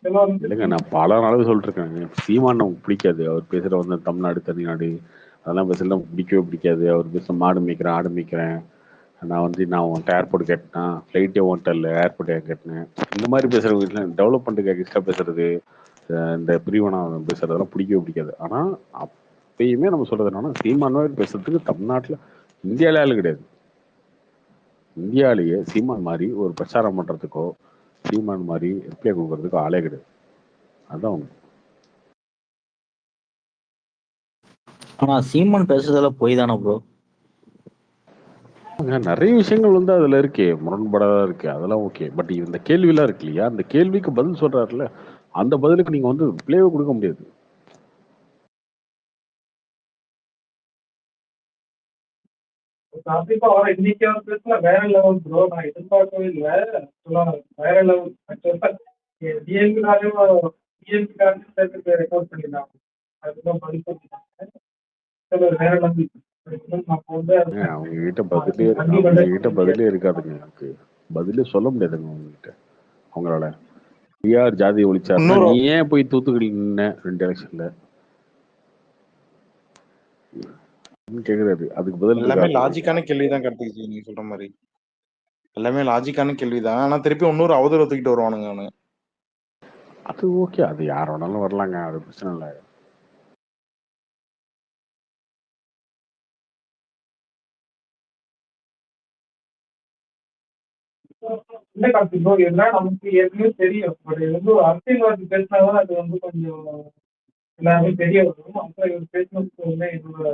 சீமான் இல்லைங்க, நான் பல நாளாவே சொல்லிட்டு இருக்கேன். சீமான் நமக்கு பிடிக்காது. அவர் பேசுற வந்து தமிழ்நாடு தனிநாடு அதெல்லாம் பேசல நமக்கு பிடிக்கவே பிடிக்காது. அவர் பேச மாடு மேய்க்கிறேன் ஆடு மேய்க்கிறேன், நான் உன்ட்ட ஏர்போர்ட் கேட்டேன், ஃப்ளைட்டே ஓன்ட்ட இல்லை ஏர்போர்ட் கேட்டேன், இந்த மாதிரி பேசுற வீட்டில் டெவலப்மெண்ட்டுக்கு எக்ஸ்ட்ரா பேசுறது, இந்த பிரிவினம் பேசுறதெல்லாம் பிடிக்கவே பிடிக்காது. ஆனா அப்பயுமே நம்ம சொல்றது என்னன்னா, சீமான் மாதிரி பேசுறதுக்கு தமிழ்நாட்டில் இந்தியாவிலே ஆளு கிடையாது. இந்தியாவிலேயே சீமான் மாதிரி ஒரு பிரச்சாரம் பண்றதுக்கோ சீமான் மாதிரி ரிப்ளை கொடுக்கறதுக்கோ ஆளே கிடையாது. அதான் உண்மை. ஆனா சீமான் பேசுறதுல போய் தானே ப்ரோ. நிறைய விஷயங்கள் வந்து அதுல இருக்கு, முரண்பாடாதான் இருக்கு, அதெல்லாம் ஓகே. பட் இந்த கேள்வியெல்லாம் இருக்கு இல்லையா, அந்த கேள்விக்கு பதில் சொல்றாருல, அந்த பதிலுக்கு நீங்க வந்து பிளேவே கொடுக்க முடியாது. கண்டிப்பா இன்னைக்கு பேசல வேற லெவல் ப்ரோ. நான் எதிர்பார்க்கவே இல்லை. வேற லெவல். சேர்த்து ரெக்கார்ட் பண்ணிருந்தாங்க. அதுதான் படிப்பு வேற லெவல். அவங்க கிட்ட பதிலே இருக்காதுங்க. எனக்கு பதிலே சொல்ல முடியாதுங்க அவங்க கிட்ட. அவங்களால யார் ஜாதி ஒழிச்சாருன்னா நீ ஏன் போய் தூத்துக்குடி நின்ன 2 எலெக்ஷன்ல கேக்குறாரு. அதுக்கு பதில் எல்லாமே லாஜிக்கான கேள்விதான் கார்த்திக், நீங்க சொல்ற மாதிரி எல்லாமே லாஜிக்கான கேள்விதான். ஆனா திருப்பி இன்னொரு அவதூறு தூக்கிட்டு வருவானுங்க அவனு. அது ஓகே, அது யார் வேணாலும் வரலாங்க, அது பிரச்சனை இல்லை. இல்லை கார்த்திக் ப்ரோ, எல்லாம் நமக்கு ஏற்கனவே தெரியும். பட் வந்து ஒரு அரசியல்வாதி பேசினாதான் அது வந்து கொஞ்சம் எல்லாமே தெரிய வரும். அப்புறம் இவர் பேசினதுக்கு வந்து என்னோட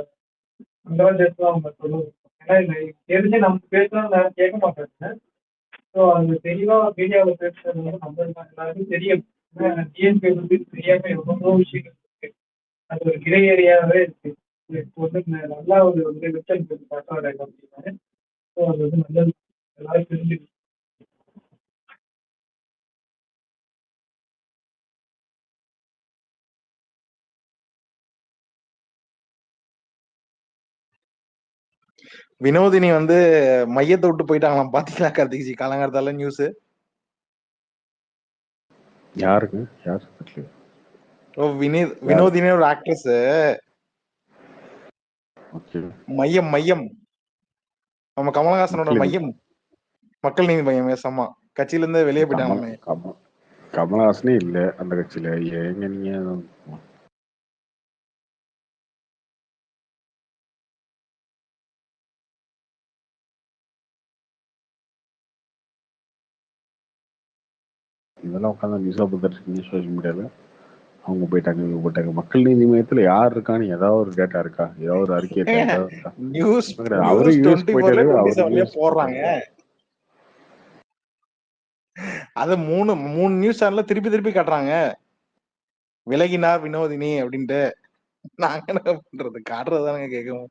கங்க்ராச்சுலேஷன் அவங்க சொல்லுவோம். ஏன்னா இல்லை தெரிஞ்சு நமக்கு பேசணும் நான் கேட்க மாட்டேங்க. ஸோ அது தெளிவாக மீடியாவில் பேசுறது வந்து நம்மளுக்கு எல்லாருக்கும் தெரியும். டிஎன்கே வந்து தெரியாமல் எவ்வளோ விஷயங்கள் இருக்கு. அது ஒரு கிரை ஏரியாவே இருக்கு. இப்போ வந்து நல்லா ஒரு வந்து வெச்சல் பார்க்க அப்படின்னு. ஸோ அது வந்து நல்லது, எல்லாரும் தெரிஞ்சுக்கணும். வினோதினி வந்து மையத்தை விட்டு போயிட்டாங்களாம், பாத்தீங்களா கார்த்திக் ஜி? காலங்காலத்தால நியூஸ். யாருக்கு யார் வினோதினி ஒரு ஆக்ட்ரஸ். மையம் மையம் நம்ம கமலஹாசனோட மையம் மக்கள் நீதி மையம் ஏசமா கட்சியில இருந்து வெளியே போயிட்டாங்க. கமலஹாசனே இல்ல அந்த கட்சியில. எங்க நீங்க இதெல்லாம் உட்காந்து நியூஸா பார்த்துட்டு சோசியல் மீடியால அவங்க போயிட்டாங்க இவங்க போயிட்டாங்க. மக்கள் நீதி மையத்துல யார் இருக்கான்னு ஏதாவது ஒரு டேட்டா இருக்கா? ஏதாவது ஒரு அறிக்கை இருக்கா? அவரு யூஎஸ் போயிட்டாரு. போடுறாங்க அத மூணு நியூஸ் சேனல்ல திருப்பி திருப்பி காட்டுறாங்க. விலகினார் வினோதினி அப்படின்ட்டு. நாங்க என்ன பண்றது? காட்டுறதுதானங்க கேட்கவும்.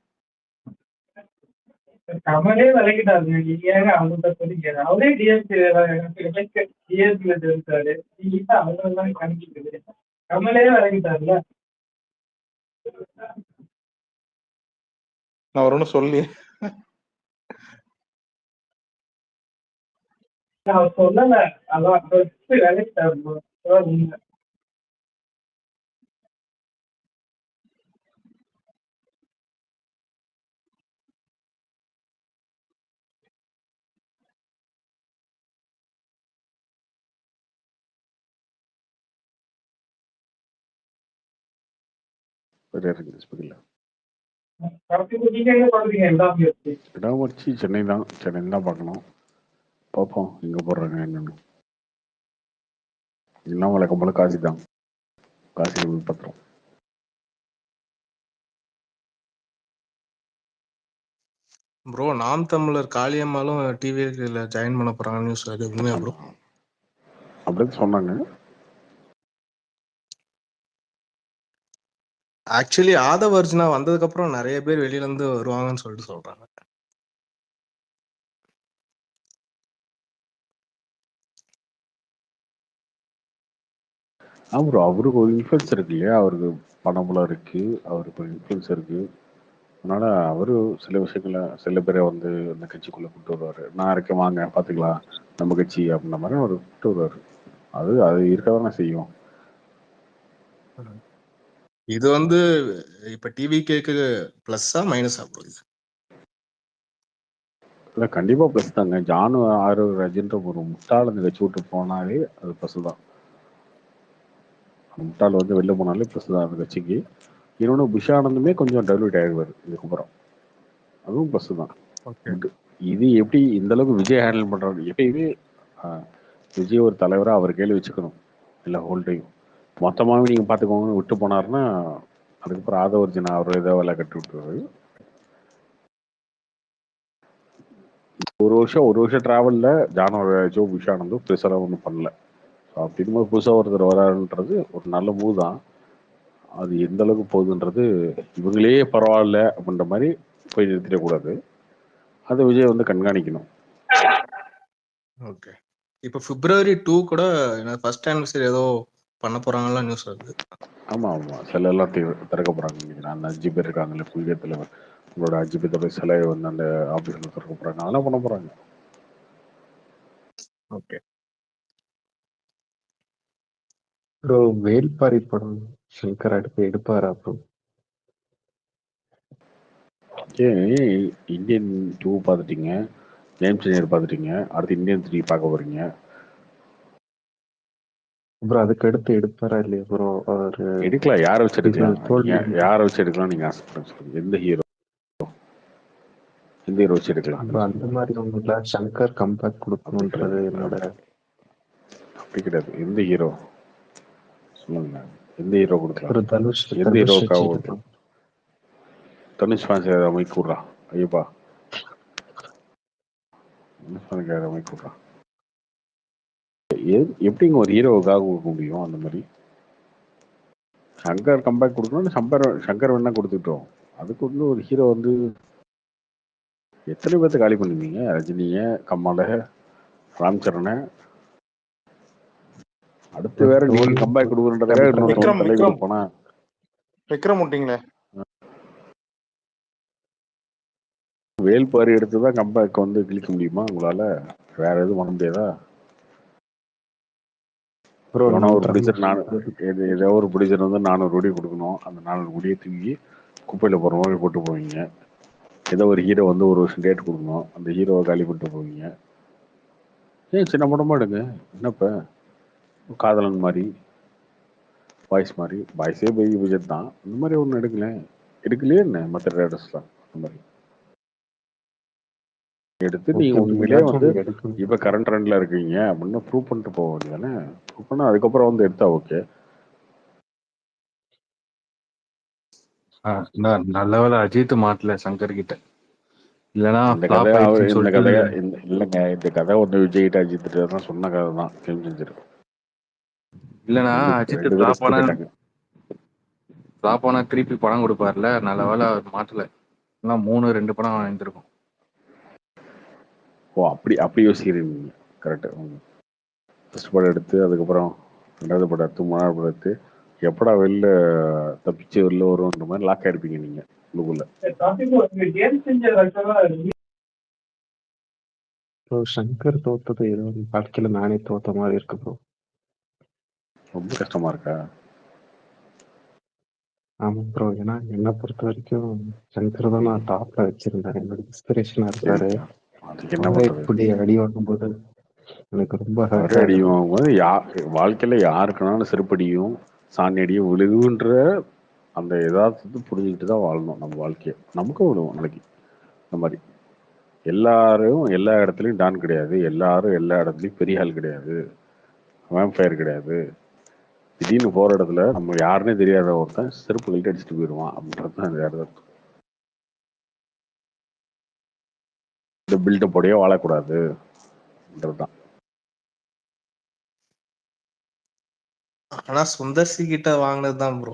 கமலே விலகிட்டாருங்க. நீங்க அவங்க சொல்லிங்க. அவரே டிஎம்சில தெரிவித்தாரு. நீங்க அவங்கெல்லாம் கணிக்கிறது. கமலே விலகிட்டாருல. நான் ஒரு ஒன்றும் சொல்லி அவர் சொல்லல. அதான் விலகிட்டாரு. இடமர்ச்சி சென்னை தான் பார்க்கணும். பார்ப்போம் எங்க போடுறாங்க என்னன்னு. இன்னும் வழக்கம் போல காசி தான், காசியில் பத்திரம். ப்ரோ நாம் தமிழர் காளியம்மாளும் டிவில ஜாயின் பண்ண போறாங்க நியூஸ், அது உண்மையா ப்ரோ? அப்படின்னு சொன்னாங்க. ஆக்சுவலி ஆதவர்ஜுனா வந்ததுக்கு அப்புறம் நிறைய பேர் வெளியில இருந்து வருவாங்கன்னு சொல்லிட்டு சொல்றாங்க. அவருக்கு ஒரு இன்ஃபுளுன்ஸ் இருக்கு இல்லையா, அவருக்கு பணபலம் இருக்கு, அவருக்கு ஒரு இன்ஃபுளுன்ஸ் இருக்கு. அதனால அவரு சில விஷயங்கள சில பேரை வந்து அந்த கட்சிக்குள்ள கூட்டு வருவாரு. நான் இருக்கேன் வாங்க பாத்துக்கலாம் நம்ம கட்சி அப்படின்ற மாதிரி அவர் கூட்டு வருவாரு. அது அது இருக்கதானே செய்யும். இது வந்து இப்ப டிவிகேக்கு பிளஸ்ஸா மைனஸா ப்ரோ இது? இல்லை கண்டிப்பா ப்ளஸ் தாங்க. ஜானு ஆறு ரஜின்ற ஒரு முட்டாள் அந்த கட்சி விட்டு போனாலே அது ப்ளஸ் தான். முட்டாள் வந்து வெளில போனாலே ப்ளஸ் தான் அந்த கட்சிக்கு. இன்னொன்று புஷானந்துமே கொஞ்சம் டெவலட் ஆகிடுவார் இதுக்கப்புறம், அதுவும் ப்ளஸ் தான். ஓகே. இது எப்படி இந்த அளவுக்கு விஜய் ஹேண்டில் பண்றாரு? எப்பயுமே விஜய் ஒரு தலைவராக அவர் கேள்வி வச்சுக்கணும் இல்லை ஹோல் டைம். மொத்தமாகவே நீங்கள் பார்த்துக்கோங்க விட்டு போனாருன்னா அதுக்கப்புறம் ஆதவர்ஜினா அவர் ஏதோ வேலை கட்டி விட்டுருவாரு. ஒரு வருஷம் டிராவலில் ஜோ புஷானந்தும் பெருசாக ஒன்றும் பண்ணல. ஸோ அப்படிங்கும்போது புதுசாக ஒருத்தர் வராருன்றது ஒரு நல்ல மூவ் தான். அது எந்த அளவுக்கு போகுதுன்றது இவங்களே பரவாயில்ல அப்படின்ற மாதிரி போய் நிறுத்திடக்கூடாது. அதை விஜய் வந்து கண்காணிக்கணும். ஓகே. இப்போ February 2 கூட ஃபர்ஸ்ட் ஆனிவர்சரி ஏதோ பண்ண போறாங்களா நியூஸ் வருது. ஆமாம் ஆமாம், சிலை எல்லாம் திறக்க போகிறாங்க. நினைக்கிறேன் அந்த 5 பேர் இருக்காங்கல்ல புதிய தலைவர், உங்களோட 5 பேர்த்தோட சிலை வந்து அந்த ஆஃபீஸில் திறக்க போகிறாங்க. அதெல்லாம் பண்ண போகிறாங்க. ஓகே. ப்ரோ வேல்பாரி படம் சங்கர் அடுத்து எடுப்பாரா ப்ரோ? இந்தியன் 2 பார்த்துட்டீங்க, ஜேம்ஸ் சீனியர் பார்த்துட்டீங்க, அடுத்து இந்தியன் 3 பார்க்க போறீங்க. ப்ரோ அதுக்கு அடுத்து எடுப்பாரா இல்லையா ப்ரோ? அவரு எடுக்கலாம், யாரை வச்சு எடுக்கலாம்? தோல்வி யாரை வச்சு எடுக்கலாம் நீங்க ஆசைப்படுறீங்க? எந்த ஹீரோ வச்சு எடுக்கலாம்? ப்ரோ அந்த மாதிரி ஒண்ணுல சங்கர் கம்பேக் கொடுக்கணுன்றது என்னோட. அப்படி கிடையாது. எந்த ஹீரோ சொல்லுங்க, எந்த ஹீரோ கொடுக்கலாம்? ஒரு தனுஷ் எந்த ஹீரோக்காக வச்சு கொடுக்கலாம்? தனுஷ் ஃபேன்ஸ் அமைக்க கூடுறா ஐயப்பா, அமைக்க கூடுறா. எப்படிங்க ஒரு ஹீரோவுக்காக கொடுக்க முடியும்? அந்த மாதிரி சங்கர் கம்பேக் கொடுக்கணும். சங்கர் வேணா கொடுத்துட்டோம். அதுக்கு வந்து ஒரு ஹீரோ வந்து எத்தனை பேர்த்த காலி பண்ணுவீங்க? ரஜினிய, கமல, ராம் சரண, அடுத்து வேற நீங்க கம்பேக் கொடுக்குறதுக்காக இன்னொரு தலைவர் போனா விக்ரம் விட்டீங்களே. வேல்பாரி எடுத்துதான் கம்பேக் வந்து கிழிக்க முடியுமா உங்களால? வேற எதுவும் பண்ண முடியாதா? ஒரு ப்ரொடியூசர் ஏதோ ஒரு ப்ரொடியூசர் வந்து 400 கோடி கொடுக்கணும். அந்த 400 கோடியை தூக்கி குப்பையில போற மாதிரி போட்டு போவீங்க. ஏதோ ஒரு ஹீரோ வந்து ஒரு வருஷம் டேட் கொடுக்கணும், அந்த ஹீரோவை காலி பண்ணிட்டு போவீங்க. ஏன் சின்ன படமா எடுங்க. என்னப்ப காதலன் மாதிரி, பாய்ஸ் மாதிரி, பாய்ஸே பெரிய பட்ஜெட் தான், அந்த மாதிரி ஒன்று எடுக்கலேன். எடுக்கலையே என்ன மற்ற ரேடர்ஸ்லாம் அந்த மாதிரி எடுத்து நீங்க உண்மையிலேயே வந்து இப்ப கரண்ட் ட்ரெண்ட்ல இருக்கீங்க அப்படின்னு ப்ரூவ் பண்ணிட்டு போக வேண்டியதானே. ப்ரூவ் பண்ணா அதுக்கப்புறம் வந்து எடுத்தா ஓகே. நல்ல வேலை அஜித் மாட்டல சங்கர் கிட்ட. இல்லனா இந்த கதை இல்லைங்க, இந்த கதை ஒன்று விஜய் கிட்ட அஜித் தான் சொன்ன கதை தான் ஃபிலிம் செஞ்சிருக்கு. இல்லனா அஜித் ஃபிளாப் ஆனா திருப்பி படம் கொடுப்பார்ல. நல்ல வேலை மாட்டல, 3-2 படம் வாங்கியிருக்கும். ஓ அப்படி யோசிக்கிறீங்க. கரெக்டு. ஃபர்ஸ்ட் படம் எடுத்து அதுக்கப்புறம் 2வது படம் எடுத்து 3வது படம் எடுத்து எப்படா வெளில தப்பிச்சு வெளில வரும்ன்ற மாதிரி லாக் ஆயிருப்பீங்க நீங்க உள்ளுக்குள்ள. சங்கர் தோத்தது ஏதோ வாழ்க்கையில நானே தோத்த மாதிரி இருக்கு ப்ரோ. ரொம்ப கஷ்டமா இருக்கா? ஆமா ப்ரோ, ஏன்னா என்னை பொறுத்த வரைக்கும் சங்கர் தான் நான் டாப்ல வச்சிருந்தேன். என்னோட இன்ஸ்பிரேஷனா இருக்காரு. இப்படி அடி வாங்கும்போது எனக்கு ரொம்ப அடி வாங்கும்போது வாழ்க்கையில யாருக்குனாலும் செருப்படியும் சாணி அடியும் விழுகுன்ற அந்த யதார்த்தத்தை புரிஞ்சுக்கிட்டு தான் வாழணும் நம்ம வாழ்க்கையை. நமக்கும் விழுவோம் நாளைக்கு. இந்த மாதிரி எல்லாரும் எல்லா இடத்துலையும் டான் கிடையாது, எல்லாரும் எல்லா இடத்துலையும் பெரிய ஆள் கிடையாது, வேம்பயர் கிடையாது. திடீர்னு போற இடத்துல நம்ம யாருன்னே தெரியாத ஒருத்தன் செருப்பு கழிட்டு அடிச்சுட்டு போயிடுவான் அப்படின்றது தான் இந்த யதார்த்தம். இந்த பில்டப்போடையே வாழக்கூடாதுன்றதுதான். ஆனா சுந்தர்சி கிட்ட வாங்கினது தான் ப்ரோ.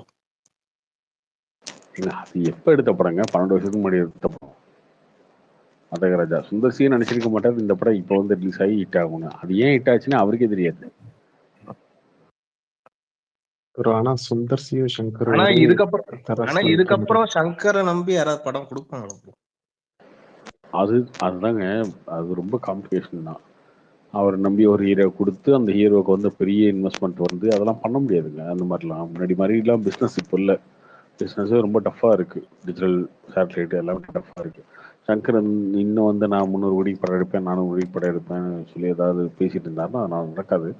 அது எப்ப எடுத்த படங்க? 12 வருஷத்துக்கு முன்னாடி எடுத்த படம் அதகராஜா. சுந்தர்சியே நினைச்சிருக்க மாட்டாரு இந்த படம் இப்ப வந்து ரிலீஸ் ஆகி ஹிட் ஆகணும். அது ஏன் ஹிட் ஆச்சுன்னு அவருக்கே தெரியாது. ப்ரோ. ஆனா சுந்தர் சியும் சங்கர் ஆனா ஒரே இதுக்கப்புறம் தராசுல வைக்க முடியும். சங்கரை நம்பி யாராவது படம் கொடுப்பாங்களா bro? அதுதாங்க. அது ரொம்ப காம்ப்ளிகேஷன் தான். அவரை நம்பி ஒரு ஹீரோ கொடுத்து அந்த ஹீரோவுக்கு வந்து பெரிய இன்வெஸ்ட்மெண்ட் வந்து அதெல்லாம் பண்ண முடியாதுங்க. அந்த மாதிரிலாம் முன்னாடி மாதிரிலாம் பிஸ்னஸ் இப்போ இல்லை. பிஸ்னஸே ரொம்ப டஃப்பாக இருக்குது. டிஜிட்டல் சேட்டலைட் எல்லாமே டஃப்பாக இருக்குது. சங்கர் இன்னும் வந்து நான் 300 கோடிக்கு படம் எடுப்பேன், 400 கோடிக்கு படம் எடுப்பேன்னு சொல்லி ஏதாவது பேசிட்டு இருந்தாருன்னா நான் நடக்காது.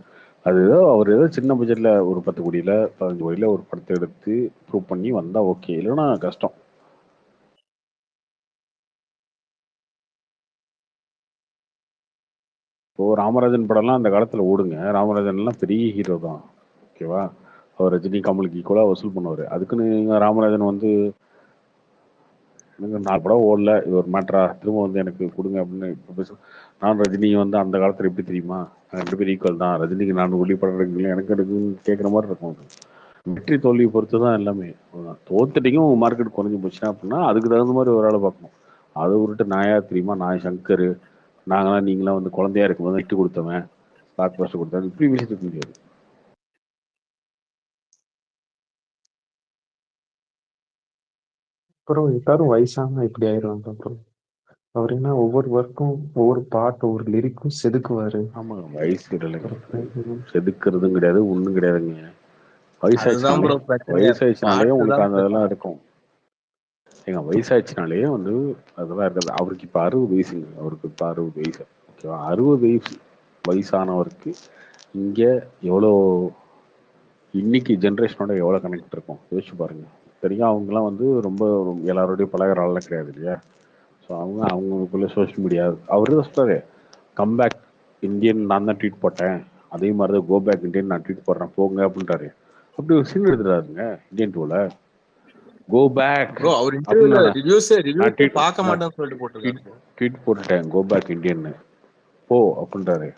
அது ஏதோ அவர் ஏதோ சின்ன பட்ஜெட்டில் ஒரு 10 கோடியில் 15 கோடியில் ஒரு படத்தை எடுத்து ப்ரூவ் பண்ணி வந்தால் ஓகே, இல்லைன்னா கஷ்டம். இப்போ ராமராஜன் படம்லாம் அந்த காலத்தில் ஓடுங்க. ராமராஜன்லாம் பெரிய ஹீரோ தான், ஓகேவா? அவர் ரஜினி கமலுக்கு ஈக்குவலாக வசூல் பண்ணுவார். அதுக்குன்னு நீங்கள் ராமராஜன் வந்து எனக்கு 4 படம் ஓடல, இது ஒரு மேட்ரா, திரும்ப வந்து எனக்கு கொடுங்க அப்படின்னு இப்போ பேச. நான் ரஜினி வந்து அந்த காலத்தில் எப்படி தெரியுமா, 2 பேரும் ஈக்குவல் தான். ரஜினிக்கு 4 கோடி படம் எடுக்கல, எனக்கு எடுக்குன்னு கேட்குற மாதிரி இருக்கும். அது வெற்றி தோல்வியை பொறுத்து தான் எல்லாமே. தோத்துட்டிக்கும் மார்க்கெட் குறைஞ்சி போச்சுன்னா அப்படின்னா அதுக்கு தகுந்த மாதிரி ஒரு ஆளை பார்க்கணும். அதை விட்டு நான் யார் தெரியுமா, நான் சங்கர், நாங்களாம் நீங்களாம் வந்து குழந்தையா இருக்கும்போது இட்டு கொடுத்தவன், ஸ்டாக் பஸ்ட் கொடுத்தவன், இப்படி பேசிட்டு முடியாது. அப்புறம் எல்லாரும் வயசானா இப்படி ஆயிடுவாங்க. அப்புறம் அவர் என்ன ஒவ்வொரு ஒர்க்கும் ஒவ்வொரு பாட்டு ஒவ்வொரு லிரிக்கும் செதுக்குவாரு. ஆமாங்க, வயசு இல்லைங்க, அப்புறம் செதுக்கிறதும் கிடையாது, ஒன்றும் கிடையாதுங்க. அதுதான் ப்ரோ பிரச்சனையா இருக்கு. வயசாச்சுனாலே பாட்டு உங்களுக்கு தான் அந்த இதெல்லாம் இருக்கும். ஏங்க வயசாச்சுனாலே வந்து அதெல்லாம் இருக்காது. அவருக்கு இப்போ 60 வயசுங்க, அவருக்கு இப்போ 60 வயசு, ஓகேவா? 60 வயசானவருக்கு இங்கே எவ்வளோ, இன்னைக்கு ஜென்ரேஷனோட எவ்வளோ கனெக்ட் இருக்கும் யோசிச்சு பாருங்க. சரிங்க, அவங்கலாம் வந்து ரொம்ப எல்லாரோடையும் பழகிற ஆள்லாம் கிடையாது இல்லையா? ஸோ அவங்களுக்குள்ள சோஷியல் மீடியா அவரு தான் சொல்றாரு, கம்பேக் இந்தியன் நான் தான் ட்வீட் போட்டேன், அதே மாதிரி தான் கோ பேக் இந்தியன் நான் ட்வீட் போடுறேன் போங்க அப்படின்றாரு. அப்படி ஒரு சீன் எடுத்துறாருங்க இந்தியன் டூல. Go back bro. அவர் அப்படின்னு ரிவ்யூஸ் பார்க்க மாட்டேன்னு சொல்லிட்டு போட்டுருக்காரு. ட்வீட் போட்டுட்டேன், கோ பேக் இந்தியன் போ அப்படின்றாரு.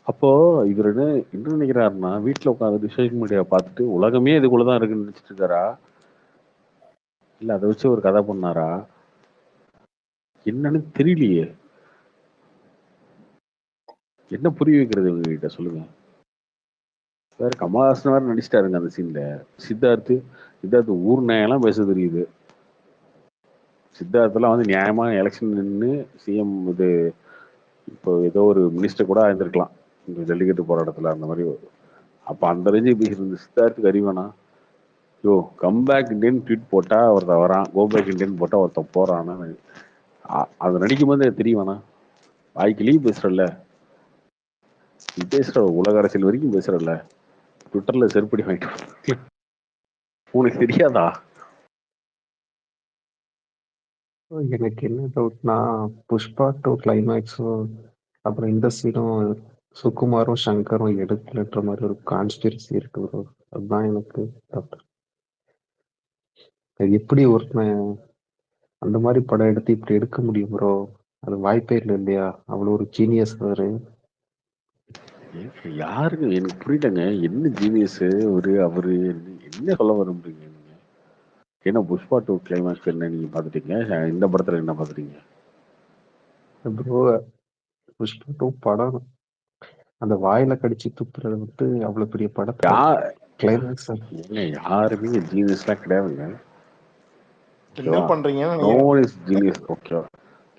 அப்போ இவர் என்ன நினைக்கிறாருன்னா, வீட்டில் உட்காந்து சோஷியல் மீடியா பார்த்துட்டு உலகமே இதுக்குள்ளதான் இருக்குன்னு நினைச்சிட்டு இருக்காரா, இல்ல அதை வச்சு ஒரு கதை பண்ணாரா, என்னன்னு தெரியலையே. என்ன புரிய வைக்கிறது இவங்க கிட்ட சொல்லுங்க. வேற கமலஹாசன் வேற நடிச்சிட்டாருங்க அந்த சீன்ல. சித்தார்த்து ஊர் நியாயம்லாம் பேச தெரியுது. சித்தார்த்தெல்லாம் வந்து நியாயமா எலெக்ஷன் நின்று சிஎம் இது இப்போ ஏதோ ஒரு மினிஸ்டர் கூட ஆயிருந்திருக்கலாம் இந்த ஜல்லிக்கட்டு போராட்டத்துல, அந்த மாதிரி. அப்ப அந்த ரேஞ்சு பேசியிருந்த சித்தார்த்துக்கு அறிவானா? யோ கம்பேக் இண்டியன் ட்வீட் போட்டா ஒருத்த வரான், கோபேக் இண்டியன் போட்டா ஒருத்த போறான்னு அது நடிக்கும் போது தெரியுமாண்ணா? வாய்க்கிலேயே பேசுறல்ல, நீ பேசுற உலக அரசியல் வரைக்கும் பேசுறல்ல, ட்விட்டர்ல செருப்படி வாங்கிட்டு உனக்கு தெரியாதா? எனக்கு என்ன டவுட்னா, புஷ்பா 2 கிளைமேக்ஸும் அப்புறம் இந்த சீனும் சுகுமாரும் சங்கரும் எடுக்கலன்ற மாதிரி ஒரு கான்ஸ்பிரசி இருக்கு ப்ரோ. அதுதான் எனக்கு டவுட். அது எப்படி ஒருத்தன் அந்த மாதிரி படம் எடுத்து இப்படி எடுக்க முடியும் ப்ரோ? அது வாய்ப்பே இல்லை இல்லையா? அவ்வளோ ஒரு ஜீனியஸ் அவரு. யாருக்கு எனக்கு புரியலங்க, என்ன ஜீனியஸ் அவரு என்ன சொல்ல விரும்புறீங்க நீங்க? ஏன்னா புஷ்பா 2 கிளைமேக்ஸ் என்ன நீங்க பாத்துட்டீங்க, இந்த படத்துல என்ன பாத்துட்டீங்க ப்ரோ புஷ்பா 2 படம் அந்த வாயில கடிச்சு துப்புறத விட்டு அவ்வளவு பெரிய படத்தை கிளைமேக்ஸ் யாருமே ஜீனியஸ்லாம் கிடையாதுங்க. என்ன பண்றீங்கன்னு no one is genius, okay?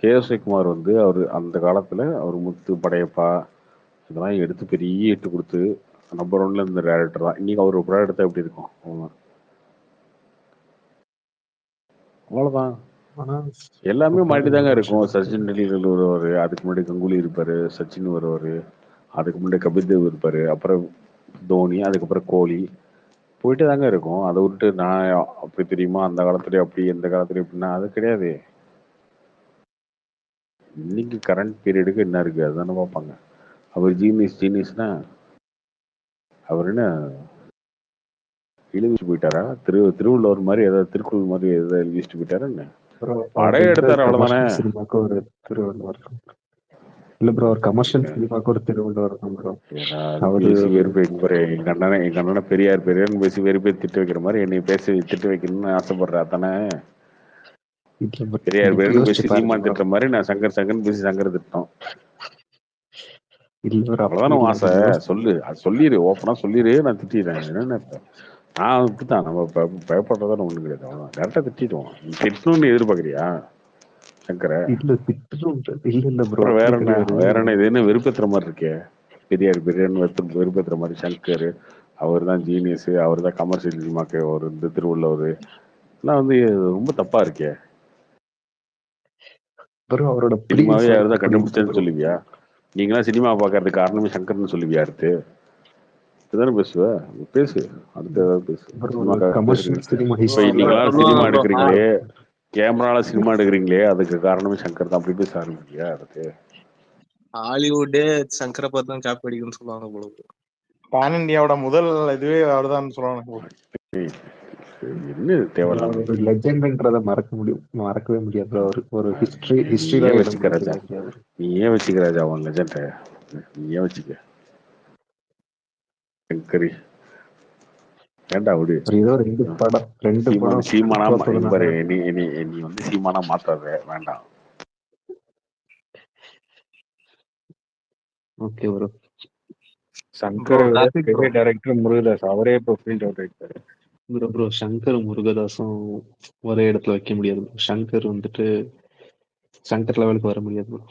K S. Ravikumar வந்து அவர் அந்த காலத்துல அவர் முத்து படையப்பா இதெல்லாம் எடுத்து பெரிய இட்டு கொடுத்து நம்பர் 1ல இருந்த டேரக்டர் தான். இன்னைக்கு அவர் ஒரு படம் எடுத்தா எப்படி இருக்கும்? அவ்வளவுதான். எல்லாமே மாட்டி தாங்க இருக்கும். சச்சின் டெண்டுல்கர் வருவாரு, அதுக்கு முன்னாடி கங்குலி இருப்பாரு, சச்சின் வருவாரு, அதுக்கு முன்னாடி கபில் தேவ் இருப்பாரு, அப்புறம் தோனி, அதுக்கப்புறம் கோலி, போயிட்டே தாங்க இருக்கும். அதை விட்டு நான் அப்படி தெரியுமா, அந்த காலத்துல அப்படி, எந்த காலத்துல எப்படின்னா அது கிடையாது. இன்னைக்கு கரண்ட் பீரியடுக்கு என்ன இருக்கு அதுதானே பார்ப்பாங்க. அவர் ஜீனியஸ்னா அவர் என்ன எழுதிட்டு போயிட்டாரா? திருவள்ளுவர் மாதிரி ஏதாவது திருக்குறள் மாதிரி ஏதாவது எழுதிட்டு போயிட்டாரா என்ன? படம் எடுத்தாரு அவ்வளவுதானே. சினிமாக்கு ஒரு திருவள்ளுவர் இல்ல ப்ரோ, ஒரு கமர்ஷியல் சினிமாக்கு ஒரு திருவள்ளுவர் தான் ப்ரோ. அவரு எங்க அண்ணனை பெரியார் பேசி வெறுப்பே திட்டு வைக்கிற மாதிரி என்னை பேசி திட்டு வைக்கணும்னு ஆசைப்படுறா தானே? பெரியார் பேருன்னு பேசி சீமான் திட்டுற மாதிரி நான் சங்கர் பேசி சங்கர் திட்டோம். அவ்வளவுதான ஆசை? சொல்லு, அது சொல்லிடு, ஓப்பனா சொல்லிடு, நான் திட்டிடுறேன். என்னன்னு அப்படித்தான் நம்ம பயப்படுறதான ஒண்ணு கிடையாது. அவ்வளவுதான். டேரக்டா திட்டிடுவோம். நீ திட்டணும்னு எதிர்பார்க்கறியா சங்கரை? இல்ல திட்டுறது இல்ல ப்ரோ, அப்புறம் வேற அப்படி என்ன கிடையாது. இது என்ன வெறுப்பேத்துற மாதிரி இருக்கே? பெரியார் வெறுப்பேத்துற மாதிரி சங்கர் அவர் தான் ஜீனியஸ், அவர் தான் கமர்ஷியல் சினிமாக்கு ஒரு இந்த திருவள்ளுவர் எல்லாம் வந்து ரொம்ப தப்பா இருக்கே. ப்ரோ அவரோட சினிமாவே ப்ரீவியஸ் யார் தான் ஒர்க் அப்படி இருக்கு கண்டுபிடிச்சதுன்னு ப்ரோ. சொல்லுவியா? நீங்களாம் சினிமா பார்க்கறதுக்கு காரணமே சங்கர்னு சொல்லுவியா? அடுத்து இதுதானே பேசுவ, பேசு. அடுத்து ஏதாவது பேசு. ப்ரோ ஒரு சினிமாக்காக கமர்ஷியல் பேசுறீங்க. சினிமா இப்போ ப்ரோ ஹிஸ்டரி. நீங்களாம் சினிமா சொல்லுவாங்க ப்ரோ. எடுக்கிறீங்களே, கேமரால சினிமா எடுக்கிறீங்களே, அதுக்கு காரணமே சங்கர் தான். அப்படி பேச ஆரம்பிக்கியா? அடுத்து ஹாலிவுட்டே சங்கரை பார்த்து தான் காப்பி அடிக்கும்னு சொல்லுவாங்க போல. பேன் இந்தியாவோட முதல் இதுவே அவர்தான் சொல்லுவாங்க. என்ன தேவையில்லாம ஒரு லெஜெண்ட்ன்றத மறக்கவே முடியாது ப்ரோ. ஒரு நீ ஹிஸ்டரியில ஏன் இடம் வச்சுக்க ராஜா? பிடிக்கவே முடியாது. நீ ஏன் வச்சுக்க ராஜா அவன் லெஜெண்ட? நீ ஏன் வச்சுக்க சங்கரி? ஏண்டா விடு. ஒரு ஏதோ ரெண்டு படம் சீமானா தோத்ததுனால. நீ வந்து சீமானா மாத்தாத, வேண்டாம். Okay bro. சங்கரை விட பெரிய டைரக்டர் முருகதாஸ், அவரே இப்போ ஃபீல்ட் அவுட் ஆயிட்டாரு. ப்ரோ சங்கர் முருகதாஸும் ஒரே இடத்துல வைக்க முடியாது ப்ரோ. சங்கர் வந்துட்டு சங்கர் லெவலுக்கு வர முடியாது ப்ரோ.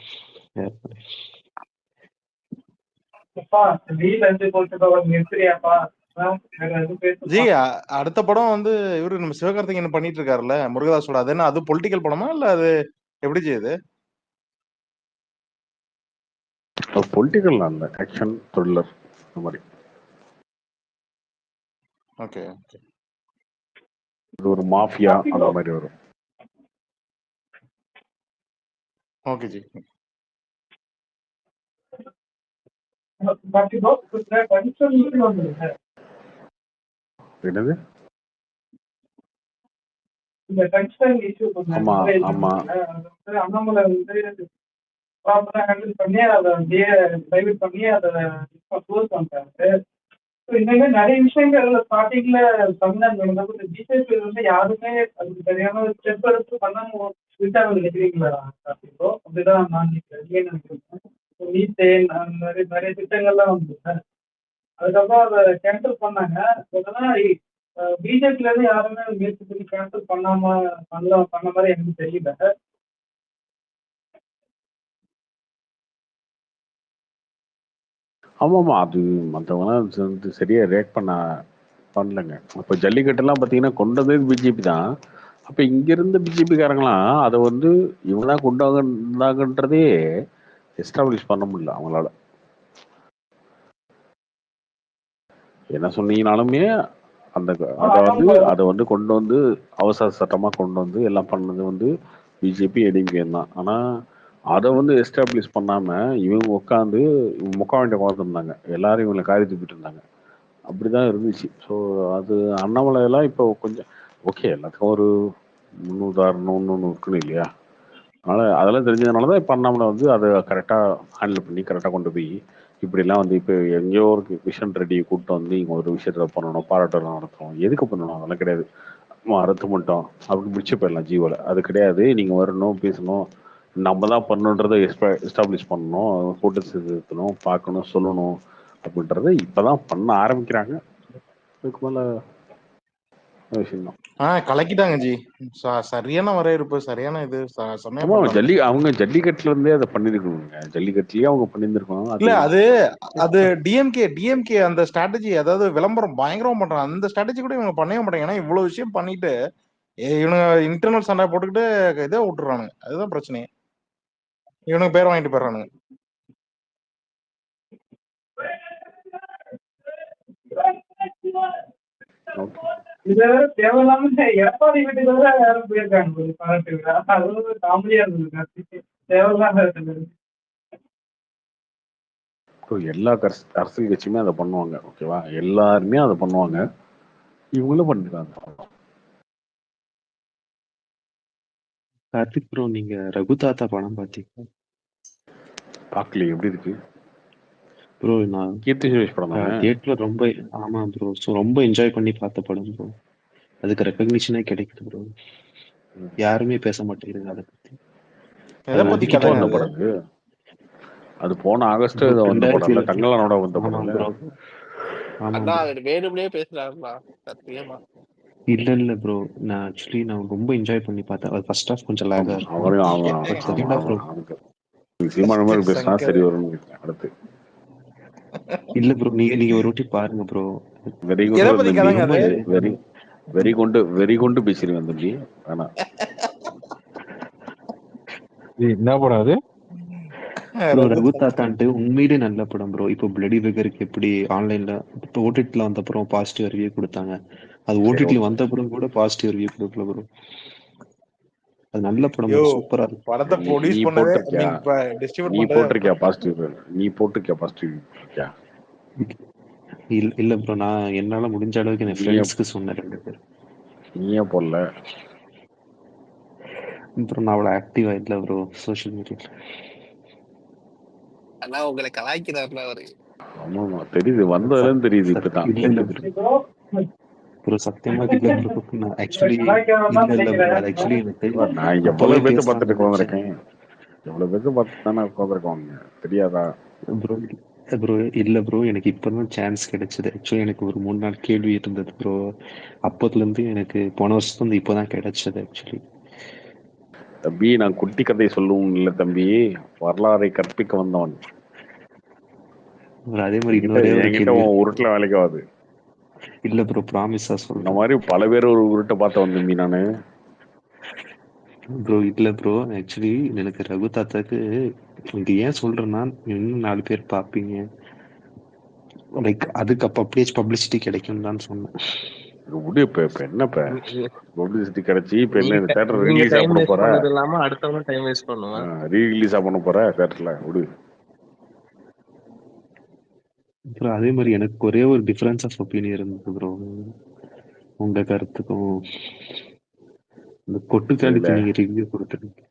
ஜி அடுத்த படம் வந்து இவரு நம்ம சிவகார்த்திகேயன் பண்ணிட்டு இருக்காருல்ல முருகதாஸோட, அது என்ன, அது பொலிட்டிக்கல் படமா இல்ல அது எப்படி செய்யுது? பொலிட்டிக்கல் அந்த ஆக்ஷன் த்ரில்லர் அந்த மாதிரி. ஓகே இது ஒரு மாஃபியா அந்த மாதிரி வரும். Okay G. என்னது? இந்த டெக்ஸ்டைல் இஷ்யூ ஆமா ஆமா அண்ணாமலை வந்து ப்ராப்பரா ஹேண்டில் பண்ணி அதை அப்படியே டைவர்ட் பண்ணி அதை க்ளோஸ் பண்ணிட்டாரு. இந்த மாதிரி நிறைய விஷயங்கள் ஸ்டார்டிங்ல தமிழ்நாடு நடந்தப்போ இந்த பிஜேபி வந்து யாருமே அதுக்கு சரியான ஸ்டெப் எடுத்து பண்ணாம விட்டாங்க நினைக்கிறீங்களா? அப்படிதான் நான் நினைக்கிறேன். மீத்தேன் அந்த மாதிரி நிறைய திட்டங்கள்லாம் வந்து அதுக்கப்புறம் அதை கேன்சல் பண்ணாங்க. பிஜேபில இருந்து யாருமே முயற்சி பண்ணி கேன்சல் பண்ண மாதிரி எனக்கு தெரியல. ஆமாமா அது மற்றவங்களாம் வந்து சரியா ரியாக்ட் பண்ணலங்க. இப்போ ஜல்லிக்கட்டெல்லாம் பார்த்தீங்கன்னா கொண்டதே பிஜேபி தான். அப்போ இங்க இருந்த பிஜேபிக்காரங்களாம் அதை வந்து இவங்க தான் கொண்டாங்கன்றதே எஸ்டாப்ளிஷ் பண்ண முடியல அவங்களால. என்ன சொன்னீங்கனாலுமே அந்த அதை வந்து கொண்டு வந்து அவசர சட்டமா கொண்டு வந்து எல்லாம் பண்ணது வந்து பிஜேபி எடிஎம்கே தான். ஆனா அதை வந்து எஸ்டாப்ளிஷ் பண்ணாம இவங்க உட்காந்து முக்க வேண்டிய உட்காந்துருந்தாங்க. எல்லாரும் இவங்களை காரி தூக்கிட்டு இருந்தாங்க. அப்படிதான் இருந்துச்சு. ஸோ அது அண்ணாமலையெல்லாம் இப்போ கொஞ்சம் ஓகே, எல்லாத்துக்கும் ஒரு முன்னுதாரணம் ஒன்று இருக்குன்னு இல்லையா? அதனால அதெல்லாம் தெரிஞ்சதுனால தான் இப்போ அண்ணாமலை வந்து அதை கரெக்டாக ஹேண்டில் பண்ணி கரெக்டாக கொண்டு போய் இப்படிலாம் வந்து இப்போ எங்கேயோ ஒரு கிஷன் ரெட்டியை கூப்பிட்டு வந்து இங்கே ஒரு விஷயத்த பண்ணணும், பாராட்டெல்லாம் நடத்தணும். எதுக்கு பண்ணணும்? அதெல்லாம் கிடையாது. அறுத்து மட்டும் அப்படி முடிச்சு போயிடலாம் ஜீவோல. அது கிடையாது. நீங்கள் வரணும், பேசணும், நம்ம தான் பண்ணணுன்றதை எஸ்டாப்ளிஷ் பண்ணணும், கூட்டத்தை சேர்த்துணும், பார்க்கணும், சொல்லணும் அப்படின்றத இப்போதான் பண்ண ஆரம்பிக்கிறாங்க. அதுக்கு மேலே விஷயம் தான். கலக்கிட்டாங்க ஜி. சரியான வரவேற்பு, சரியான இது செம்மையா ஆமா, பண்றாங்க. அவங்க ஜல்லிக்கட்டுல இருந்தே அதை பண்ணிருக்கணுங்க. ஜல்லிக்கட்டுலயே அவங்க பண்ணிருக்கணும். இல்ல அது டிஎம்கே அந்த ஸ்ட்ராட்டஜி, அதாவது விளம்பரம் பயங்கரமா பண்றாங்க. அந்த ஸ்ட்ராட்டஜி கூட இவங்க பண்ணவே மாட்டாங்க. ஏன்னா இவ்வளவு விஷயம் பண்ணிட்டு இவனுங்க இன்டர்னல் சண்டை போட்டுக்கிட்டு இதை விட்டுறானுங்க. அதுதான் பிரச்சனையே. இவனுக்கு பேர் வாங்கிட்டு போயிடுறானுங்க. இது தேவையில்லாம எடப்பாடி வீட்டுக்கு வர யாரும் போயிருக்காங்க பாராட்டு விழா. அது காமெடியா இருந்தது. தேவையில்லாம இருந்தது. எல்லா அரசியல் கட்சியுமே அதை பண்ணுவாங்க. ஓகேவா? எல்லாருமே அதை பண்ணுவாங்க. இவங்களும் பண்ணிருக்காங்க. கார்த்திக் ப்ரோ நீங்க ரகு தாத்தா படம் பார்த்தீங்களா? பார்க்கல, எப்படி இருக்கு ப்ரோ? நான் கீர்த்தி சுரேஷ் படம் தானே? தியேட்டர்ல ரொம்ப ஆமா ப்ரோ. ஸோ ரொம்ப என்ஜாய் பண்ணி பார்த்த படம் ப்ரோ. அதுக்கு ரெக்கக்னிஷனே கிடைக்குது ப்ரோ. யாருமே பேச மாட்டேங்கிறாங்க அதை பத்தி. எதை பத்தி இப்போ வந்த படம் அது போன ஆகஸ்ட் வந்த படம் இல்ல, தங்கலானோட வந்த படம் இல்ல. ஆமா அண்ணா ப்ரோ. அவர் வேணும்னே பேசுறாருண்ணா சத்தியமா. இல்ல ப்ரோ. நான் ரொம்ப என்ஜாய் பண்ணி பார்த்தேன். அது ஃபர்ஸ்ட் ஹாஃப் கொஞ்சம் லேகா ஆமா இருக்கும். அவரையும் ஏங்க, அவன் பட் அவன் செகண்ட் ஹாஃப் அவன் அவனுக்கு சீமான மாதிரி பேசினா சங்கர் சரி வரும்னு நினைக்கிறேன். அடுத்து இல்ல ப்ரோ. நீங்க ஒரு வாட்டி பாருங்க ப்ரோ. வெறி எதை கொண்டு பத்தி தம்பி, கதைங்க ரொம்ப அது? வெறி வெறி கொண்டு பேசிடுவேன் தம்பி. வேணாம். என்ன படம் அது? ப்ரோ ரகு ரகு சங்கர். தாத்தான்ட்டு உண்மையிலே நல்ல படம் ப்ரோ. இப்போ பிளடி பிகருக்கு எப்படி ஆன்லைன்ல இப்போ ஓடிடில வந்த அப்புறம் பாசிட்டிவ் ரிவ்யூ கொடுத்தாங்க, அது சரி ஓடிடில ஓகே. வந்த அப்புறம் கூட பாசிட்டிவ் ரிவ்யூ கொடுக்கல ப்ரோ. அது நல்ல படம் யோ, ப்ரோ, சூப்பரா இருக்கு. படத்தை நீ ப்ரொடியூஸ் நீ பண்ணதே போட்டிருக்கியா? மீன் டிஸ்ட்ரிபியூட் நீ பண்ணதே போட்டிருக்கியா பாசிட்டிவ்? நீ போட்டிருக்கியா பாசிட்டிவ் இருக்கியா? இல்ல ப்ரோ, நான் என்னால முடிஞ்ச அளவுக்கு என் நீயே ஃப்ரெண்ட்ஸ்க்கு சொன்னேன் 2 பேர். நீயே போடல. அப்புறம் நான் அவ்வளோ ஆக்டிவா இல்லை ப்ரோ சோஷியல் மீடியால. அண்ணா உங்களை கலாய்க்கிறாருண்ணா அவரு. ஆமா ஆமா தெரியுது, வந்ததுலேருந்து தெரியுது. இப்பதான் இல்ல தெரியுது. ப்ரோ. ப்ரோ சத்தியமா இல்ல ப்ரோ. நான் ஆக்சுவலி கலாய்க்காம தான் இல்ல ப்ரோ. நினைக்கிறேன். அது ஆக்சுவலி எனக்கு நான் அப்பவே எவ்வளவு பேர்த்த பேசலாம்னு பார்த்துட்டு நினைச்சேன் உட்காந்துருக்கேன். எவ்வளவு பேர்த்த பார்த்து தானே உட்காந்துருக்கோங்க, தெரியாதா? ப்ரோ. ப்ரோ இல்ல ப்ரோ, எனக்கு இப்பதான் சான்ஸ் கிடைச்சது. ஆக்சுவலி எனக்கு ஒரு 3 நாள் கேள்வி இருந்தது ப்ரோ. அப்பத்துல இருந்து எனக்கு போன வருஷத்துல இருந்து இப்பதான் கிடைச்சது ஆக்சுவலி. தம்பி நான் குட்டி கதை சொல்லவும் இல்லை தம்பி, வரலாறை கற்பிக்க வந்தவன். அதே மாதிரி என்கிட்ட இன்னொரே ஒரு என்கிட்ட கேள்வி உன் இருக்கு. உருட்டில் வேலைக்கு ஆகுது. இல்ல ப்ரோ, ப்ராமிஸா இந்த சொல்றேன் மாதிரி பல பேர் ஒரு உருட்டை பார்த்தவன் தம்பி நானு. ப்ரோ. இல்ல ப்ரோ, ஆக்சுவலி எனக்கு ரகு தாத்தாக்கு இது ஏன் சொல்றேன்னா, இன்னும் 4 பேர் பார்ப்பீங்க, லைக் அதுக்கு அப்ப அப்படியே பப்ளிசிட்டி கிடைக்கும் தான் சொன்னேன். விடு. இப்ப என்னப்ப பப்ளிசிட்டி கிடைச்சி இப்ப என்ன நீங்க தேட்டர் நீங்க ரிலீஸா டைம் பண்ண வேஸ்ட் போற? பண்ணது இல்லாம அடுத்தவங்க டைம் வேஸ்ட் பண்ணுவேன். ரீரிலீஸா பண்ண போற தேட்டர்ல? விடு. அப்புறம் அதே மாதிரி எனக்கு ஒரே ஒரு டிஃபரன்ஸ் ஆஃப் ஒப்பீனியன் இருந்தது ப்ரோ உங்க கருத்துக்கும். இந்த இதுல கொட்டுக்காளிக்கு நீங்க ரிவ்யூ கொடுத்துருங்க.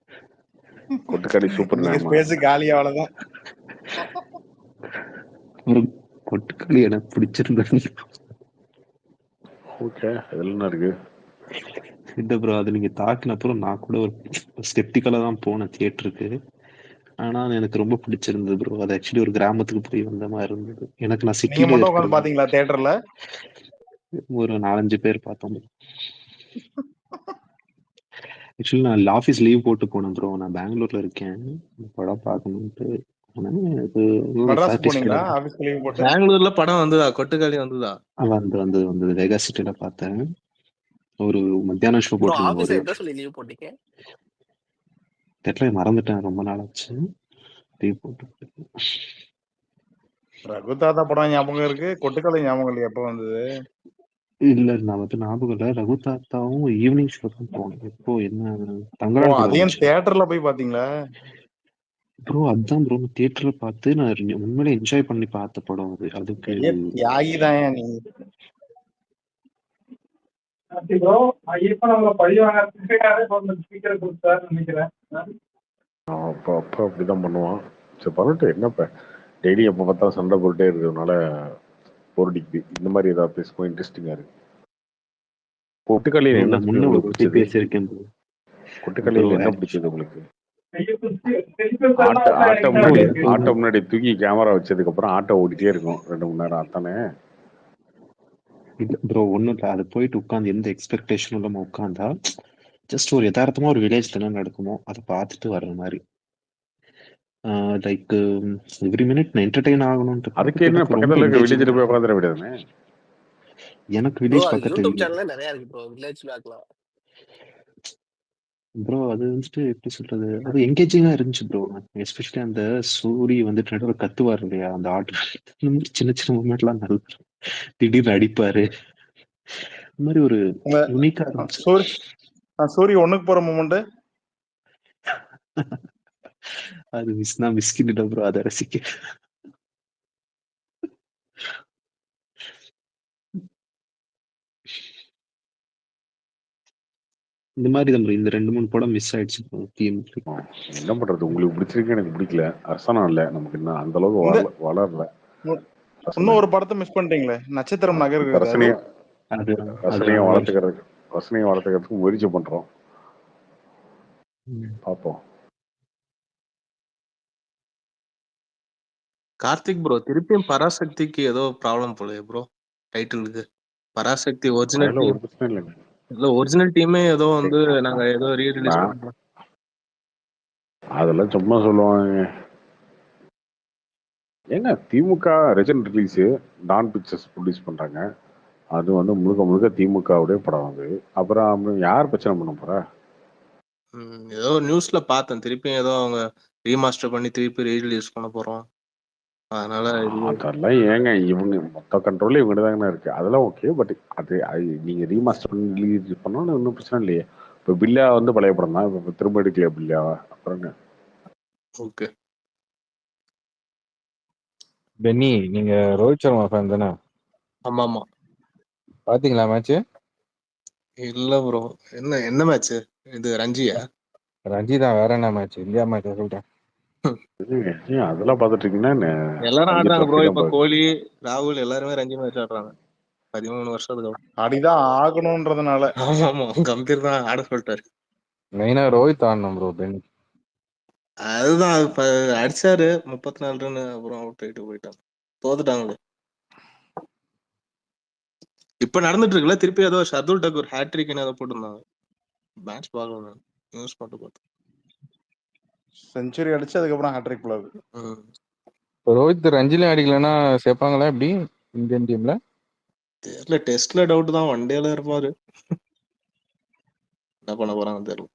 கொட்டுக்காளி சூப்பர் இன்னைக்கு நேமா. ஸ்பேஸ் காலி அவ்வளவுதான். ஒரு கொட்டுக்காளி எனக்கு பிடிச்சிருந்தது. ஓகே, அதுல என்ன இருக்கு? இல்ல ப்ரோ, அது நீங்க தாக்குன அப்புறம் நான் கூட ஒரு ஸ்கெப்டிக்கலா தான் போனேன் தியேட்டருக்கு. ஆனா எனக்கு ரொம்ப பிடிச்சிருந்தது ப்ரோ. அது ஆக்சுவலி ஒரு கிராமத்துக்கு போய் வந்த மாதிரி இருந்தது எனக்கு. நான் நீங்க சிட்டில மட்டும் உட்காந்து இருக்கிறது. பாத்தீங்களா தியேட்டர்ல? ஒரு 4-5 பேர் பார்த்தோம். ஆக்சுவலி நான் ஆஃபீஸ் லீவ் போட்டு போனேன் ப்ரோ. நான் பெங்களூர்ல இருக்கேன், படம் பார்க்கணுன்ட்டு. ஆனா அது மெட்ராஸ் சாட்டிஸ்ஃபைடா போனீங்களா ஆபீஸ்க்கு லீவ் போட்டு? பெங்களூர்ல படம் வந்ததா? கொட்டுக்காளி வந்ததா? வந்து வெகா சிட்டில பார்த்தேன். ஒரு மத்தியானம் ஷோ ப்ரோ போட்டிருந்தாங்க. ஆபீஸ்ல ஒரு எந்த சொல்லி லீவ் போட்டீங்க? தெரியல, மறந்துட்டேன், ரொம்ப நாள் ஆச்சு. லீவ் போட்டு ரகு தாத்தா படம் ஞாபகம் இருக்கு, கொட்டுக்கலை ஞாபகம் இல்லையா எப்ப வந்தது? இல்ல, நான் வந்து ஞாபகம் இல்லை. ரகு தாத்தாவும் ஈவினிங் ஷோ தான் போனேன். இப்போ என்ன ஓ, தங்கலான் படம் அதையும் வந்துச்சு தியேட்டர்ல போய் பாத்தீங்களா? ப்ரோ. அதுதான் ப்ரோ, தியேட்டர்ல பார்த்து நான் உண்மையிலே என்ஜாய் பண்ணி பார்த்த படம் அது. அதுக்கு பெரிய தியாகி தான் நீ. அப்படி ப்ரோ இப்ப நம்ம பழி வாங்க ஸ்பீக்கரை கொடுத்தாருன்னு நினைக்கிறேன். அப்போ அப்போ அப்படிதான் பண்ணுவான். சரி பண்ணிட்டு என்னப்ப டெய்லி எப்போ பார்த்தாலும் சண்டை போட்டுட்டே இருக்கிறதுனால போர்டிக்கு இந்த மாதிரி ஏதாவது பேசுவோம், இன்ட்ரெஸ்டிங்கா இருக்கு. கொட்டுக்காளியில் ப்ரோ என்ன நான் தம்பி முன்ன ஒரு உங்களுக்கு வாட்டி பிடிச்சது? பேசியிருக்கேன் ப்ரோ. கொட்டுக்காளியில் என்ன பிடிச்சது உங்களுக்கு? ஆட்டோ எனக்கு முன்னாடி இருக்கு. ஆட்டோ முன்னாடி தூக்கி கேமரா வச்சதுக்கு அப்புறம் ஆட்டோ ஓடிட்டே இருக்கும் 2 மணி நேரம். அதானே? இல்ல ப்ரோ, ஒன்றும் இல்லை. அது போயிட்டு உட்காந்து எந்த எக்ஸ்பெக்டேஷனும் இல்லாமல் உட்காந்தா ஜஸ்ட் ஒரு யதார்த்தமா ஒரு வில்லேஜ்ல என்ன நடக்குமோ அதை பார்த்துட்டு வர்ற மாதிரி. லைக் எவ்ரி மினிட் நான் என்டர்டெயின் ஆகணும்ன்ட்டு அதுக்கு என்ன ரொம்ப பக்கத்துல இருக்க வில்லேஜில் என்கேஜிங். போய் உட்காந்துட விடாதுன்னு? எனக்கு ப்ரோ வில்லேஜ் அது பக்கத்துல யூடியூப் இல்லை சேனல்ல நிறைய இருக்கு ப்ரோ, வில்லேஜ் பேக்லாம். ப்ரோ. அது வந்துட்டு எப்படி சொல்றது, அது என்கேஜிங்கா இருந்துச்சு ப்ரோ. எஸ்பெஷலி அந்த சூரி வந்துட்டு நடுவில் கத்துவார் இல்லையா, அந்த ஆட்டு சின்ன சின்ன மூமெண்ட்லாம் நல்லா இருக்கும். திடீர்னு அடிப்பாரு, இந்த மாதிரி ஒரு உங்க யூனிக்கா இருந்துச்சு. சூரிய ஒண்ணுக்கு போற மூமெண்ட் அது நான் மிஸ்கின் ப்ரோ, அதை ரசிக்க. இந்த மாதிரி தான் bro, இந்த 2-3 படம் மிஸ் ஆயிடுச்சு bro, என்ன பண்றது, உங்களுக்கு பிடிச்சிருக்கு, எனக்கு பிடிக்கல. அரசனம் இல்லை நமக்கு, இன்னும் அந்த அளவுக்கு இந்த வளரல. இன்னும் ஒரு படத்தை மிஸ் பண்ணிட்டீங்களே, நட்சத்திரம் நகர். ரசனையை அது ரசனையை நல்லா வளர்த்துக்கிறதுக்கு முயற்சி பண்றோம், பார்ப்போம். கார்த்திக் ப்ரோ திருப்பியும் பராசக்திக்கு ஏதோ ப்ராப்ளம் போலயே ப்ரோ. டைட்டிலுக்கு. பராசக்தி ஒரிஜினல் அதெல்லாம் ஒரு டீம் பிரச்சனை இல்லைங்க. இல்ல ஒரிஜினல் டீமே ஏதோ வந்து சரி, நாங்க ஏதோ ரீ-ரிலீஸ் நான் பண்றோம். அதெல்லாம் சும்மா சொல்லுவாங்க. ஏங்க DMK Red Giant release Dawn Pictures produce பண்றாங்க. அது வந்து முழுக்க முழுக்க திமுகவுடைய படம் அது. அப்புறம் யார் பிரச்சனை பண்ண போறா? ஏதோ நியூஸ்ல பார்த்தேன். திருப்பியும் ஏதோ அவங்க ரீமாஸ்டர் பண்ணி திருப்பி ரீ-ரிலீஸ் பண்ண போறோம். அதனால இது அதெல்லாம் ஏங்க இவங்க மொத்த கண்ட்ரோல்ல இவங்க தானே இருக்கு. அதெல்லாம் ஓகே. பட் அது நீங்க ரீமாஸ்டர் பண்ணி ரிலீஸ் பண்ணாலும் ஒன்றும் பிரச்சனை இல்லையே. இப்போ பில்லா வந்து பழைய படம் தான். இப்போ திரும்ப எடுக்கலையா பில்லாவா? அப்புறங்க ஓகே. பென்னி நீங்க ரோஹித் சர்மா ஃபேன் தானே? ஆமா ஆமா. பாத்தீங்களா மேட்ச்? இல்ல ப்ரோ. என்ன மேட்ச்? இது ரஞ்சியா? ரஞ்சி தான், வேற என்ன மேட்ச்? இந்தியா மேட்ச் சொல்லிட்டேன். ஏன் அதெல்லாம் பார்த்துட்டு இருக்கீங்கன்னா எல்லாரும் ரஞ்சி ஆடுறாங்க ப்ரோ. ட்ராஃபி தான் இப்ப பார்த்து. கோலி, ராகுல் எல்லாருமே ரஞ்சி மேட்ச் ஆடுறாங்க. 13 வருஷத்துக்கு அப்புறம். அடிதான் ஆகணும்ன்றதுனால. ஆமா ஆமா. கம்பீர் தான் ஆட சொல்லிட்டாரு. மெயினா ரோஹித் ஆடணும் ப்ரோ. பென்னி அதுதான் இப்ப அடிச்சாரு 34 ரன். அப்புறம் அவுட் ஆயிட்டு போயிட்டாங்க. தோத்துட்டாங்களே. இப்ப நடந்துட்டு இருக்குல்ல. திருப்பி ஏதோ ஷர்துல் டக்கூர் ஹேட்ரிக் ஏதோ போட்டிருந்தாங்க. மேட்ச் பார்க்கல நான். நியூஸ் மட்டும் பார்த்தேன். செஞ்சுரி அடிச்சு அதுக்கப்புறம் ஹேட்ரிக் பிளவு. ரோஹித் ரஞ்சிலையும் அடிக்கலன்னா சேர்ப்பாங்களா எப்படி இந்தியன் டீம்ல? தெரியல. டெஸ்ட்ல டவுட் தான். ஒன் டேல இருப்பாரு. என்ன பண்ண போறாங்க தெரியல.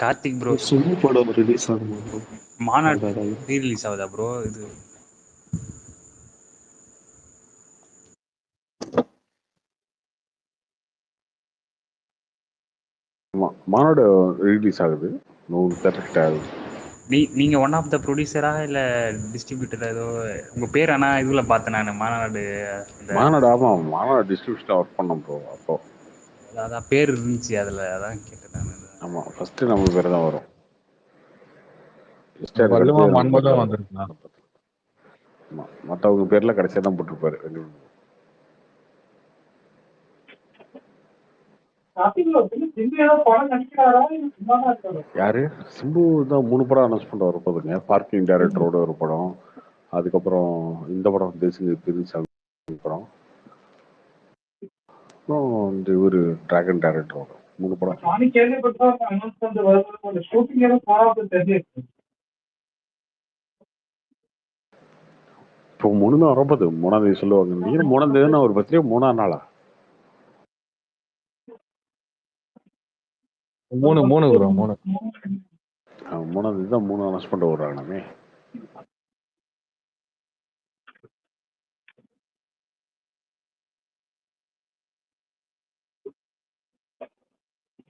கார்த்திக் ப்ரோ சுமோ படம் ரிலீஸ் ஆகுமா ப்ரோ? மாநாடு ரீ ரிலீஸ் ஆகுதா ப்ரோ? இது மாநாடு ரிலீஸ் ஆகுது. கரெக்ட் ஆகுது. நீங்க ஒன் ஆஃப் த ப்ரொடியூசரா இல்ல டிஸ்ட்ரிபியூட்டரா? ஏதோ உங்க பேர் ஆனா இதுல பார்த்தேன் நான். மாநாடு ஆமா மாநாடு டிஸ்ட்ரிபியூஷன் ஒர்க் பண்ணோம் ப்ரோ. அப்போ அதான் பேர் இருந்துச்சு அதுல, அதான் கேட்டேன். ஆமா ஃபர்ஸ்ட் நம்ம பேர் தான் வரும். வல்லுமா மன்மதம் வந்திருக்கலாம். மற்றவங்க பேர்ல கடைசியா தான் போட்டிருப்பாரு. யாரு? சிம்பு தான் 3 படம் அனௌன்ஸ் பண்ண வர போதுங்க. பார்க்கிங் டைரக்டரோட ஒரு படம், அதுக்கப்புறம் இந்த படம் தேசிய படம், அப்புறம் இந்த இவரு டிராகன் டைரக்டரோட 3 படம். இப்போ 3 தான் வரப்போகுது. 3ஆம் தேதி சொல்லுவாங்க. நீங்க 3ஆம் தேதி ஒரு பர்த்டே 3ஆம் நாளா? 3 ப்ரோ 3. 3ஆம் தேதி தான் 3 அனௌன்ஸ் பண்ண வர்றாங்களாமே.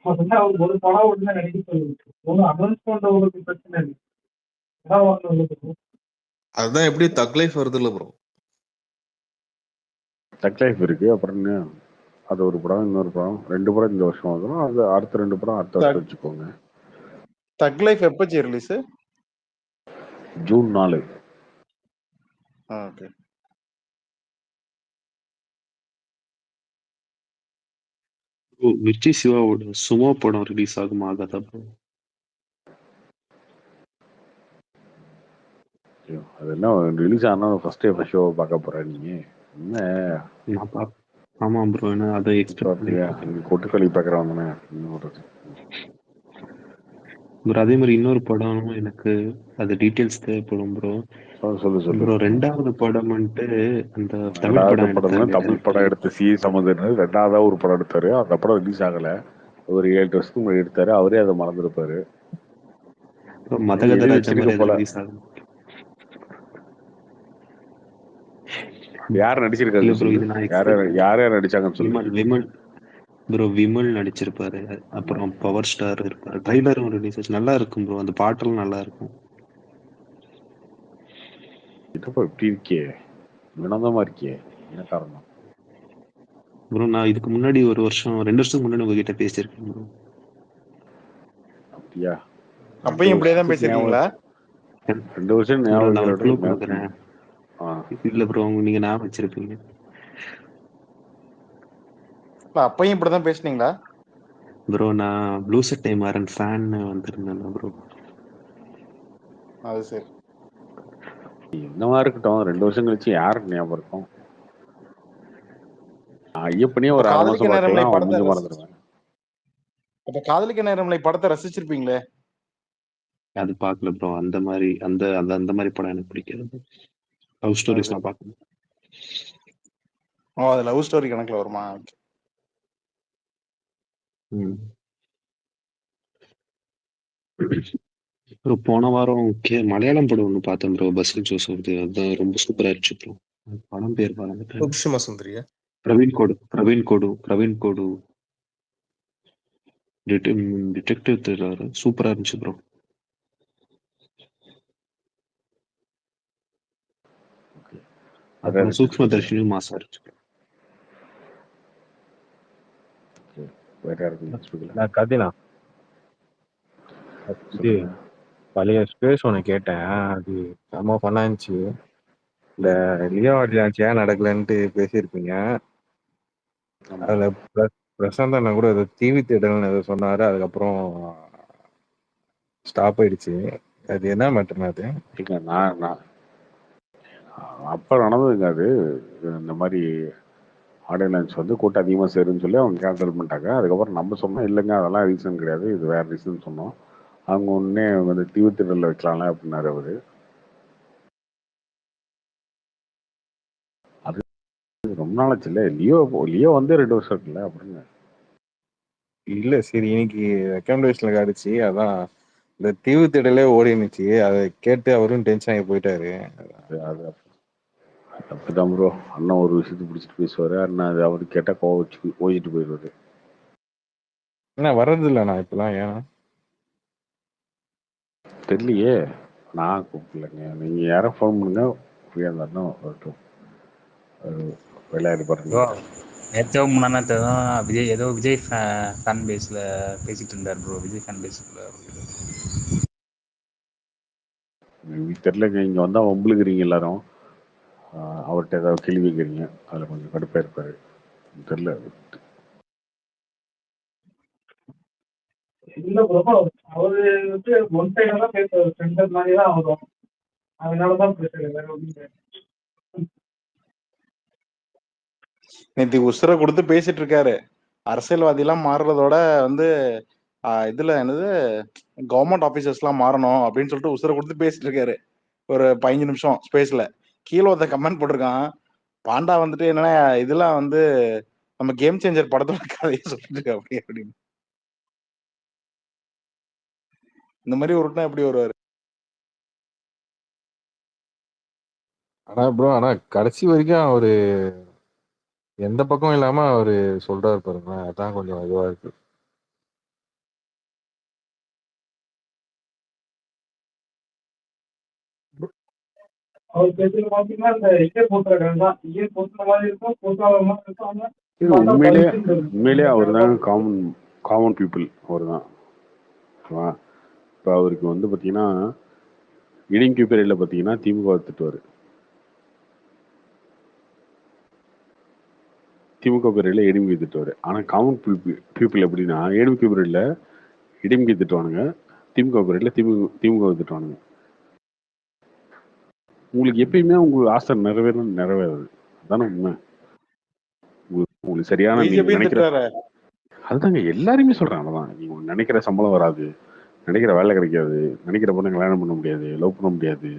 ஒரு படம் ஒண்ணு நடிக்க சொல்லுங்க. அனௌன்ஸ் பண்றவங்களுக்கு பிரச்சனை இல்லை. அதுதான் எப்படி தக் லைஃப் வருது இல்ல ப்ரோ? தக் லைஃப் இருக்கு. அப்புறம் அது ஒரு படம், இன்னொரு படம், 2 படம் இந்த வருஷம் வந்துடும். அது அடுத்த 2 படம் அடுத்த வருஷம் வச்சுக்கோங்க. தக் லைஃப் எப்போ ரிலீஸ்? ஜூன் 4. ஓகே. விஜய் சிவாவோட சுமோ படம் ரிலீஸ் ஆகுமா? ஆகாதா ப்ரோ? அது என்ன ரிலீஸ் ஆனா ஃபர்ஸ்ட் டே ஷோ பார்க்க போறேன் நீங்க? என்ன? ஆமா ப்ரோ. என்ன அதை எக்ஸ்பெக்ட் பண்ணி கொட்டுக்களி பார்க்குறவங்க இன்னொரு ப்ரோ. அதே மாதிரி இன்னொரு படம் எனக்கு அது டீட்டெயில்ஸ் தேவைப்படும் ப்ரோ. சொல்லு ப்ரோ 2வது படம் வந்துட்டு அந்த தமிழ் படம் எடுத்து சி சம்பந்தன் 2ஆவதா ஒரு படம் எடுத்தாரு. அந்த படம் ரிலீஸ் ஆகல. ஒரு 7 வருஷத்துக்கு முன்னாடி எடுத்தாரு. அவரே அதை மறந்துருப்பாரு. யார் நடிச்சிருக்காங்க? யார் நடிச்சாங்கன்னு சொல்லுங்க. விமல் நடிச்சிருப்பாரு. அப்புறம் பவர் ஸ்டார் இருப்பாரு. ட்ரைலரும் ரிலீஸ் ஆச்சு. நல்லா இருக்கும் ப்ரோ. அந்த பாட்டெல்லாம் நல்லா இருக்கும். எப்படி இருக்கே? வினோதமா இருக்கே. என்ன காரணம் ப்ரோ? நான் இதுக்கு முன்னாடி 2 வருஷத்துக்கு முன்னாடி உங்ககிட்ட பேசியிருக்கேன் ப்ரோ. அப்படியா? அப்பயும் இப்படியேதான் பேசிருக்கீங்களா? 2 வருஷம் ஞாபகம் கொடுக்குறேன். இல்ல ப்ரோ, நீங்க ஞாபகம் வச்சிருப்பீங்க. அப்பயும் இப்படிதான் பேசுனீங்களா ப்ரோ? நான் ப்ளூ சட்டை மாறன் ஃபேன் வந்திருந்தேன் ப்ரோ. அது சரி. என்னவா இருக்கட்டும் 2 வருஷம் கழிச்சு யாருக்கு ஞாபகம் இருக்கும்? ஐயப்பனே இப்ப ஒரு 6 காதலிக்க மாசம் நேரமில்லை பார்க்கலாம், அவன் படத்தை மூஞ்ச ரசி மறந்துடுவேன். இப்ப காதலிக்க நேரமில்லை படத்தை ரசிச்சிருப்பீங்களே. அது பார்க்கல ப்ரோ. அந்த மாதிரி அந்த அந்த அந்த மாதிரி படம் எனக்கு பிடிக்காது. லவ் ஸ்டோரிஸ் நான் பார்க்கணும். ஓ, அது லவ் ஸ்டோரி கணக்குல வருமா? ப்ரோ போன வாரம் மலையாளம் படம் ஒன்று பார்த்தேன் ப்ரோ. பஸ்ஸில் ஜோசப். அதுதான் ரொம்ப சூப்பரா இருந்துச்சு ப்ரோ. படம் பேர் பாருங்க. சூக்ஷ்ம சுந்தரியா? பிரவீன் கோடு டிடெக்டிவ் த்ரில்லர் சூப்பரா இருந்துச்சு ப்ரோ. அப்புறம் சூக்ஷ்ம தர்ஷினியும் மாசா இருந்துச்சு ப்ரோ. வேற யாருக்கு நான் கதினா இது பழைய ஸ்பேஸ் ஒன்று கேட்டேன். அது செம்ம ஃபன்னா இருந்துச்சு. இந்த லியோ ஆர்டினான்ஸ் ஏன் நடக்கலன்ட்டு பேசியிருப்பீங்க. அதுல பிரசாந்த் அண்ணா கூட ஏதோ டிவி தேடல்னு ஏதோ சொன்னாரு. அதுக்கப்புறம் ஸ்டாப் ஆயிடுச்சு. அது என்ன மேட்டர்னா அது? நான் அப்ப நடந்ததுங்க அது. இந்த மாதிரி ஆடியன்ஸ் வந்து கூட்டம் அதிகமாக சேருன்னு சொல்லி அவங்க கேன்சல் பண்ணிட்டாங்க. அதுக்கப்புறம் நம்ம சொன்னோம் இல்லைங்க அதெல்லாம் ரீசன் கிடையாது, இது வேற ரீசன் சொன்னோம். அவங்க ஒன்னே வந்து டிவி திடலில் வைக்கலாம்ல அப்படின்னாரு அவரு. அது ரொம்ப நாளாச்சு இல்லை. லியோ வந்து 2 வருஷம் இருக்குல்ல அப்படிங்க. இல்ல சரி, இன்னைக்கு ரெக்கமெண்டேஷன்ல காடிச்சு. அதான் இந்த தீவு திடலே ஓடி இருந்துச்சு. அதை கேட்டு அவரும் டென்ஷன் ஆகி போயிட்டாரு. அது அப்படிதான் ப்ரோ. அண்ணன் ஒரு விஷயத்தை பிடிச்சிட்டு பேசுவாரு, அண்ணன் அது அவரு கேட்டா கோவச்சு ஓயிட்டு போயிடுவாரு. என்ன வர்றது இல்லைண்ணா இப்பெல்லாம்? ஏன் தெரியலையே, நான் கூப்பிடலைங்க. நீங்க யாரும் ஃபோன் பண்ணுங்க, ஃப்ரீயா இருந்தாருன்னா வரட்டும். விளையாடி பாருங்க. நேற்றோ முன்னாத்ததான் விஜய் ஏதோ விஜய் ஃபேன் பேஸில் பேசிட்டு இருந்தார் ப்ரோ. விஜய் ஃபேன் பேஸில் தெரியலங்க. இங்கே வந்தால் வம்புழுக்கிறீங்க எல்லாரும். அவர்கிட்ட ஏதாவது கேள்வி வைக்கிறீங்க, அதில் கொஞ்சம் கடுப்பாக இருப்பாரு. தெரியல. இல்ல ப்ரோ, அவரு வந்து ஒன் சைடா தான் பேசுவார், ஃப்ரெண்டர் மாதிரி தான் வரும். அதனாலதான் பேசுறது, வேற ஒன்றும் கிடையாது. நேற்று உசுரை கொடுத்து பேசிட்டு இருக்காரு. அரசியல்வாதி எல்லாம் மாறுறதோட வந்து இதுல என்னது கவர்மெண்ட் ஆபீசர்ஸ் எல்லாம் மாறணும் அப்படின்னு சொல்லிட்டு உசுரை கொடுத்து பேசிட்டு இருக்காரு. ஒரு 15 நிமிஷம் ஸ்பேஸ்ல கீழே ஒருத்த கமெண்ட் போட்டிருக்கான், பாண்டா வந்துட்டு என்னன்னா இதெல்லாம் வந்து நம்ம கேம் சேஞ்சர் படத்தோட கதையை சொல்லிட்டு இருக்கு அப்படி அப்படின்னு. இந்த மாதிரி ஒருட்டா எப்படி வருவாரு? ஆனா கடைசி வரைக்கும் அவரு எந்த பக்கம் இல்லாம அவரு சொல்றாரு பாருங்களேன். அதான் கொஞ்சம் இதுவா இருக்கு. அவர் பேசுறது பாத்தீங்கன்னா இந்த இயர் போட்டுறாங்க தான். இயர் போட்டுற மாதிரி இருக்கும், போட்டாத மாதிரி இருக்கும். ஆனா உண்மையிலே அவர் தான் காமன் பீப்புள். அவர் தான். இப்போ அவருக்கு வந்து பார்த்தீங்கன்னா இடிங்கி பேரில் பார்த்தீங்கன்னா திமுக திட்டுவார். திமுக பேரில் எடிம்பி திட்டுவார். ஆனால் காமன் பீப்புள் எப்படின்னா எடிம்பி பேரில் இடிம்பி திட்டுவானுங்க, திமுக பேரில் திமுக திட்டுவானுங்க. உங்களுக்கு எப்பயுமே உங்களுக்கு ஆசை நிறைவேறாது. அதானே உண்மை. உங்களுக்கு சரியான நினைக்கிற அதுதாங்க எல்லாருமே சொல்றேன். அதான் நீங்க நினைக்கிற சம்பளம் வராது, நினைக்கிற வேலை கிடைக்காது, நினைக்கிற பொண்ணு கல்யாணம் பண்ண முடியாது, லவ் பண்ண முடியாது.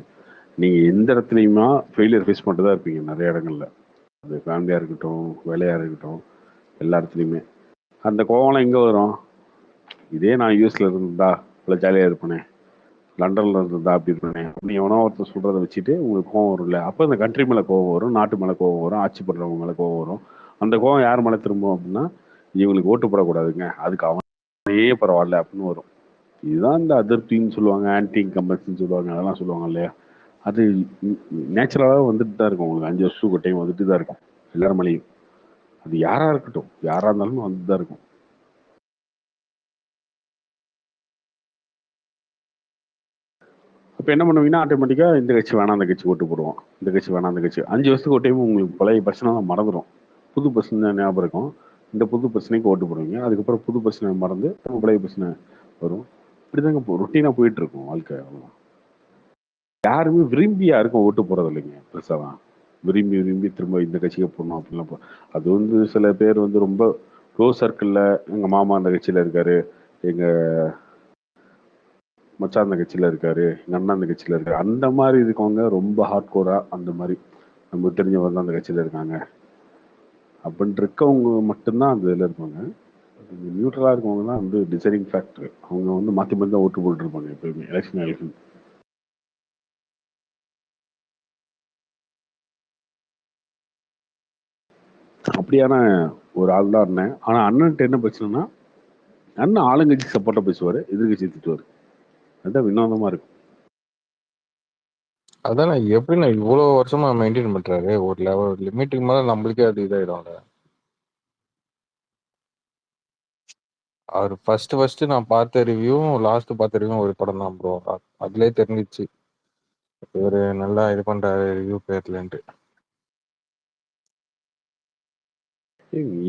நீங்க எந்த இடத்துலையுமா ஃபெயிலியர் ஃபேஸ் பண்ணிட்டு தான் இருப்பீங்க நிறைய இடங்கள்ல. அது ஃபேமிலியா இருக்கட்டும், வேலையா இருக்கட்டும், எல்லா இடத்துலையுமே. அந்த கோவம்லாம் எங்க வரும்? இதே நான் யூஎஸ்ல இருந்தா இவ்வளோ ஜாலியாக இருப்பேனே, லண்டன்ல இருந்தா அப்படி இருப்பேனே அப்படி எவனோ ஒருத்தர் சொல்றதை வச்சுட்டு உங்களுக்கு கோவம் வரும்ல. அப்போ இந்த கண்ட்ரி மேலே கோவம் வரும், நாட்டு மேலே கோவம் வரும், ஆட்சி பண்றவங்க மேலே கோவம் வரும். அந்த கோவம் யார் மேலே திரும்பும் அப்படின்னா, இவங்களுக்கு ஓட்டு போடக்கூடாதுங்க, அதுக்கு அவனே பரவாயில்ல அப்படின்னு வரும். இதுதான் இந்த அதிருப்தின்னு சொல்லுவாங்க, ஆன்டி இன்கம்பன்ஸ்ன்னு சொல்லுவாங்க, அதெல்லாம் சொல்லுவாங்க இல்லையா. அது நேச்சுரலாக வந்துட்டு தான் இருக்கும். உங்களுக்கு 5 வருஷத்துக்கு ஒரு டைம் வந்துட்டு தான் இருக்கும் எல்லாரும் மேலேயும். அது யாரா இருக்கட்டும், யாரா இருந்தாலும் வந்துட்டு தான் இருக்கும். இப்போ என்ன பண்ணுவீங்கன்னா ஆட்டோமேட்டிக்காக இந்த கட்சி வேணாம் அந்த கட்சி ஓட்டு போடுவோம், இந்த கட்சி வேணாம் அந்த கட்சி. 5 வருஷத்துக்கு ஒரு டைம் உங்களுக்கு பழைய பிரச்சனை தான் மறந்துடும், புது பிரச்சனை ஞாபகம் இருக்கும். இந்த புது பிரச்சனைக்கு ஓட்டு போடுவீங்க, அதுக்கப்புறம் புது பிரச்சனை மறந்து பழைய பிரச்சனை வரும். இப்படிதாங்க ரொட்டீனாக போயிட்டு இருக்கும் வாழ்க்கை. அவ்வளோதான். யாருமே விரும்பி யாருக்கும் ஓட்டு போறது இல்லைங்க பெருசாலாம். விரும்பி விரும்பி திரும்ப இந்த கட்சிக்கு போடணும் அப்படிலாம் அது வந்து சில பேர் வந்து ரொம்ப க்ளோஸ் சர்க்கிளில் எங்கள் மாமா அந்த கட்சியில் இருக்காரு, எங்கள் மச்சான் அந்த கட்சியில் இருக்காரு, எங்கள் அண்ணா அந்த கட்சியில் இருக்காரு, அந்த மாதிரி இருக்கவங்க ரொம்ப ஹார்ட் கோராக அந்த மாதிரி நமக்கு தெரிஞ்சவங்க தான் அந்த கட்சியில் இருக்காங்க அப்படின்ட்டு இருக்கவங்க மட்டும்தான் அந்த இதில் இருப்பாங்க. நியூட்ரலாக இருக்கவங்க தான் வந்து டிசைடிங் ஃபேக்டர். அவங்க வந்து மாற்றி மாற்றி தான் ஓட்டு போட்டுருப்பாங்க எப்பயுமே எலெக்ஷன். அப்படியான ஒரு ஆள் தான் அண்ணன். ஆனால் அண்ணன்ட்டு என்ன பிரச்சனைனா, அண்ணன் ஆளுங்கட்சி சப்போர்ட்டாக பேசுவார், எதிர்கட்சி திட்டுவார். அதுதான் வினோதமாக இருக்கும். அதான் எப்படி நான் இவ்வளோ வருஷமா மெயின்டைன் பண்றாரு. ஒரு லெவல் லிமிட்டுக்கு மேல நம்மளுக்கே அது இதாயிடும்ல. அவர் ஃபர்ஸ்ட் நான் பார்த்த ரிவ்யூவும் லாஸ்ட் பார்த்த ரிவ்யூவும் ஒரு படம் தான் ப்ரோ. அதுலேயே தெரிஞ்சிச்சு இவர் நல்லா இது பண்றாரு ரிவ்யூ பேர்லன்ட்டு.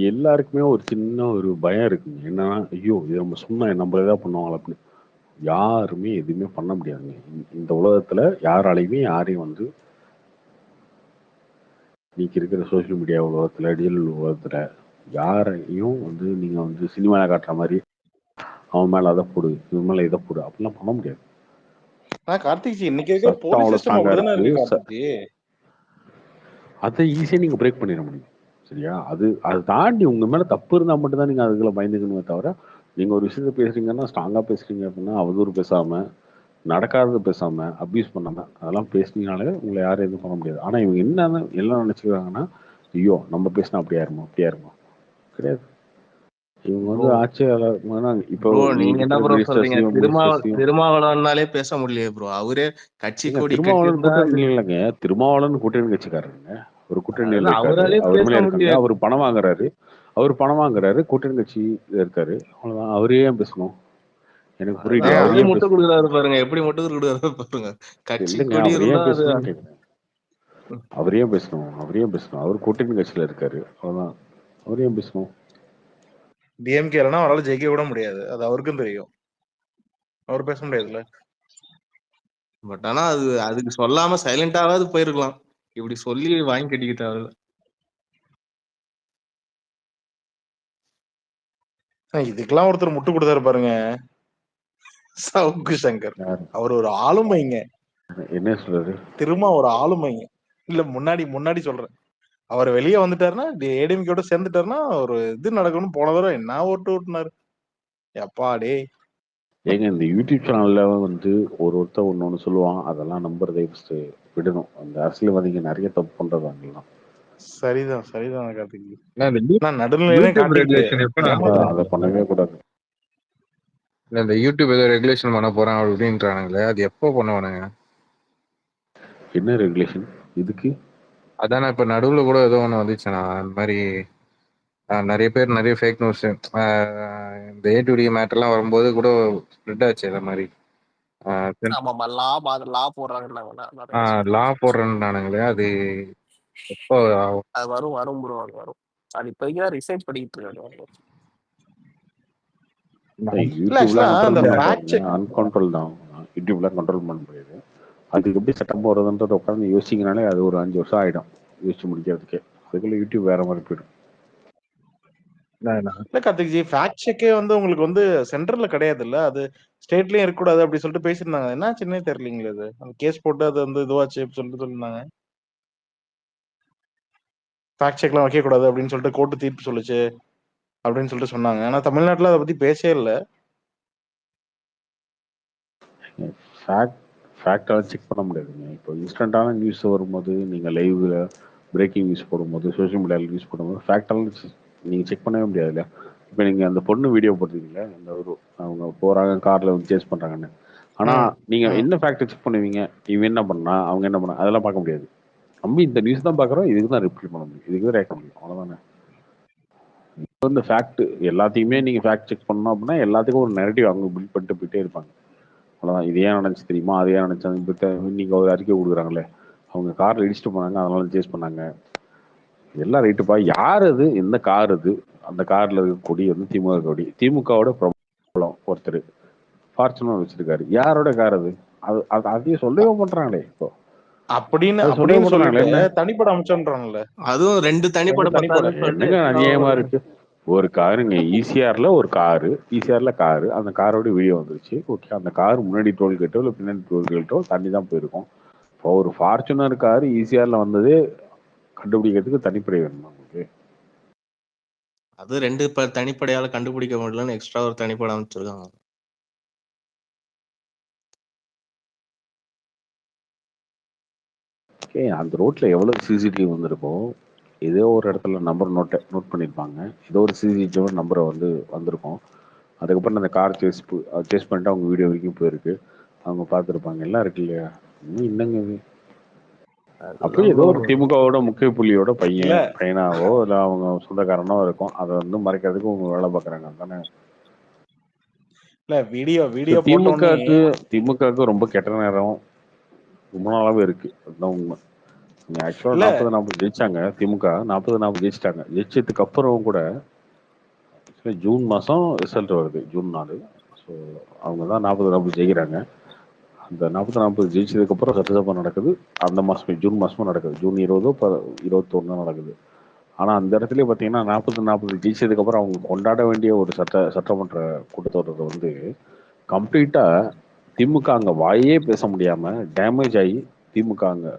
எல்லாருக்குமே ஒரு சின்ன ஒரு பயம் இருக்குங்க. என்னன்னா, ஐயோ இது நம்ம சொன்னா நம்மள ஏதாவது பண்ணுவாங்களா அப்படின்னு. யாருமே எதுவுமே பண்ண முடியாதுங்க. இந்த உலகத்துல யாராலையுமே யாரையும் வந்து இன்னைக்கு இருக்கிற சோசியல் மீடியா உலகத்துல, டிஜிட்டல் உலகத்துல யாரையும் வந்து நீங்க வந்து சினிமால காட்டுற மாதிரி அவன் மேல அதை போடு, இவன் மேல இதை போடு அப்படிலாம் பண்ண முடியாது. கார்த்திக் இன்னைக்கு இருக்கிற சட்டம் போலீஸ் அவ்வளவு சிஸ்டம் ஸ்ட்ராங்கா அப்படிதானே இருக்கு. இருக்கு கார்த்திக். அதை ஈஸியா நீங்க பிரேக் பண்ணிட முடியும். சரியா? அது தாண்டி உங்க மேல தப்பு இருந்தா மட்டும் தான் நீங்க அதுக்குள்ள பயந்துக்கணுமே தவிர, நீங்க ஒரு விஷயத்த பேசுறீங்கன்னா ஸ்ட்ராங்கா பேசுறீங்க அப்படின்னா அவதூறு பேசாம, நடக்காதது பேசாம, அபியூஸ் பண்ணாம அதெல்லாம் பேசுனீங்கனாலே உங்களை யாரும் எதுவும் பண்ண முடியாது. ஆனா இவங்க என்ன எல்லாம் நினைச்சுக்கிறாங்கன்னா, ஐயோ நம்ம பேசினா அப்படியா இருமோ கிடையாது. இவங்க வந்து ஆட்சியாளர் இப்போ ப்ரோ நீங்க என்ன ப்ரோ சொல்றீங்க? மினிஸ்டர்ஸையும் திருமாவளவனாலே பேச முடியலையே ப்ரோ. அவரே கட்சி கொடி திருமாவளவன் கட்டியிருந்தா கூட்டணி இல்லைங்க. திருமாவளவன் கூட்டணி கட்சிக்காரருங்க. ஒரு கூட்டணியில் இருக்காரு. அவராலே அவர் பேச மேலே இருக்காங்க. முடியல. அவர் பணம் வாங்குறாரு. கூட்டணி கட்சி இருக்காரு. அவ்வளவுதான். அவரே ஏன் பேசணும்? எனக்கு புரியல. அவர் அவரே ஏன் முட்டு பேசணும்? கொடுக்குறாரு பாருங்க. எப்படி முட்டு கொடுக்குறாரு பாருங்க. கட்சி இல்லைங்க, கொடி அவர் இருந்தா ஏன் அது பேசணும்னு கேட்குறேன். அவர் ஏன் பேசணும்? அவர் கூட்டணி கட்சியில இருக்காரு. அவ்வளவுதான். அவர் ஏன் பேசணும்? டிஎம்கே இல்லைன்னா அவரால் ஜெயிக்க விட முடியாது. அது அவருக்கும் தெரியும். அவர் பேச முடியாதுல்ல. பட் ஆனா அதுக்கு சொல்லாம சைலண்டாவது போயிருக்கலாம். இப்படி சொல்லி வாங்கி கட்டிக்கிட்டாரு. இதுக்கெல்லாம் ஒருத்தர் முட்டு கொடுத்தாரு பாருங்க, சவுக்கு சங்கர். அவர் ஒரு ஆளுமைங்க. என்ன சொல்றாரு? திரும்ப ஒரு ஆளுமைங்க. இல்ல முன்னாடி சொல்றேன். அவர் வெளியே வந்துட்டாருன்னா, ஏடிஎம்கேயோட சேர்ந்துட்டாருன்னா ஒரு இது நடக்கணும்னு போன தடவை என்ன ஓட்டு ஓட்டுனாரு எப்பா டே. ஏங்க இந்த யூடியூப் சேனல்ல வந்து ஒருத்தர் ஒன்று சொல்லுவான், அதெல்லாம் நம்புறதை விடணும். அந்த அரசியல்வாதிங்க நிறைய தப்பு பண்றதாங்கலாம். சரிதான் கார்த்திக். இந்த நடுநிலையே காட்டிட்டு அதை பண்ணவே கூடாது. இந்த யூடியூப் ஏதோ ரெகுலேஷன் பண்ண போறான் அப்படின்றானுங்களே, அது எப்போ பண்ணுவானுங்க? என்ன ரெகுலேஷன் இதுக்கு? அதானே இப்ப நடுவுல கூட ஏதோ ஒண்ணு வந்துச்சுண்ணா. அந்த மாதிரி நிறைய பேர் நிறைய ஃபேக் நியூஸ் இந்த ஏடிடி மேட்டர்லாம் வரும்போது கூட ஸ்ப்ரெட் ஆச்சு. அந்த மாதிரி ஆமாமா லா போடுறாங்க. லா போடுறேன்னானுங்களே, அது எப்போ அது வரும் ப்ரோ. அது வரும். அது இப்போதைக்கு தான் ரிசர்ச் பண்ணிட்டு இருக்காங்க. அன்கண்ட்ரோல் தான். யூடியூப்ல கண்ட்ரோல் பண்ண முடியாது. அதுக்கு எப்படி சட்டம் போடுறதுன்றத உட்காந்து யோசிங்கனாலே அது ஒரு 5 வருஷம் ஆயிடும் யோசிச்சு முடிக்கிறதுக்கே. அதுக்குள்ள யூடியூப் வேற மாதிரி போயிடும். இல்ல கார்த்திக் ஜி, ஃபேக்ட் செக்கே வந்து உங்களுக்கு வந்து சென்டர்ல கிடையாது இல்ல, அது ஸ்டேட்லயும் இருக்கக்கூடாது அப்படி சொல்லிட்டு பேசியிருந்தாங்க. என்ன சின்னே தெரியலீங்களே, அது அந்த கேஸ் போட்டு அது வந்து இதுவாச்சு சொல்லிட்டு சொல்லியிருந்தாங்க. ஃபேக்ட் செக்லாம் வைக்க கூடாது அப்படின்னு சொல்லிட்டு கோர்ட்டு தீர்ப்பு சொல்லுச்சு அப்படின்னு சொல்லிட்டு சொன்னாங்க. ஆனா தமிழ்நாட்டுல அதை பத்தி பேசவே இல்லை. ஃபேக்டாக செக் பண்ண முடியாதுங்க. இப்போ இன்ஸ்டன்டான நியூஸ் வரும்போது நீங்கள் லைவ்ல பிரேக்கிங் நியூஸ் போடும்போது, சோஷியல் மீடியாவில் நியூஸ் போடும்போது ஃபேக்டாலும் நீங்கள் செக் பண்ணவே முடியாது இல்லையா? இப்போ நீங்கள் அந்த பொண்ணு வீடியோ போட்டிருக்கீங்களா, அந்த ஒரு அவங்க போகிறாங்க காரில் வந்து சேஸ் பண்ணுறாங்கன்னு. ஆனால் நீங்கள் என்ன ஃபேக்டை செக் பண்ணுவீங்க? இவன் என்ன பண்ணா, அவங்க என்ன பண்ணா, அதெல்லாம் பார்க்க முடியாது. நம்ம இந்த நியூஸ் தான் பார்க்குறோம், இதுக்கு தான் ரிப்ளை பண்ண முடியும், இதுக்கு தான் ரேக் பண்ண முடியும், அவ்வளோதானே. இப்போ இந்த ஃபேக்ட் எல்லாத்தையுமே நீங்கள் ஃபேக்ட் செக் பண்ணணும் அப்படின்னா எல்லாத்துக்கும் ஒரு நெகட்டிவ் அவங்க பில்ட் பண்ணிட்டு போயிட்டே இருப்பாங்க. அவ்வளோதான். இது ஏன் நடந்துச்சு தெரியுமா, அது ஏன் நடந்துச்சு, இப்போ இன்னைக்கு ஒரு அறிக்கை கொடுக்குறாங்களே, அவங்க காரில் இடிச்சுட்டு போனாங்க அதனால சேஸ் பண்ணாங்க, எல்லாம் ரைட்டுப்பா. யார் அது, எந்த கார் அது, அந்த காரில் இருக்க கொடி வந்து திமுக கொடி, திமுகவோட பிரபலம் ஒருத்தர் ஃபார்ச்சுனர் வச்சிருக்காரு. யாரோட கார் அது? அதையும் சொல்லவே பண்றாங்களே இப்போ. அப்படின்னு அது சொல்லவே அப்படின்னு பண்றாங்களே சொல்லிட்டு என்ன தனிப்பட அமைச்சோன்றாங்கல்ல. அதுவும் 2 2 தனிப்பட தனிப்பட. பத்தாதுன்னு சொல்லிட்டு என்னங்க எக்ஸ்ட்ரா அநியாயமா ஒரு இருக்கு. ஒரு காருங்க ஈசிஆர்ல காரு அந்த காரோட வீடியோ வந்துருச்சு. ஓகே, அந்த கார் முன்னாடி டோல்கேட்டோ இல்லை பின்னாடி டோல்கேட்டோ தாண்டி தான் போயிருக்கும். இப்போ ஒரு ஃபார்ச்சுனர் கார் ஈசிஆர்ல வந்ததே கண்டுபிடிக்கிறதுக்கு தனிப்படை வேணுமா உங்களுக்கு? அது 2 தனிப்படையால கண்டுபிடிக்க முடியலன்னு எக்ஸ்ட்ரா ஒரு தனிப்படை அமைச்சிருக்காங்க. ஓகே, அந்த ரோட்ல எவ்வளவு சிசிடிவி வந்திருக்கும், ஏதோ ஒரு இடத்துல நம்பர் நோட் பண்ணியிருப்பாங்க. ஏதோ ஒரு சிசிடிவி நம்பரை வந்திருக்கும். அதுக்கப்புறம் அந்த கார் சேஸ் பண்ணிட்டு அவங்க வீடியோ வரைக்கும் போயிருக்கு. அவங்க பார்த்துருப்பாங்க. எல்லாம் இருக்கு இல்லையா? இன்னும் என்னங்க இது? அப்போ அதுதான் ஏதோ ப்ரோ. ஒரு திமுகவோட முக்கிய புள்ளியோட இல்ல பையனாவோ இல்லை அவங்க சொந்தக்காரனோ இருக்கும். அதை மறைக்கிறதுக்கு அவங்க வேலை பார்க்குறாங்க தானே. இல்ல வீடியோ போட்டோன்னே திமுகவுக்கு ரொம்ப கெட்ட நேரம் ரொம்ப நாளாவே இருக்கு. அதுதான் உண்மை. ஆக்சுவலாக இல்ல 40-40 ஜெயிச்சாங்க. திமுக 40-40 ஜெயிச்சிட்டாங்க. ஜெயிச்சதுக்கு அப்புறம் கூட ஜூன் மாதம் ரிசல்ட் வருது, ஜூன் 4. ஸோ அவங்க தான் 40-40 ஜெயிக்கிறாங்க. அந்த 40-40 ஜெயிச்சதுக்கப்புறம் சட்டசபை நடக்குது. அந்த மாதம் ஜூன் மாதமும் நடக்குது. ஜூன் 20-21 நடக்குது. ஆனால் அந்த இடத்துல பார்த்தீங்கன்னா 40-40 ஜெயிச்சதுக்கப்புறம் அவங்க கொண்டாட வேண்டிய ஒரு சட்டமன்ற கூட்டத்தொடர் கம்ப்ளீட்டாக திமுக அங்கே வாயே பேச முடியாமல் டேமேஜ் ஆகி திமுக அங்கே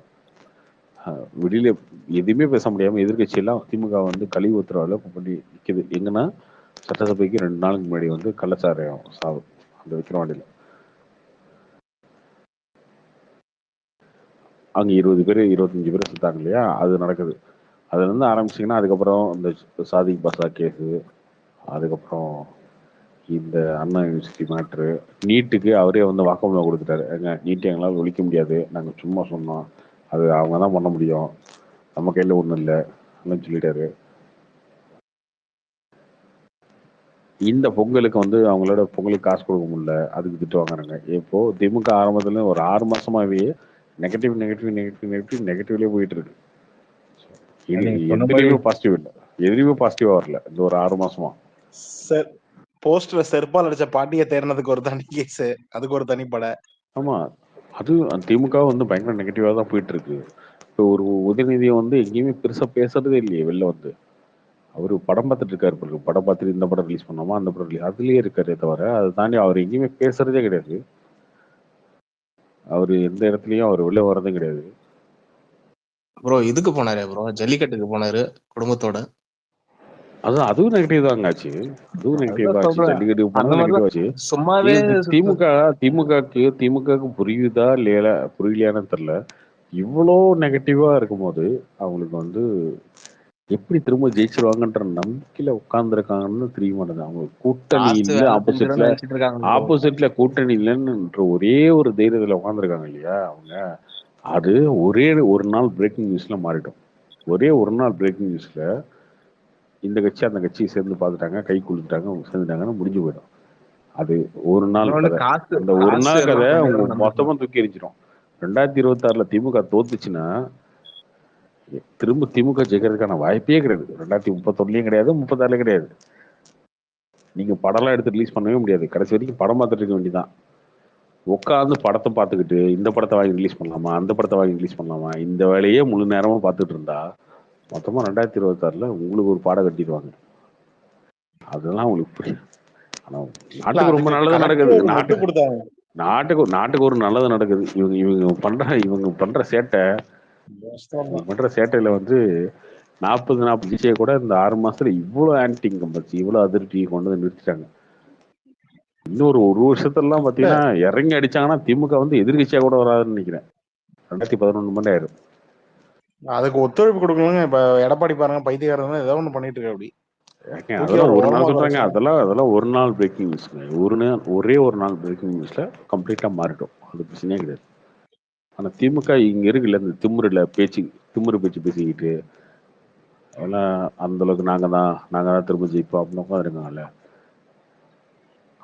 வெளியில எதுவுமே பேச முடியாமல் எதிர்கட்சியெல்லாம் திமுக கழிவு ஊத்துற அளவுக்கு பண்ணி நிற்கிது. எங்கன்னா சட்டசபைக்கு 2 நாளுக்கு முன்னாடி கள்ளச்சாராயம் சாவு அந்த விக்கிரவாண்டியில் அங்கே 20 பேர் 25 பேர் சுத்தாங்க இல்லையா? அது நடக்குது. அதுலேருந்து ஆரம்பிச்சிங்கன்னா அதுக்கப்புறம் இந்த சாதிக் பாஷா கேஸு, அதுக்கப்புறம் இந்த அண்ணா யூனிவர்சிட்டி மேட்ரு, நீட்டுக்கு அவரே வாக்குமூலம் கொடுத்துட்டாரு. எங்க நீட்டை எங்களால் ஒழிக்க முடியாது, நாங்கள் சும்மா சொன்னோம், அது அவங்க தான் பண்ண முடியும், நம்ம கையில் ஒன்றும் இல்லை அப்படின்னு சொல்லிட்டாரு. இந்த பொங்கலுக்கு அவங்களோட பொங்கலுக்கு காசு கொடுக்க முடியல, அதுக்கு திட்டு வாங்குறாங்க. இப்போ திமுக ஆரம்பத்துல ஒரு 6 மாசமாவே நெகட்டிவ்லேயே போயிட்டு இருக்கு. நீங்க சொன்ன மாதிரி எதுலையுமே பாசிட்டிவ் இல்லை, எதுலையுமே பாசிட்டிவா வரல இந்த ஒரு 6 மாசமா. போஸ்டர்ல செருப்பால் அடிச்ச பாட்டியை தேர்னதுக்கு ஒரு தனி கேஸ், அதுக்கு ஒரு தனிப்படை. ஆமா, அது திமுக பயங்கர நெகட்டிவா தான் போயிட்டு இருக்கு. இப்போ ஒரு உதயநிதியை எங்கேயுமே பெருசா பேசுறதே இல்லையே. வெளில அவரு படம் பார்த்துட்டு இருக்காரு. படம் பார்த்துட்டு இந்த படம் ரிலீஸ் பண்ணாமா, அந்த படம் ரிலீஸ் அதுலயே இருக்காரே தவிர அதை தாண்டி அவர் எங்கேயுமே பேசுறதே கிடையாது. அவரு எந்த இடத்துலயும் அவர் வெளில வர்றதும் கிடையாது. ப்ரோ இதுக்கு போனாரு ப்ரோ, ஜல்லிக்கட்டுக்கு போனாரு குடும்பத்தோட. அதுவும் நெகட்டிவ் தாங்க ஆச்சு. அதுவும் நெகட்டிவ் தான் ஆச்சு. ஜல்லிக்கட்டுக்கு போனது நெகட்டிவ் ஆச்சு. சும்மாவே திமுகவுக்கு புரியுதா இல்லையா புரியலையான்னு தெரியல. இவ்வளோ நெகட்டிவா இருக்கும்போது அவங்களுக்கு எப்படி திரும்ப ஜெயிச்சிருவாங்கன்ற நம்பிக்கையில உட்கார்ந்துருக்காங்கன்னு தெரிய மாட்டேங்குது. அவங்க கூட்டணி இல்ல, ஆப்போசிட்ல கூட்டணி இல்லைன்னு ஒரே ஒரு தைரியத்துல உட்காந்துருக்காங்க இல்லையா அவங்க. அது ஒரே ஒரு நாள் பிரேக்கிங் நியூஸ்ல மாறிடும். ஒரே ஒரு நாள் பிரேக்கிங் நியூஸ்ல இந்த கட்சி அந்த கட்சி சேர்ந்து பார்த்துட்டாங்க, கை கொடுத்துட்டாங்க, அவங்க சேர்ந்துட்டாங்கன்னு முடிஞ்சு போயிடும். அது ஒரு நாள் கதை. அந்த ஒரு நாள் கதை அவங்க மொத்தமா தூக்கி எரிஞ்சிடும். 2026 திமுக தோத்துச்சுன்னா திரும்ப திமுக ஜெயிக்கிறதுக்கான வாய்ப்பே கிடையாது. 2031 கிடையாது, 36 கிடையாது. நீங்க படம்லாம் எடுத்து ரிலீஸ் பண்ணவே முடியாது. கடைசி வரைக்கும் படம் பார்த்துட்டு இருக்க வேண்டியதான். உட்காந்து படத்தை பார்த்துக்கிட்டு இந்த படத்தை வாங்கி ரிலீஸ் பண்ணலாமா, அந்த படத்தை வாங்கி ரிலீஸ் பண்ணலாமா, இந்த வேலையே முழு நேரமும் பார்த்துட்டு இருந்தா மொத்தமா 2026 உங்களுக்கு ஒரு பாடம் கட்டிடுவாங்க. அதெல்லாம் உங்களுக்கு புரியும். ஆனா நாட்டுக்கு ரொம்ப நல்லது நடக்குது. நாட்டுக்கு ஒரு நல்லது நடக்குது. இவங்க பண்ற சேட்டையில 40 ஜிஜே கூட இந்த 6 மாசத்துல இவ்வளவு ஆன்டி இன்கம் பச்சு, இவ்வளவு அதிருப்தி கொண்டு நிறுத்திட்டாங்க. இன்னொரு ஒரு வருஷத்துலாம் பாத்தீங்கன்னா இறங்கி அடிச்சாங்கன்னா திமுக எதிர்கட்சியா கூட வராதுன்னு நினைக்கிறேன். 2011 மணி ஆயிரும். அதுக்கு ஒத்துழைப்பு கொடுக்கணுங்க. இப்ப எடப்பாடி பாருங்க, பைத்தியக்காரங்க ஏதோ ஒண்ணு பண்ணிட்டு இருக்கு. அப்படி அதெல்லாம் ஒரு நாள் சொல்றாங்க. அதெல்லாம் ஒரு நாள் பிரேக்கிங் நியூஸ்ங்க. ஒரே ஒரு நாள் பிரேக்கிங் நியூஸ்ல கம்ப்ளீட்டா மாறிடும். அது பிரச்சனையே கிடையாது. ஆனா திமுக இங்க இருக்குல்ல, இந்த திமுரு பேச்சு பேசிக்கிட்டு அதெல்லாம் அந்த அளவுக்கு நாங்க தான் திரும்ப ஜெயிப்போம் அப்படின்னு உட்காந்துருக்காங்கல்ல.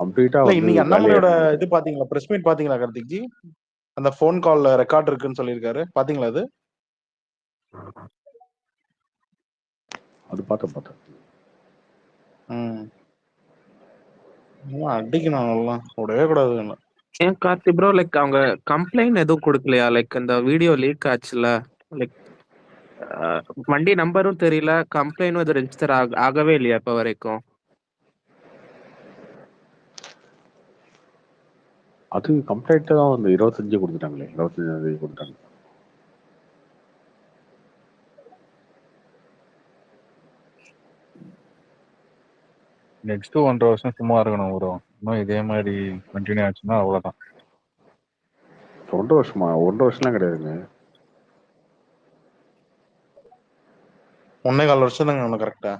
கம்ப்ளீட்டா இன்னைக்கு அண்ணாமலையோட இது பாத்தீங்களா, பிரஸ் மீட் பாத்தீங்களா கார்த்திக் ஜி? அந்த போன் கால் ரெக்கார்ட் இருக்குன்னு சொல்லியிருக்காரு, பாத்தீங்களா? அது பார்த்தேன். அடிக்கணும், விடவே கூடாது. ஏன் கார்த்தி ப்ரோ லைக் அவங்க கம்ப்ளைண்ட் எதுவும் கொடுக்கலையா? லைக் இந்த வீடியோ லீக் ஆச்சுல, லைக் வண்டி நம்பரும் தெரியல, கம்ப்ளைண்டும் இது ரெஜிஸ்டர் ஆகவே இல்லையா இப்ப வரைக்கும்? அது கம்ப்ளைண்ட் தான் வந்து 25 கொடுத்துட்டாங்களே, 25 கொடுத்தாங்க. நெக்ஸ்ட் 1.5 வருஷம் சும்மா இருக்கணும் ப்ரோ. இன்னும் இதே மாதிரி கண்டினியூ ஆச்சுன்னா அவ்வளவுதான். 1.5 வருஷமா? 1.5 வருஷம்லாம் கிடையாதுங்க. 1.25 வருஷம் தாங்க கரெக்டா.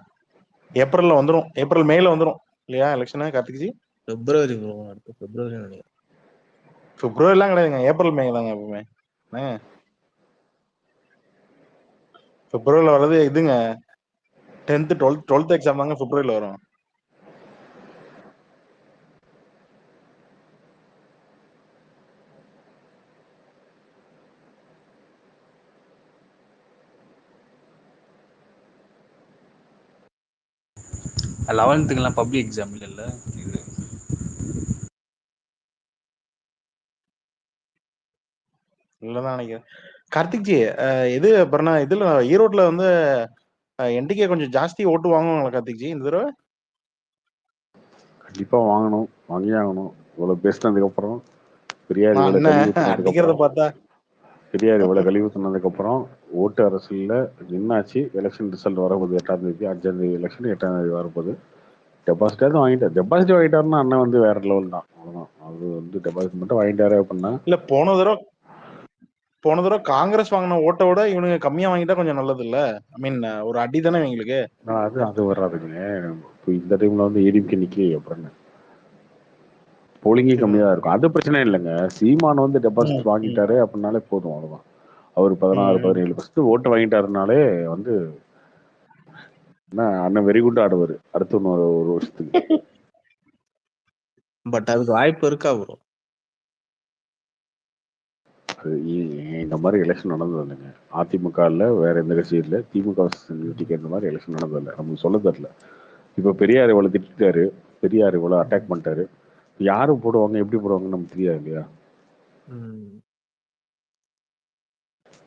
ஏப்ரல்ல வந்துரும், ஏப்ரல் மேல வந்துரும் இல்லையா எலெக்ஷன் கார்த்திக்ஜி? பிப்ரவரி ப்ரோ, அடுத்த பிப்ரவரி நினைக்கிறேன். பிப்ரவரிலாம் கிடையாதுங்க, ஏப்ரல் மே தாங்க எப்பவுமே. பிப்ரவரியில் வர்றது இதுங்க 10th 12th எக்ஸாம் தாங்க பிப்ரவரியில் வரும். லெவன்த்துக்கெல்லாம் பப்ளிக் எக்ஸாம் இல்லைல்ல இது. இல்லைதான் நினைக்கிறேன் கார்த்திக்ஜி. இது அப்புறம் இதுல ஈரோட்ல வந்து என்டிகே கொஞ்சம் ஜாஸ்தி ஓட்டு வாங்குவாங்களா கார்த்திக்ஜி இந்த தடவை? கண்டிப்பா வாங்கணும், வாங்கியே ஆகணும். இவ்வளவு பேசினதுக்கு அப்புறம், பெரியார் இவ்வளவு என்ன கழிவு ஊத்துனதுக்கு அடிக்கிறத அப்புறம், பார்த்தா பெரியார் இவ்வளவு கழிவு ஊத்துனதுக்கு அப்புறம் ஓட்டு அரசியல்ல நின்னாச்சு. எலெக்ஷன் ரிசல்ட் வரப்போகுது 8ஆம் தேதி, 5ஆம் தேதி எலெக்ஷன், 8ஆம் தேதி வரப்போகுது. டெபாசிட்டாவது வாங்கிட்டார். டெபாசிட் வாங்கிட்டாருன்னா அண்ணன் வந்து வேற லெவல் தான். அவ்வளவுதான். அது வந்து டெபாசிட் மட்டும் வாங்கிட்டாரு அப்படின்னா. இல்ல போன தடவை காங்கிரஸ் வாங்கின ஓட்டை விட இவனுங்க கம்மியா வாங்கிட்டா கொஞ்சம் நல்லது இல்ல? ஐ மீன் ஒரு அடி தானே இவங்களுக்கு. அது வராதுங்க. இப்போ இந்த டைம்ல வந்து ஏடிஎம்கே நிக்கலையே, அப்புறம் போலிங்கே கம்மியா தான் இருக்கும். அது பிரச்சனை இல்லைங்க. சீமான் வந்து டெபாசிட் வாங்கிட்டாரு அப்படின்னாலே போதும், அவ்வளவுதான். அவர் 16-17% ஓட்டு வாங்கிட்டாருனாலே வந்து அண்ணன் வெரி குட் ஆடுவார் அடுத்த ஒரு வருஷத்துக்கு. பட் அதுக்கு வாய்ப்பு இருக்கா ப்ரோ? இந்த மாதிரி எலெக்ஷன் நடந்தது இல்லைங்க. அதிமுக இல்ல, வேற எந்த கட்சியும் இல்லை, திமுக இந்த மாதிரி எலெக்ஷன் நடந்தது இல்லை. நமக்கு சொல்ல தெரியல. இப்ப பெரியார் இவ்வளவு திட்டாரு, பெரியார் இவ்வளவு அட்டாக் பண்ணிட்டாரு. யாரும் போடுவாங்க, எப்படி போடுவாங்கன்னு நமக்கு தெரியாது இல்லையா?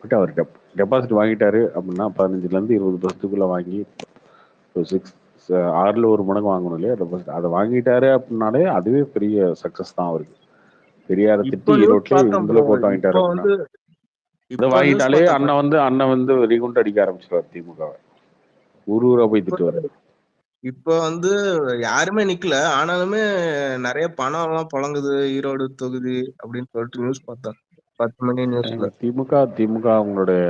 பட் அவர் டெபாசிட் வாங்கிட்டாரு அப்படின்னா 15-20% வாங்கி 6ல் 1 மடங்கு வாங்கணும் இல்லையா டெபாசிட். அதை வாங்கிட்டாரு அப்படின்னாலே அதுவே பெரிய சக்சஸ் தான் அவருக்கு. பெரியார திட்டி ஈரோட்ல இவங்களை போட்டு வாங்கிட்டாரு அப்படின்னா இதை வாங்கிட்டாலே அண்ணன் வந்து வெறிகுண்டு அடிக்க ஆரம்பிச்சிருவார் திமுகவை. ஊரா போய் திட்டுவாரு. இப்ப வந்து யாருமே நிக்கல, ஆனாலுமே நிறைய பணம் எல்லாம் புழங்குது ஈரோடு தொகுதி அப்படின்னு சொல்லிட்டு நியூஸ் பார்த்தேன் 10 மணி நியூஸ்ல. திமுக உங்களுடைய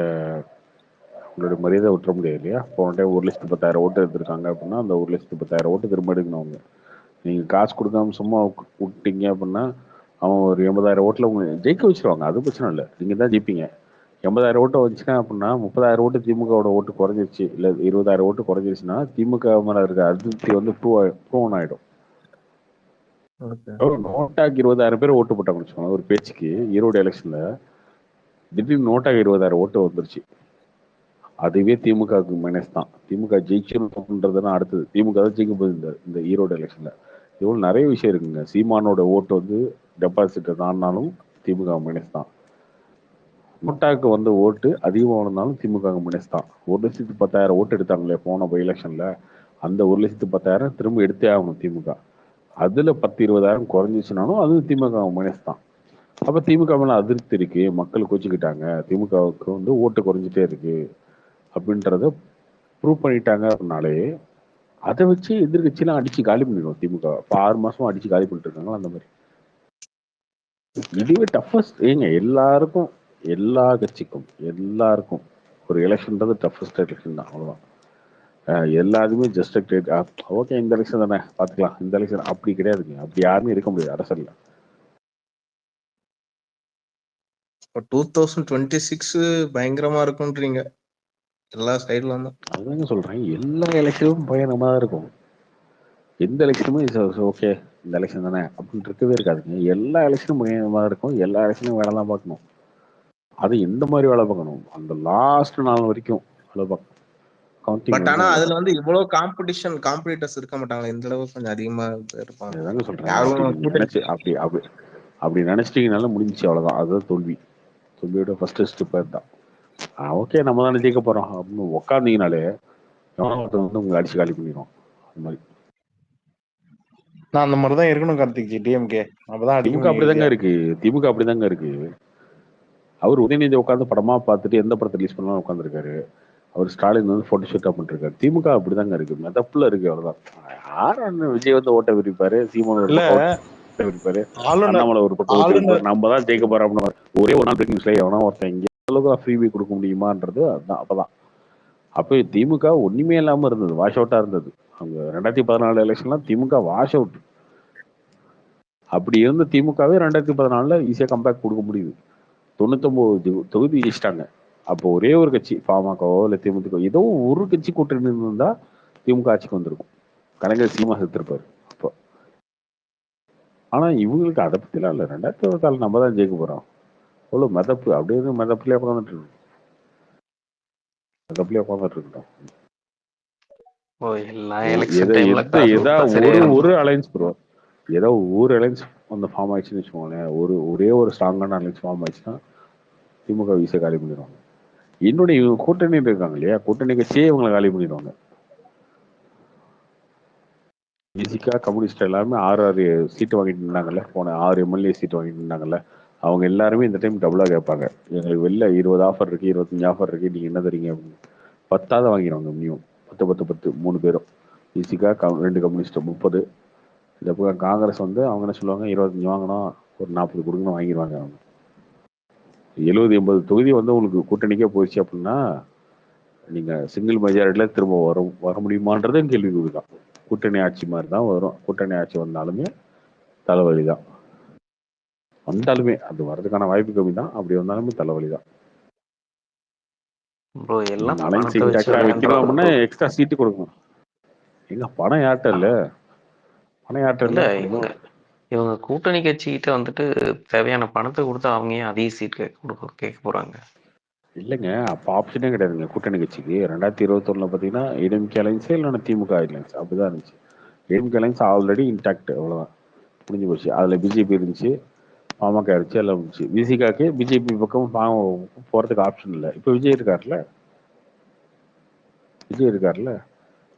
மரியாதை விட்டுற முடியாது இல்லையா? போன டைம் 1,10,000 ஓட்டு எடுத்திருக்காங்க அப்படின்னா அந்த 1,10,000 ஓட்டு திரும்ப எடுக்கணும். அவங்க நீங்க காசு கொடுக்காம சும்மா விட்டீங்க அப்படின்னா அவன் ஒரு 80,000 ஓட்டுல உங்க ஜெயிக்க வச்சிருவாங்க. அது பிரச்சனை இல்லை, நீங்க தான் ஜெயிப்பீங்க. 80,000 ஓட்டு வந்துச்சுன்னா அப்படின்னா 30,000 ஓட்டு திமுகவோட ஓட்டு குறைஞ்சிருச்சு, இல்ல 20,000 ஓட்டு குறைஞ்சிருச்சுன்னா திமுக மேல இருக்க அதிருப்தி வந்து ப்ரூவ் ஆயிடும். நோட்டாக்கு 20,000 பேர் ஓட்டு போட்டாங்கன்னு வச்சுக்கோங்க ஒரு பேச்சுக்கு. ஈரோடு எலெக்ஷன்ல திடீர்னு நோட்டாக்கு 20,000 ஓட்டு வந்துருச்சு. அதுவே திமுகவுக்கு மைனஸ் தான். திமுக ஜெயிச்சுன்றதுதான் அடுத்தது. திமுக தான் ஜெயிக்க போகுது இந்த ஈரோடு எலெக்ஷன்ல. இவ்வளவு நிறைய விஷயம் இருக்குங்க. சீமானோட ஓட்டு வந்து டெபாசிட் தான்னாலும் திமுக மைனஸ் தான். நோட்டாக்கு வந்து ஓட்டு அதிகமாக இருந்தாலும் திமுக மைனஸ் தான். 1,10,000 ஓட்டு எடுத்தாங்களே போன பை எலெக்ஷன்ல, அந்த 1,10,000 திரும்ப எடுத்தே ஆகணும் திமுக. அதுல 10-20,000 குறைஞ்சிச்சுனாலும் அது திமுக மைனஸ் தான். அப்ப திமுக மேல அதிருப்தி இருக்கு, மக்கள் கோச்சிக்கிட்டாங்க, திமுகவுக்கு வந்து ஓட்டு குறைஞ்சிட்டே இருக்கு அப்படின்றத ப்ரூவ் பண்ணிட்டாங்க அப்படின்னாலே அதை வச்சு எதிர்கட்சியெல்லாம் அடிச்சு காலி பண்ணிடுவோம். திமுக 6 மாசமா அடிச்சு காலி பண்ணிட்டு இருக்காங்களா அந்த மாதிரி. இதுவே டஃபஸ்ட் ஏங்க எல்லாருக்கும், எல்லா கட்சிக்கும் எல்லாருக்கும் ஒரு எலெக்ஷன்றது டஃபஸ்ட் எலெக்ஷன் தான், அவ்வளவுதான். எல்லாருமே ஜஸ்ட் ஓகே இந்த எலெக்ஷன் தானே பாத்துக்கலாம், இந்த எலெக்ஷன் அப்படி கிடையாதுங்க. அப்படி யாருமே இருக்க முடியாது அரசியல்ல. 2026 பயங்கரமா இருக்கும்ன்றீங்க எல்லா சைடுல தான். அதுதாங்க சொல்றேன், எல்லா எலெக்ஷனும் பயங்கரமா தான் இருக்கும். எந்த எலெக்ஷனுமே ஓகே இந்த எலெக்ஷன் தானே அப்படின்னு இருக்கவே இருக்காதுங்க. எல்லா எலெக்ஷனும் பயங்கரமா இருக்கும். எல்லா எலெக்ஷனும் வேலை தான் பார்க்கணும். அது எந்த மாதிரி வேலை பார்க்கணும், அந்த லாஸ்ட் நாள் வரைக்கும் வேலை பார்க்கணும். பட் ஆனா அதுல வந்து இவ்வளவு காம்படிட்டர்ஸ் இருக்க மாட்டாங்களா? இந்த அளவுக்கு கொஞ்சம் அதிகமா இருப்பாங்க. அதுதாங்க சொல்றேன். அப்படி நினைச்சிட்டீங்கனால முடிஞ்சிச்சு, அவ்வளவுதான். அதுதான் தோல்வி. தோல்வியோட ஃபர்ஸ்ட் ஸ்டெப் தான். ஓகே நம்ம தானே ஜெயிக்க போறோம் அப்படின்னு உட்காந்தீங்கனாலே எவனோ ஒருத்தன் வந்து உங்களை அடிச்சு காலி பண்ணிடுவோம். அது மாதிரி நான் அந்த மாதிரி தான் இருக்கணும் கார்த்திக் டிஎம்கே. அப்பதான் அடிக்க திமுக முடியும் அப்படிதாங்க ஈஸியா. இருக்கு. திமுக அப்படிதாங்க இருக்கு. அவர் உதயநிதி உட்காந்து படமா பார்த்துட்டு எந்த படத்தை ரிலீஸ் பண்ணலாம் உட்காந்துருக்காரு. அவர் ஸ்டாலின் வந்து போட்டோ ஷூட்டா பண்ணிருக்காரு. திமுக அப்படிதாங்க இருக்கு, மெதப்புல இருக்கு, அவ்வளவுதான். யாரும் விஜய் வந்து ஓட்ட விரிப்பாரு, சீமான் ஒரு இல்ல பக்கம் ஓட்ட விரிப்பாரு, ஆளுநர் அண்ணாமலை ஒரு பக்கம் ஓட்ட ஆளுநர் விரிப்பாரு. நம்ம தான் ஜெயிக்க போறோம் அப்படின்னு ஒரே ஒரு நாள் பிரேக்கிங் நியூஸ்ல எவனா ஒருத்தன் இங்க அளவுக்கு ஃப்ரீபி கொடுக்க முடியுமான்றது அதுதான். அப்பதான் அப்போ திமுக ஒண்ணுமே இல்லாம இருந்தது, வாஷ் அவுட்டா இருந்தது. அவங்க 2014 எலெக்ஷன்லாம் திமுக வாஷ் அவுட். அப்படி இருந்த திமுகவே 2014 ஈஸியா கம்பேக் கொடுக்க முடியுது. 99 தொகுதி ஜெயிச்சிட்டாங்க. அப்போ ஒரே ஒரு கட்சி பாமகவோ இல்ல திமுக ஏதோ ஒரு கட்சி கூட்டணி இருந்தா திமுக ஆட்சிக்கு வந்திருக்கும். கலைஞர் சீமா செத்துருப்பாரு அப்போ. ஆனா இவங்களுக்கு அதை பத்திலாம் இல்ல. 2024 நம்ம தான் ஜெயிக்க போறோம். அவ்வளவு மெதப்பு, அப்படியே மெதப்புலயே உட்காந்துட்டு இருக்கோம். மெதப்புலயே உட்காந்துட்டு இருக்கோம். ஓ எல்லா எலெக்ஷன் டைம்ல எதா காசு கொடுத்தா ஒரு சரியாயிரும் ஒரு bro. அலைன்ஸ் ப்ரோ, ஏதோ ஒரு அலைன்ஸ் அந்த ஃபார்ம் ஆயிடுச்சுன்னு வச்சுக்கோங்களேன், ஒரே ஒரு ஸ்ட்ராங்கான அலைன்ஸ் ஃபார்ம் ஆயிடுச்சுன்னா திமுக வீச காலி பண்ணிடுவாங்க. இன்னொன்னு இவங்க கூட்டணி இருக்காங்க இல்லையா, கூட்டணி கட்சியே இவங்களை காலி பண்ணிடுவாங்க. பேசிக்கா கம்யூனிஸ்ட் எல்லாருமே 6 சீட்டு வாங்கிட்டு இருந்தாங்கல்ல, போன 6 எம்எல்ஏ சீட் வாங்கிட்டு இருந்தாங்கல்ல, அவங்க எல்லாருமே இந்த டைம் டபுளா கேட்பாங்க. எங்களுக்கு வெளில 20 ஆஃபர் இருக்கு, 25 ஆஃபர் இருக்கு, நீங்க என்ன தரீங்க அப்படின்னு. 10 வாங்கிடுவாங்க மினிமம். 10 3 பேரும். பேசிக்கா 2 கம்யூனிஸ்ட் 30. இந்த பக்கம் காங்கிரஸ் வந்து அவங்க என்ன சொல்லுவாங்க, 25 வாங்கணும், ஒரு 40 கொடுங்கன்னு வாங்கிடுவாங்க. அவங்க 70-80 தொகுதி வந்து உங்களுக்கு கூட்டணிக்கே போயிடுச்சு அப்படின்னா நீங்க சிங்கிள் மெஜாரிட்டில திரும்ப வர முடியுமான்றது கேள்விக்குறி தான். கூட்டணி ஆட்சி மாதிரி தான் வரும். கூட்டணி ஆட்சி வந்தாலுமே தலைவலி தான். வந்தாலுமே அது வர்றதுக்கான வாய்ப்பு கம்மி தான். அப்படி வந்தாலுமே தலைவலி தான். ப்ரோ எல்லாம் அலைன்ஸ் பணத்தை வச்சு இன்டாக்டா வைக்கணும் விளையாடுறது அப்படின்னா ப்ரோ. எக்ஸ்ட்ரா சீட்டு கொடுக்கணும். எங்க பணம் யார்ட்ட இல்ல, பணம் யார்ட்ட இல்ல இல்ல. இவங்க இவங்க கூட்டணி கட்சிக்கிட்ட வந்துட்டு தேவையான பணத்தை கொடுத்து அவங்க ஏன் அதிக சீட் கேட்க போறாங்க? இல்லைங்க, அப்ப ஆப்ஷனே கிடையாதுங்க கூட்டணி கட்சிக்கு. 2021 பாத்தீங்கன்னா ஏடிஎம்கே அலைன்ஸ் இல்லைன்னா திமுக அலைன்ஸ் அப்படிதான் இருந்துச்சு. ஏடிஎம்கே அலைன்ஸ் ஆல்ரெடி இன்டாக்ட், அவ்வளவுதான், முடிஞ்சு போச்சு. அதுல பிஜேபி இருந்துச்சு, பாமக இருந்துச்சு, எல்லாம் இருந்துச்சு. விசிகாக்கு பிஜேபி பக்கம் போறதுக்கு ஆப்ஷன் இல்லை. இப்ப விஜய் இருக்காருல்ல,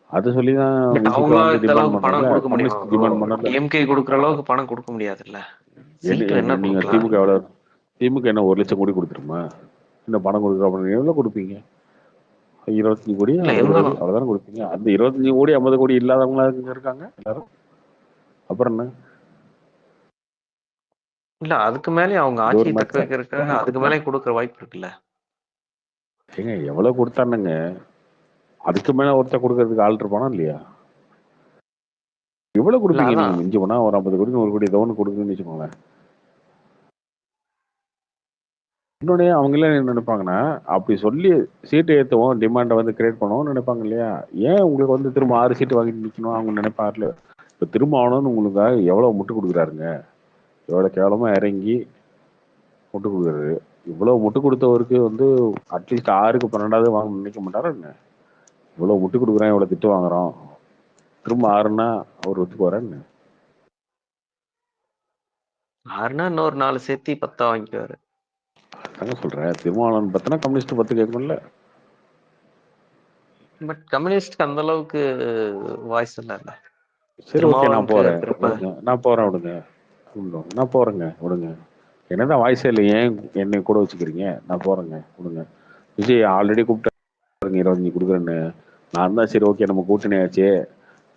அது சொல்லிதான் பட் விசிகா அவங்களால வந்து இந்த டிமாண்ட் அளவுக்கு பண்றாங்கல்ல, பணம் கொடுக்க முடியுமா கம்யூனிஸ்ட் ப்ரோ? டிமாண்ட் பண்ணல. டிஎம்கே கொடுக்குற அளவுக்கு பணம் கொடுக்க முடியாதுல்ல. சீட்டு என்ன நீங்க கொடுக்கலாம்? திமுக எவ்வளவு, திமுக என்ன 1 லட்சம் கோடி கொடுத்துருமா? இந்த பணம் கொடுக்குற எவ்வளவு கொடுப்பீங்க? 25 கோடி இல்ல 50 கோடி இருந்தாலும் அவ்வளவுதானே கொடுப்பீங்க. அந்த 25 கோடி 50 கோடி இல்லாதவங்களா இருக்காங்க எல்லாரும். அப்புறம் என்ன, இல்ல அதுக்கு மேலே அவங்க இது ஒரு ஆட்சியை தக்க மேட்சா? வைக்கிறதுக்காக அதுக்கு மேலே கொடுக்குற வாய்ப்பு இருக்குல்ல. ஏங்க எவ்வளவு கொடுத்தானுங்க, அதுக்கு மேல ஒருத்தர் கொடுக்கறதுக்கு ஆள் இருப்பானா இல்லையா? எவ்வளவு இல்ல கொடுப்பீங்க அதான் நீங்க? மிஞ்சி போனா ஒரு 50 கோடி 100 கோடி ஏதோ ஒன்று கொடுக்குன்னு வச்சுக்கோங்களேன். இன்னொன்னு அவங்களே என்ன நினைப்பாங்கன்னா, அப்படி சொல்லி சீட்டு ஏற்றுவோம், டிமாண்டை வந்து கிரியேட் பண்ணுவோம்னு நினைப்பாங்க இல்லையா? ஏன் உங்களுக்கு வந்து திரும்ப 6 சீட்டு வாங்கிட்டு நிற்கணும் அவங்க நினைப்பார்ல. இப்போ திரும்ப ஆகணும்னு உங்களுக்காக எவ்வளோ முட்டு கொடுக்குறாருங்க, எவ்வளோ கேவலமா இறங்கி முட்டு கொடுக்குறாரு. இவ்வளவு முட்டு கொடுத்தவருக்கு வந்து அட்லீஸ்ட் 6க்கு 12வது வாங்க நினைக்க மாட்டாரா என்ன? இவ்வளவு முட்டு கொடுக்குறேன், இவ்வளவு திட்டு வாங்குறோம், திரும்ப 6ன்னா அவர் ஒத்துக்குவாரா என்ன? 6னா இன்னொரு 4 சேர்த்து 10 வாங்கிக்குவாரு. அதாங்க சொல்றேன், திருமாவளவன் 10னா கம்யூனிஸ்ட் 10 கேட்கணும்ல. பட் கம்யூனிஸ்ட்க்கு அந்த அளவுக்கு வாய்ஸ் இல்ல. சரி ஓகே நான் திருமாவளவனுக்கு போறேன் திருப்ப விடுங்க, நான் போறேன் விடுங்க, நான் போறேங்க விடுங்க. என்னதான் வாய்ஸே இல்லை, ஏன் என்னை கூட வச்சுக்கிறீங்க? நான் போறேங்க விடுங்க. விஜய் ஆல்ரெடி கூப்பிட்டாருங்க 25 கொடுக்குறேன்னு. நான் தான் சரி ஓகே நம்ம கூட்டணி ஆச்சு,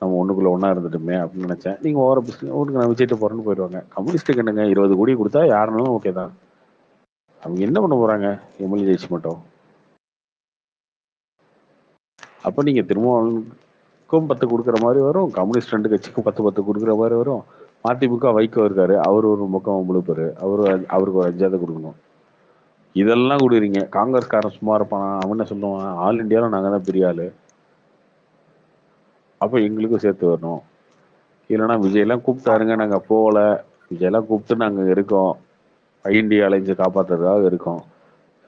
நம்ம ஒண்ணுக்குள்ள ஒண்ணா இருந்துட்டுமே அப்படின்னு நினைச்சேன். நீங்க ஓர ஓட்டுக்கு நான் விஜய்ட்டு போறேன்னு போயிடுவாங்க. கம்யூனிஸ்ட்டுக்கு என்னங்க 20 கோடி கொடுத்தா யாருனாலும் ஓகே தான். அவங்க என்ன பண்ண போறாங்க எம்எல்ஏ ஜெயிச்சு மட்டும்? அப்ப நீங்க திருமாவளவனுக்கும் 10 கொடுக்குற மாதிரி வரும், கம்யூனிஸ்ட் 2 கட்சிக்கும் 10 கொடுக்குற மாதிரி வரும். மதிமுக வைகோ இருக்காரு, அவரு ஒரு பக்கம் முழுப்பாரு, அவருக்கு ஒரு 5 கொடுக்கணும். இதெல்லாம் கொடுக்குறீங்க. காங்கிரஸ்காரன் சும்மா இருப்பான், அவன் என்ன சொல்லுவான், ஆல் இண்டியால நாங்க தான் பெரிய ஆளு, அப்ப எங்களுக்கும் சேர்த்து வரணும். இல்லைன்னா விஜயெல்லாம் கூப்பிட்டாருங்க நாங்க போகல, விஜயெல்லாம் கூப்பிட்டு நாங்க இருக்கோம், இந்தியா அலைஞ்சு காப்பாத்துறதுக்காக இருக்கோம்,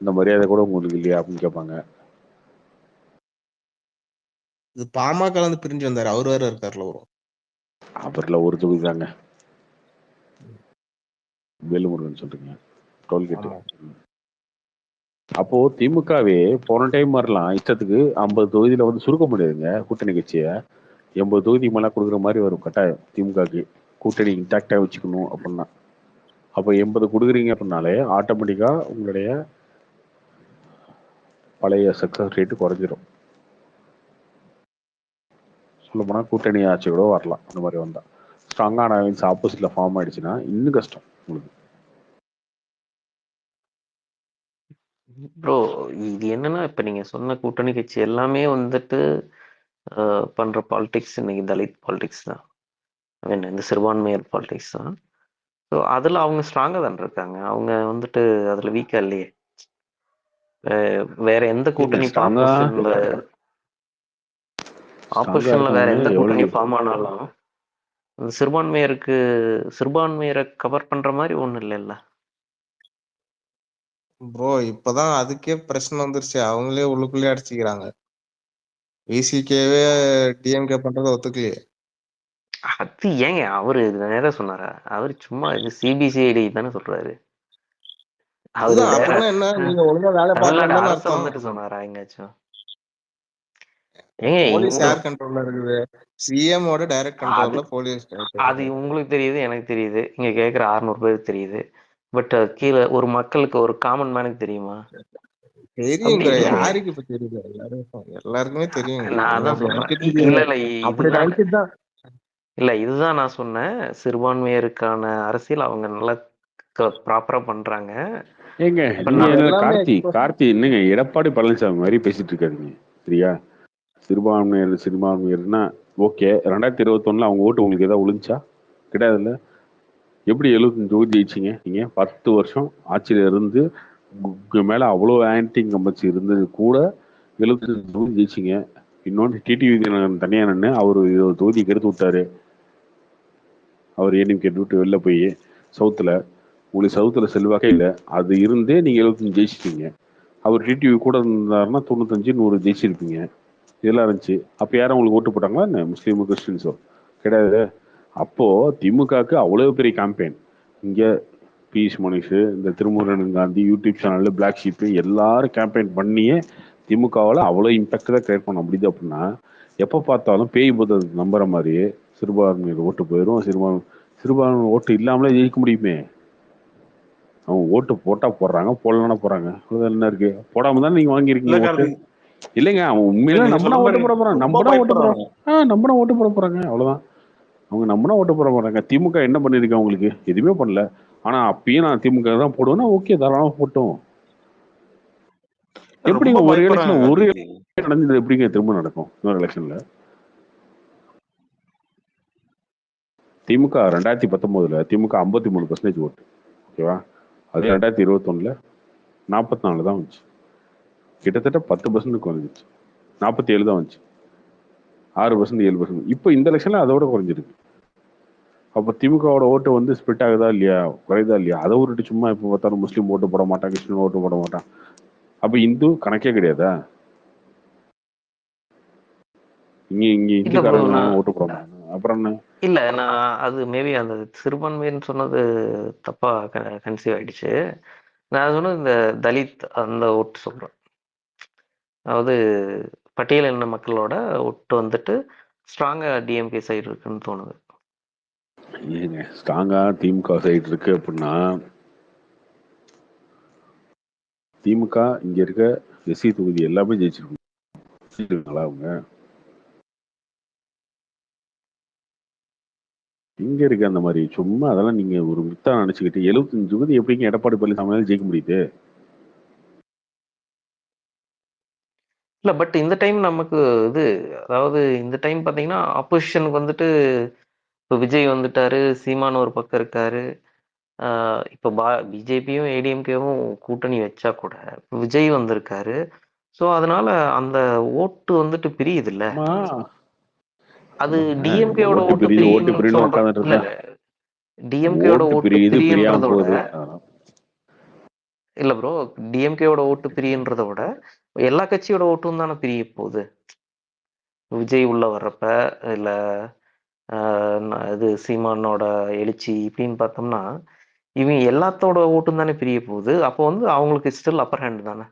இந்த மரியாதை கூட உங்களுக்கு இல்லையா அப்படின்னு கேட்பாங்க. இது பாமக இருந்து பிரிஞ்சு வந்தாரு, அவர் வேற இருக்காருல. அவர்ல ஒரு தொகுதி தாங்க. வேலுமுருகன் சொல்றீங்க, டோல்கேட்டு. ஆமா. அப்போ திமுகவே போன டைம் வரலாம் இஷ்டத்துக்கு 50 தொகுதியில வந்து சுருக்க முடியாதுங்க கூட்டணி கட்சியை. 80 தொகுதி மேலே கொடுக்குற மாதிரி வரும் கட்டாயம் திமுகக்கு. கூட்டணி இன்டாக்டா வச்சுக்கணும் அப்படின்னா அப்போ 80 கொடுக்குறீங்க அப்படின்னாலே ஆட்டோமேட்டிக்கா உங்களுடைய பழைய சக்சஸ் ரேட்டு குறைஞ்சிரும். சொல்ல போனா கூட்டணி ஆட்சி கூட வரலாம் அந்த மாதிரி வந்தா. ஸ்ட்ராங்கான ஆப்போசிட்ல ஃபார்ம் ஆயிடுச்சுன்னா இன்னும் கஷ்டம் உங்களுக்கு. ப்ரோ இது என்னன்னா இப்ப நீங்க சொன்ன கூட்டணி கட்சி எல்லாமே வந்துட்டு பண்ற பாலிடிக்ஸ் இன்னைக்கு தலித் பாலிடிக்ஸ் தான். ஐ மீன் இந்த சிறுபான்மையர் பாலிடிக்ஸ் தான். ஸோ அதுல அவங்க ஸ்ட்ராங்கா தான் இருக்காங்க. அவங்க வந்துட்டு அதுல வீக்கா இல்லையே. வேற எந்த கூட்டணி ஸ்ட்ராங்கா ஆப்போசிஷன்ல வேற எந்த இருக்கவங்க கூட்டணி எவ்வளவு ஃபார்ம் ஆனாலும் அந்த சிறுபான்மையரை கவர் பண்ற மாதிரி ஒண்ணு இல்லைல்ல. ப்ரோ இப்பதான் அதுக்கே பிரச்சனை வந்துருச்சு. அவங்களே உள்ளுக்குள்ளே அடிச்சுக்கிறாங்க. விசிகேவே டிஎம்கே பண்றதை ஒத்துக்கலையே. அது ஏங்க அவரு நேரம் சொன்னாரா? அவரு சும்மா இது சிபிசிஐடி தானே சொல்றாரு. அவரு அதுதான் வேற அப்படின்னா என்ன, நீங்க ஒழுங்கா வேலை தமிழ்நாடு பார்க்கலன்னு தானே அரச அர்த்தம். வந்துட்டு சொன்னாரா எங்கேயாச்சும்? ஏங்க போலீஸ் இங்க யார் கண்ட்ரோல்ல இருக்குது? சிஎம் ஓட டைரக்ட் அது கண்ட்ரோல்ல போலீஸ் அது உங்களுக்கு தெரியுது, எனக்கு தெரியுது, இங்க கேட்குற 600 பேருக்கு தெரியுது. பட் கீழே ஒரு மக்களுக்கு, ஒரு காமன் மேனுக்கு தெரியுமா? அப்படி தெரியுங்க. இல்லையே. யாருக்கு இப்ப தெரியுது? எல்லாருக்குமே தெரியுங்க. நான் நீங்க அதான் அப்படி சொல்றேன். நினைச்சிட்டு இல்ல இருக்கீங்க. இல்ல அப்படி இதுதான் நினைச்சிட்டு தான் இல்ல இதுதான் நான் சொன்னேன். சிறுபான்மையருக்கான அரசியல் அவங்க நல்லா ப்ராப்பரா பண்றாங்க. ஏங்க இப்ப நீங்க நான் என்ன எல்லாமே கார்த்தி என்னங்க எடப்பாடி பழனிசாமி மாதிரி பேசிட்டு இருக்காதீங்க சரியா? சிறுபான்மையர்னா ஓகே. 2021 அவங்க ஓட்டு உங்களுக்கு ஏதாவது விழுந்துச்சா? கிடையாதுல்ல. எப்படி 75 தொகுதி ஜெயிச்சிங்க நீங்க? 10 வருஷம் ஆட்சியில இருந்து மேல அவ்வளோ ஆன்டி கம்பல்சி இருந்தது கூட 75 தொகுதி ஜெயிச்சிங்க. இன்னொன்று டிடிவி தனியா நின்று அவர் 20 தொகுதி கெடுத்து விட்டாரு. அவர் ஏடிஎம்கே விட்டு வெளில போய் சவுத்துல உங்களுக்கு சவுத்துல செல்வாக்கே இல்லை. அது இருந்தே நீங்க 75 ஜெயிச்சிட்டீங்க. அவர் டிடிவி கூட இருந்தாருன்னா 95 100 ஜெயிச்சிருப்பீங்க. இதெல்லாம் இருந்துச்சு. அப்போ யாரும் உங்களுக்கு ஓட்டு போட்டாங்களா என்ன? முஸ்லீமோ கிறிஸ்டின்ஸோ? கிடையாது. அப்போ திமுகவுக்கு அவ்வளோ பெரிய கேம்பெயின். இங்க பியூஷ் மணிஷ், இந்த திருமுருகன் காந்தி யூடியூப் சேனல்ல பிளாக் ஷீப் எல்லாரும் கேம்பெயின் பண்ணியே திமுகவால் அவ்வளோ இம்பாக்ட் தான் கிரியேட் பண்ண முடியுது. அப்படின்னா எப்போ பார்த்தாலும் பேய் போதை நம்புற மாதிரியே சிறுபான்மையோட ஓட்டு போயிடும். சிறுபான்மை ஓட்டு இல்லாமலே ஜெயிக்க முடியுமே. அவங்க ஓட்டு போட்டா போடுறாங்க, போடலன்னா போறாங்க. என்ன இருக்கு? போடாம தான் நீங்க வாங்கியிருக்கீங்க ஓட்டு. இல்லைங்க அவன் உண்மையில நம்பினா ஓட்டு போட போறான். நம்பினா ஓட்டு போட போறாங்க. அவ்வளவுதான். அவங்க நம்பினா ஓட்டு போட போறாங்க. திமுக என்ன பண்ணிருக்கு? அவங்களுக்கு எதுவுமே பண்ணல. ஆனா அப்பயும் நான் திமுக தான் போடுவேன்னா ஓகே, தாராளமா போட்டோம். எப்படிங்க ஒரு எலெக்ஷன் நடந்தது எப்படிங்க திரும்ப நடக்கும் இன்னொரு எலெக்ஷன்ல? திமுக 2019 திமுக 53% ஓட்டு. ஓகேவா? அது 2021 44 தான் வந்துச்சு. கிட்டத்தட்ட 10% குறைஞ்சிச்சு. 47 தான் வந்துச்சு. 6% 7%. இப்போ இந்த எலெக்ஷன்ல அதோட குறைஞ்சிருக்கு. அப்போ திமுகவோட ஓட்டு வந்து ஸ்பிட் ஆகுதா இல்லையா, குறையுதா இல்லையா? அதை விட்டுட்டு சும்மா இப்போ பார்த்தாலும் முஸ்லீம் ஓட்டு போட மாட்டான், கிறிஸ்டின் ஓட்டு போட மாட்டான். அப்ப இந்து கணக்கே கிடையாதா? இங்க இந்துக்காரங்க ஓட்டு போட மாட்டாங்க. அப்புறம் என்ன? இல்ல நான் அது மேபி அந்த சிறுபான்மைன்னு சொன்னது தப்பா கன்சீவ் ஆயிடுச்சு. நான் சொன்னது இந்த தலித் அந்த ஓட்டு சொல்றேன். அதாவது பட்டியலின மக்களோட ஓட்டு வந்துட்டு ஸ்ட்ராங்கா டிஎம்கே சைடு இருக்குன்னு தோணுது. ஏங்க ஸ்ட்ராங்கா திமுக சைடு இருக்கு அப்படின்னா திமுக இங்க இருக்க எஸ்சி தொகுதி எல்லாமே ஜெயிச்சிருக்கீங்களா? அவங்க இங்க இருக்க அந்த மாதிரி சும்மா அதெல்லாம் நீங்க ஒரு மித்தா நினைச்சுக்கிட்டு 75 தொகுதி எப்படிங்க எடப்பாடி பழனிசாமியால ஜெயிக்க முடியுது? இல்ல பட் இந்த டைம் நமக்கு இது, அதாவது இந்த டைம் பாத்தீங்கன்னா ஆப்போசிஷனுக்கு வந்துட்டு இப்போ விஜய் வந்துட்டாரு, சீமான் ஒரு பக்கம் இருக்காரு. இப்போ பிஜேபியும் ஏடிஎம்கேவும் கூட்டணி வச்சா கூட விஜய் வந்திருக்காரு. ஸோ அதனால அந்த ஓட்டு வந்துட்டு பிரியுது இல்ல. அது டிஎம்கேவோட ஓட்டு பிரியுன்னு சொல்றோம். இல்ல டிஎம்கேவோட ஓட்டு பிரியன்றத விட இல்ல ப்ரோ, டிஎம்கேவோட ஓட்டு பிரியன்றத விட எல்லா கட்சியோட ஓட்டும் தானே பிரிய போகுது. விஜய் உள்ள வர்றப்ப இல்ல இது சீமானோட எழுச்சி இப்படின்னு பார்த்தோம்னா இவங்க எல்லாத்தோட ஓட்டும் தானே பிரிய போகுது. அப்போ வந்து அவங்களுக்கு ஸ்டில் அப்பர் ஹேண்ட் தானே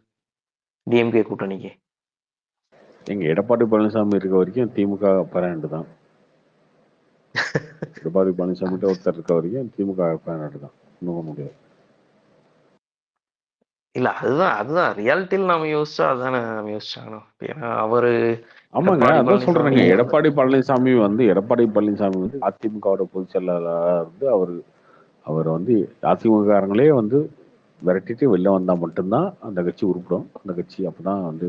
டிஎம்கே கூட்டணிக்கு. எங்க எடப்பாடி பழனிசாமி இருக்க வரைக்கும் திமுக பரண்டு தான். எடப்பாடி பழனிசாமி ஒருத்தர் இருக்க வரைக்கும் திமுக பரண்டு தான். இன்னும் முடியாது. இல்ல அதுதான் ரியாலிட்டியில் நாம யோசிச்சா அதானே நம்ம யோசிச்சாகணும். ஏன்னா அவரு ஆமாங்க, எடப்பாடி அதான் சொல்றேங்க. பழனிசாமி எடப்பாடி பழனிசாமி வந்து அதிமுகவோட பொதுச் செயலாளராக இருந்து அவர் வந்து அதிமுககாரங்களே வந்து விரட்டிட்டு வெளில வந்தா மட்டும்தான் அந்த கட்சி உருப்பிடும். அந்த கட்சி அப்பதான் வந்து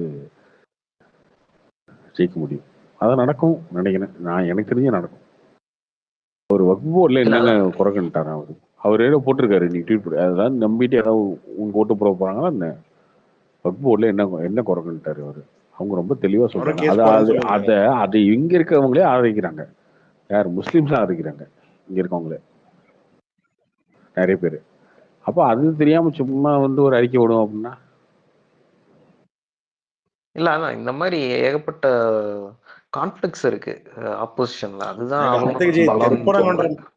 ஜெயிக்க முடியும். அது நடக்கும் நினைக்கிறேன். நான் எனக்கு தெரிஞ்சு நடக்கும். ஒரு வக்ஃப் போர்டில் இல்ல என்னங்க அதான் குறைக்குன்ட்டாரு அவர் ஏதோ போட்டிருக்காரு நீ ட்வீட் போட்டு, அதாவது நம்பிட்டு ஏதாவது உங்க ஓட்டு போட போறாங்களா என்ன? வக்ஃப் போர்டில் என்ன குறைக்குன்ட்டாரு அவரு. அவங்க ரொம்ப தெளிவா அவரை சொல்றாங்க. கேஸ் போடுறேன்னு அதாவது சொல்லியிருக்காங்க. அதை இங்க இருக்கவங்களே ஆதரிக்கிறாங்க. யார்? முஸ்லீம்ஸ் ஆதரிக்கிறாங்க இங்க இருக்கவங்களே நிறைய பேர். அப்போ அது தெரியாம சும்மா வந்து ஒரு அறிக்கை விடும் அப்படின்னா இல்ல அதான் இந்த மாதிரி ஏகப்பட்ட கான்ஃபிளிக்ஸ் இருக்கு ஆப்போசிஷன்ல. அதுதான் எனக்கு அவங்களோட அத்தைக்கு பலம்னு தோணுது.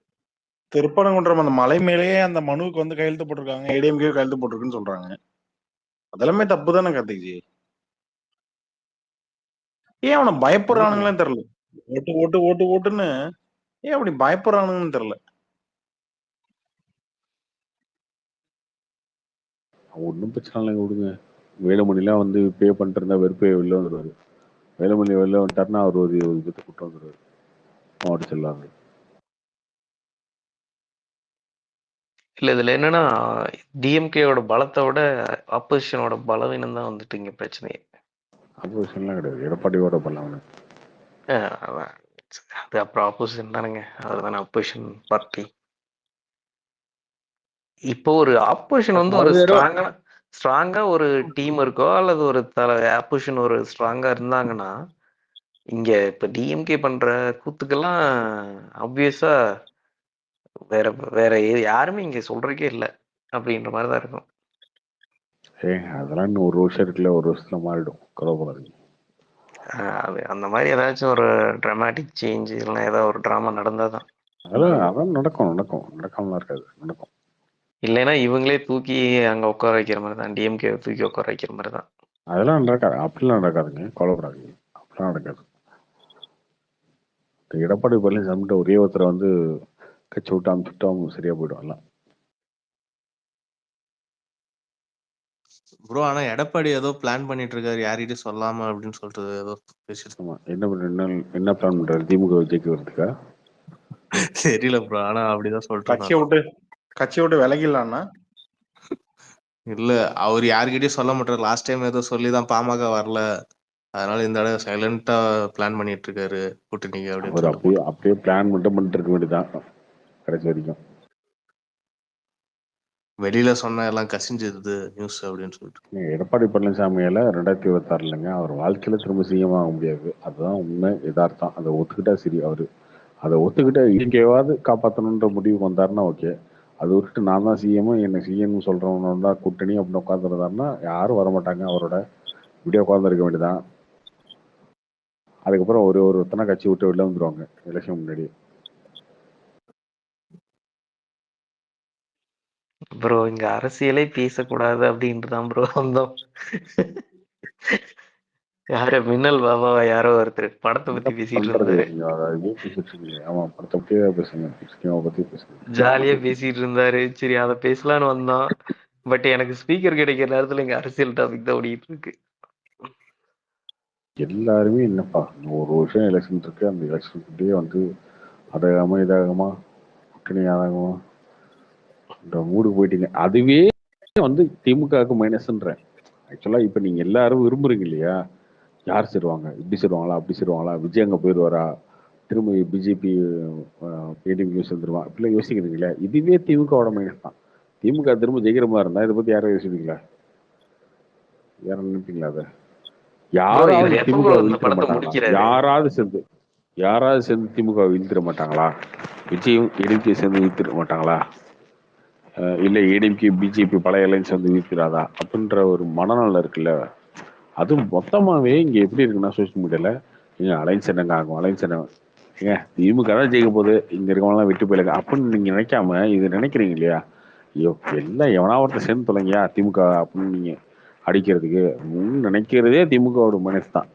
திருப்பரங்குன்றம் அந்த மலை மேலேயே அந்த மனுவுக்கு வந்து கையெழுத்து போட்டிருக்காங்க, ஏடிஎம்கே கையெழுத்து போட்டிருக்குன்னு சொல்றாங்க. அதெல்லாமே தப்பு தானே கார்த்திக்ஜி? ஏன் அவனை பயப்படுறானுங்களேன்னு தெரியல. ஓட்டு ஓட்டு ஓட்டு ஓட்டுன்னு ஏன் அப்படி பயப்படுறானுங்கன்னு தெரியல. ஒன்றும் பிரச்சனை இல்லைங்க, விடுங்க. வேலுமணிலாம் வந்து பே பண்ணிட்டு இருந்தா வெறுப்பே வெளில வந்துடுவாரு. வேலுமணி வெளில வந்துட்டாருன்னா அவர் ஒரு 20 பேர்த்து கூட்டு வந்துடுவாரு மாவட்ட செல்லாங்க. இல்ல இதுல என்னன்னா டிஎம்கேயோட பலத்தை விட ஆப்போசிஷனோட பலவீனம் தான் வந்துட்டு இங்க பிரச்சனையே. ஆப்போசிஷன்லாம் கிடையாது, எடப்பாடியோட பண்ணவனு. அதான். அது அப்புறம் ஆப்போசிஷன் தானுங்க. அவர் தானே ஆப்போசிஷன் பார்ட்டி. இப்போ ஒரு ஆப்போசிஷன் வந்து ஒரு ஸ்ட்ராங்கா ஒரு டீம் இருக்கோ அல்லது ஒரு ஆப்போசிஷன் ஒரு ஸ்ட்ராங்கா இருந்தாங்கன்னா இங்க இப்ப டிஎம்கே பண்ற கூத்துக்கெல்லாம் ஆப்வியஸா வேற வேற யாருமே இங்க சொல்றதுக்கே இல்லை அப்படின்ற மாதிரிதான் இருக்கும். அதெல்லாம் இன்னும் 1 வருஷம் இருக்குல்ல, 1 வருஷத்துல மாறிடும். கவலைப்படாதீங்க. அது அந்த மாதிரி ஏதாச்சும் ஒரு டிராமாட்டிக் சேஞ்ச் இல்லைன்னா ஏதாவது ஒரு ட்ராமா நடந்தாதான். அதான் நடக்காமலாம் இருக்காது, நடக்கும். இல்லைன்னா இவங்களே தூக்கி அங்க உட்கார வைக்கிற மாதிரி தான், டிஎம்கே தூக்கி உட்கார வைக்கிற மாதிரி தான். அதெல்லாம் நடக்காது, அப்படிலாம் நடக்காதுங்க, கவலைப்படாதீங்க. அப்படிலாம் நடக்காது. எடப்பாடி பழனிசாமிட்ட ஒரே ஒருத்தரை வந்து கட்சி விட்டு அமுச்சுட்டு அவங்க சரியா போயிடும் எல்லாம். ப்ரோ ஆனா எடப்பாடி ஏதோ பிளான் பண்ணிட்டு இருக்காரு யார்கிட்டயும் சொல்லாம அப்படின்னு சொல்லிட்டு ஏதோ பேசிட்டு என்ன பிளான் பண்றாரு? திமுக விஜய்க்கு வரதுக்கா? தெரியல ப்ரோ, ஆனா அப்படிதான் சொல்லிட்டு கட்சியை விட்டு விலகிடலான்னா இல்ல அவர் யாருக்கிட்டயும் சொல்ல மாட்டாரு. லாஸ்ட் டைம் ஏதோ சொல்லிதான் பாமக வரல, அதனால இந்த தடவை சைலண்டா பிளான் பண்ணிட்டு இருக்காரு கூட்டணிக்கு அப்படின்னு அவர் சொல்லிட்டு. அப்படியே பிளான் மட்டும் பண்ணிட்டு இருக்க வேண்டியதான் கடைசி வரைக்கும். வெளியில சொன்னா எல்லாம் கசிஞ்சிருது நியூஸ் அப்படின்னு சொல்லிட்டு. எடப்பாடி பழனிசாமியால 2026 அவர் வாழ்க்கையில திரும்ப சிஎம் ஆக முடியாது. அதுதான் உண்மை, யதார்த்தம். அதை ஒத்துக்கிட்டா சரி. அவரு அதை ஒத்துக்கிட்டா இங்கேயாவது காப்பாற்றணுன்ற முடிவுக்கு வந்தாருன்னா ஓகே. அது விட்டுட்டு நான் தான் சிஎம், என்ன சிஎம் சொல்றவனோட தான் கூட்டணி அப்படின்னு உட்காந்துருந்தாருன்னா யாரும் வரமாட்டாங்க. அவரோட இப்படியே உட்காந்துருக்க வேண்டியதான். அதுக்கப்புறம் ஒருத்தனை கட்சி விட்டு வெளில வந்துருவாங்க எலெக்ஷன் முன்னாடி. ப்ரோ இங்க அரசியலே பேசக்கூடாது அப்படின்ட்டுதான் ப்ரோ வந்தோம். யார மின்னல் பாபாவா யாரோ ஒருத்தர் படத்தை பத்தி பேசிட்டு இருந்தாரு. ஆமா, படத்தை பத்தியே பேசுங்க, பத்தி பேசுங்க. ஜாலியா பேசிட்டு இருந்தாரு. சரி அதை பேசலான்னு வந்தோம். பட் எனக்கு ஸ்பீக்கர் கிடைக்கிற நேரத்துல இங்க அரசியல் டாபிக் தான் ஓடிட்டு இருக்கு. எல்லாருமே என்னப்பா 1 வருஷம் எலெக்ஷன் இருக்கு, அந்த எலெக்ஷனுக்குள்ளேயே வந்து அதாகமா இதாகமா கூட்டணி ஆதாகமா இந்த மூடு போயிட்டீங்க. அதுவே வந்து திமுகவுக்கு மைனஸ்ன்றேன். ஆக்சுவலா இப்ப நீங்க எல்லாரும் விரும்புறீங்க இல்லையா, யார் சேருவாங்க, இப்படி சேருவாங்களா அப்படி சேருவாங்களா, விஜய் அங்க போயிடுவாரா, திரும்ப பிஜேபி ஏடிஎம்கே சேர்ந்துருவான், இப்படிலாம் யோசிக்கிறீங்களா? இதுவே திமுகவோட மைனஸ் தான். திமுக திரும்ப ஜெயிக்கிற மாதிரி இருந்தா இதை பத்தி யாரும் யோசிப்பீங்களா? யாரும் நினைப்பீங்களா? அதை யாராவது திமுக வீழ்த்திட மாட்டாங்களா? யாராவது சேர்ந்து திமுக வீழ்த்திட மாட்டாங்களா? விஜயும் ஏடிஎம்கே சேர்ந்து வீழ்த்திட மாட்டாங்களா? இல்லை ஏடிஎம்கே பிஜேபி பழைய அலைன்ஸ் வந்து வீழ்த்திடாதா அப்படின்ற ஒரு மனநலம் இருக்குல்ல. அதுவும் மொத்தமாவே இங்க எப்படி இருக்குன்னா சோசியல் மீடியால அலைன்ஸ் என்னங்க ஆகும், அலைன்ஸ் என்ன திமுக தான் ஜெயிக்க போகுது, இங்க இருக்கவங்களாம் விட்டு போயிடுங்க அப்படின்னு நீங்க நினைக்காம இது நினைக்கிறீங்க இல்லையா, ஐயோ எல்லாம் எவனா ஒருத்தர் சேர்ந்து தொலைங்கயா திமுக அப்படின்னு நீங்க அடிக்கிறதுக்கு நினைக்கிறதே திமுகவோட மனசு தான்.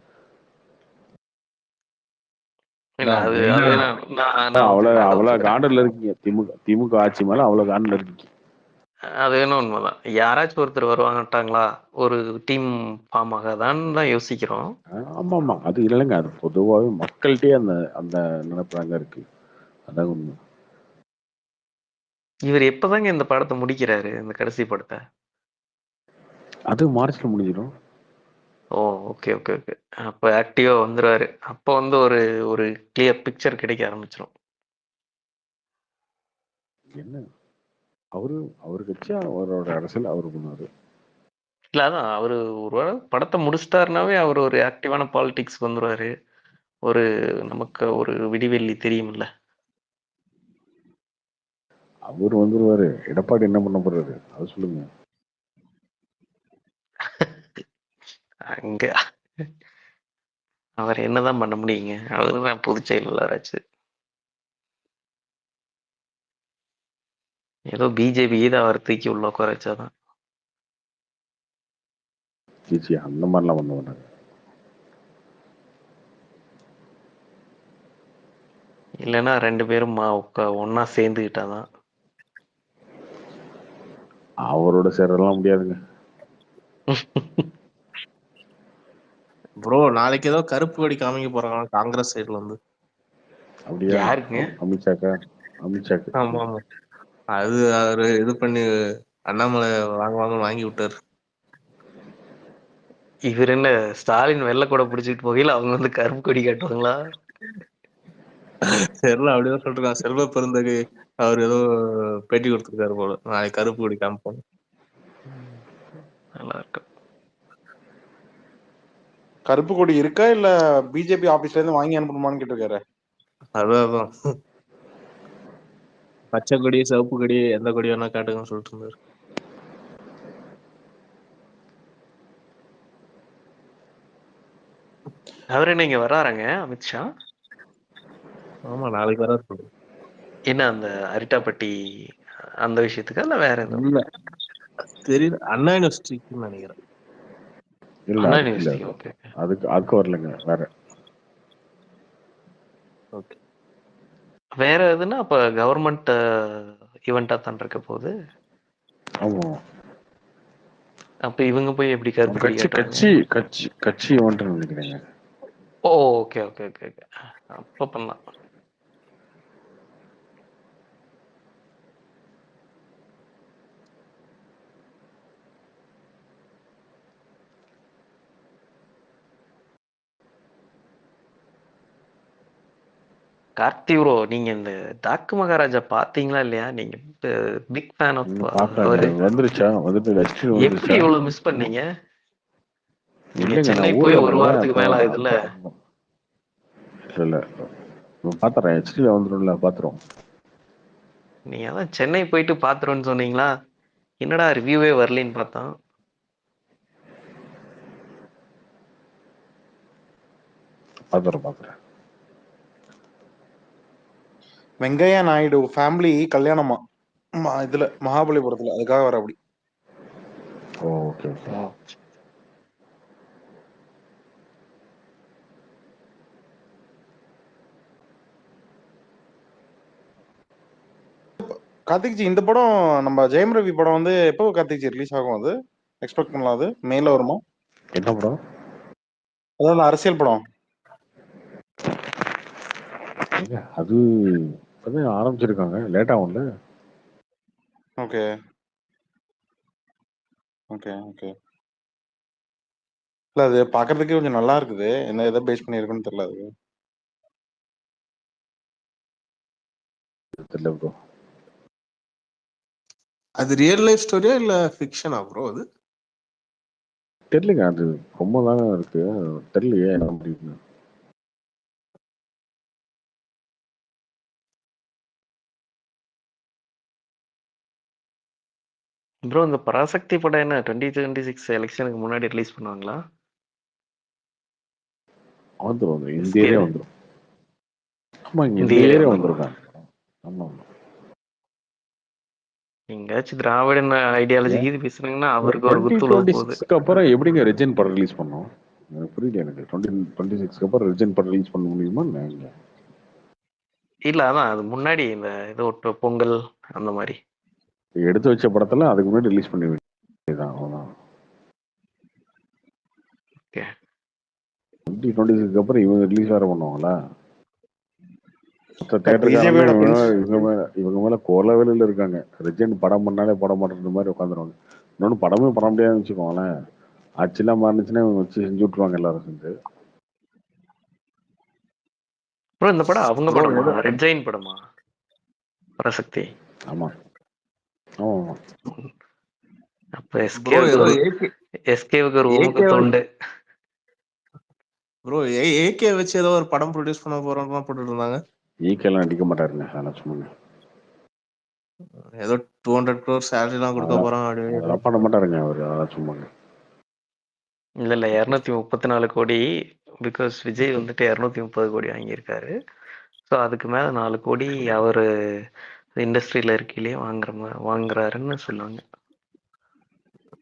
இல்ல அது மெயினா அது நான் அவ்வளவு ஒத்துக்கிறேன். காண்டர்ல இருக்கீங்க. திமுக ஆட்சி மேல அவ்வளவு காண்டர்ல இருக்கீங்க. அது என்ன உண்மைதான். யாராச்சும் ஒருத்தர் வருவாங்கட்டாங்களா, ஒரு டீம் ஃபார்ம் ஆகாதான்னு தான் யோசிக்கிறோம். ஆமா ஆமா அது இல்லைங்க. அது பொதுவாகவே மக்கள்கிட்டயே அந்த அந்த நினைப்பாங்க இருக்கு. அதான் உண்மை. இவர் எப்பதாங்க இந்த படத்தை முடிக்கிறாரு, இந்த கடைசி படத்தை? அது மார்ச்ல முடிஞ்சிடும். ஓ ஓகே ஓகே ஓகே. அப்போ ஆக்டிவா வந்துருவாரு. அப்போ வந்து ஒரு ஒரு கிளியர் பிக்சர் கிடைக்க ஆரம்பிச்சிடும். என்ன அவரு கட்சி அவரோட அரசியல் அவரு பண்ணாரு. இல்ல அதான் அவரு ஒரு படத்தை முடிச்சிட்டாருனாவே அவர் ஒரு ஆக்டிவான பாலிடிக்ஸ் வந்துருவாரு. ஒரு நமக்கு ஒரு விடிவெள்ளி தெரியும்ல. அவரு வந்துருவாரு. எடப்பாடி என்ன பண்ண போறாரு அது சொல்லுங்க. அங்க அவர் என்னதான் பண்ண முடியுங்க? அவருதான் பொதுச் செயலாளராச்சு. ஏதோ பிஜேபி தான் அவர் தூக்கி உள்ள உட்கார வச்சாதான். சீச்சி அந்த மாதிரிலாம் பண்ண மாட்டாங்க. இல்லைன்னா 2 பேரும் ஒன்னா சேர்ந்துக்கிட்டாதான். அவரோட சேரலாம் முடியாதுங்க. ப்ரோ நாளைக்கு ஏதோ கருப்பு கொடி காமிக்க போறாங்க காங்கிரஸ் சைடுல இருந்து. அப்படியா? யாருக்குங்க? அமித்ஷாக்கு. ஆமா ஆமா. அது அவரு இது பண்ணி அண்ணாமலை வாங்கி விட்டாரு. இவர் என்ன ஸ்டாலின் வெள்ளை கூட பிடிச்சிட்டு போகையில அவங்க வந்து கருப்பு கொடி காட்டுவாங்களா? தெரியல, அப்படிதான் சொல்றான். செல்வ பெருந்தகை அவர் ஏதோ பேட்டி கொடுத்திருக்காரு போல, நாளைக்கு கருப்பு கொடி காமிப்பாங்க. நல்லா இருக்கும். கருப்பு கொடி இருக்கா இல்ல பிஜேபி ஆபீஸ்ல இருந்து வாங்கி அனுப்பணுமான்னு கேட்டிருக்காரு. அதான் பச்சை கொடி சிவப்பு கொடி எந்த கொடி வேணா காட்டுங்கன்னு சொல்லிட்டு இருந்தாரு. அவர் என்ன இங்க வர்றாருங்க அமித்ஷா? ஆமா நாளைக்கு வர சொல்லு. என்ன அந்த அரிட்டாப்பட்டி அந்த விஷயத்துக்கா இல்ல வேற எதுவும்? இல்ல தெரியல, அண்ணா யூனிவர்சிட்டின்னு நினைக்கிறேன். இல்ல அண்ணா அதுக்கு இல்ல யூனிவர்சிட்டி. ஓகே அதுக்கு வரலங்க வேற. ஓகே. வேற எதுன்னா அப்ப கவர்மெண்ட் ஈவெண்டா தான் இருக்க போகுது. ஆமா அப்ப இவங்க போய் எப்படி கருப்பு கொடி கட்சி காட்டுறாங்க? கட்சி கட்சி கட்சி வந்துட்டு நினைக்கிறேங்க. ஓ ஓகே ஓகே ஓகே ஓகே. அப்ப பண்ணலாம். கார்த்தி ப்ரோ, நீங்க இந்த டாக்கு மகாராஜா பாத்தீங்களா இல்லையா? நீங்க பிக் ஃபேன் ஆஃப் பாத்தாங்க. அவரு. வந்துருச்சா வந்துட்டு எப்படி வந்துருச்சா? இவ்வளவு மிஸ் பண்ணீங்க? நீங்க இல்லைங்க சென்னை நான் போய் ஊர்ல ஒரு இருந்தேன். வாரத்துக்கு மேல ஆகுதுல்ல. இல்ல பாத்துறேன். ஹெச்டில வந்துடும்ல பாத்துறோம். நீங்க அதான் சென்னை போயிட்டு பாத்துருன்னு சொன்னீங்களா? என்னடா ரிவ்யூவே வரலன்னு பார்த்தோம். பாத்துறேன். வெங்கையா நாயுடு ஃபேமிலி கல்யாணமா இதுல மகாபலிபுரத்துல, அதுக்காக வர அப்படி. Okay okay. கார்த்திக்ஜி இந்த படம் நம்ம ஜெயம் ரவி படம் வந்து எப்போ கார்த்திக்ஜி ரிலீஸ் ஆகும்? அது எக்ஸ்பெக்ட் பண்ணலாம். அது மேல வருமா? என்ன படம்? அதாவது அரசியல் படம். அது இப்பதான் ஆரம்பிச்சிருக்காங்க. லேட் ஆகும்ல. Okay okay okay. இல்ல அது பாக்குறதுக்கே கொஞ்சம் நல்லா இருக்குது. என்ன எதை பேஸ் பண்ணிருக்குன்னு தெரியல அது. தெரியல ப்ரோ. அது ரியல் லைஃப் ஸ்டோரியா இல்ல ஃபிக்ஷனா ப்ரோ? அது தெரியலங்க. அது ரொம்ப தானே இருக்கு. தெரியலையே என்ன அப்படின்னு. ப்ரோ இந்த பராசக்தி படம் என்ன 2026 எலெக்ஷனுக்கு முன்னாடி ரிலீஸ் பண்ணுவாங்களா? வந்துடும். இந்த ஏரியா வந்துடும். ஆமா இங்க இந்த ஏரியா வந்துருக்காங்க. ஆமா ஆமா. எங்கேயாச்சும் திராவிடன் ஐடியாலஜி ஏன் இது பேசுனாங்கன்னா அவருக்கு ஒரு குத்து உழவு போகுது. 2026க்கு அப்புறம் எப்படிங்க ரெஜென்ட் படம் ரிலீஸ் பண்ணோம்? எனக்கு புரியல. எனக்கு 2026க்கு அப்புறம் ரெஜென்ட் படம் ரிலீஸ் பண்ண முடியுமா என்ன? இல்ல அதான் அது முன்னாடி இந்த ஏதோ பொங்கல் அந்த மாதிரி எடுத்து வச்ச படத்துல அதுக்கு முன்னாடி ரிலீஸ் பண்ணி வேண்டியதுதான். அவ்வளவுதான். ஓகே 2026க்கு அப்புறம் இவங்க ரிலீஸ் வேற பண்ணுவாங்களா? மொத்த பிஜேபியோட தேட்டருக்காரங்களே இவங்க மேல கொலை வேலையில இருக்காங்க. ரெஜென்ட் படம் பண்ணாலே படம் பண்றது மாதிரி உட்காந்துருவாங்க. இன்னொன்னு படமே பண்ண முடியாதுன்னு வச்சுக்கோங்களேன். ஆட்சியெல்லாம் மாறிச்சுன்னா இவங்க வச்சு செஞ்சு விட்டுருவாங்க எல்லாரும் சேர்ந்து. ப்ரோ இந்த படம் அவங்க ப்ரோ படமா? ஏதோ ரெட் ஜெயின் படமா? பராசக்தி. ஆமா ஆமா. அப்ப ப்ரோ ஏதோ எஸ்கேவுக்கு ஒரு ஊமுக ஏகே தொண்டு. ப்ரோ ஏகே வச்சு ஏதோ ஒரு படம் ப்ரொடியூஸ் பண்ண போறோம்னு போட்டுட்டு இருந்தாங்க. ஈக்கெல்லாம் அடிக்க மாட்டாருங்க. அதெல்லாம் சும்மா ஏதோ 200 crore சேலரி எல்லாம் கொடுக்க போறோம் அதெல்லாம் பண்ண மாட்டாருங்க அவரு. அதெல்லாம் சும்மாங்க. இல்ல 234 கோடி. பிகாஸ் விஜய் வந்துட்டு 230 கோடி வாங்கியிருக்காரு. ஸோ அதுக்கு மேல 4 கோடி அவரு இண்டஸ்ட்ரியில இருக்கையிலேயே வாங்குறாருன்னு சொல்லுவாங்க.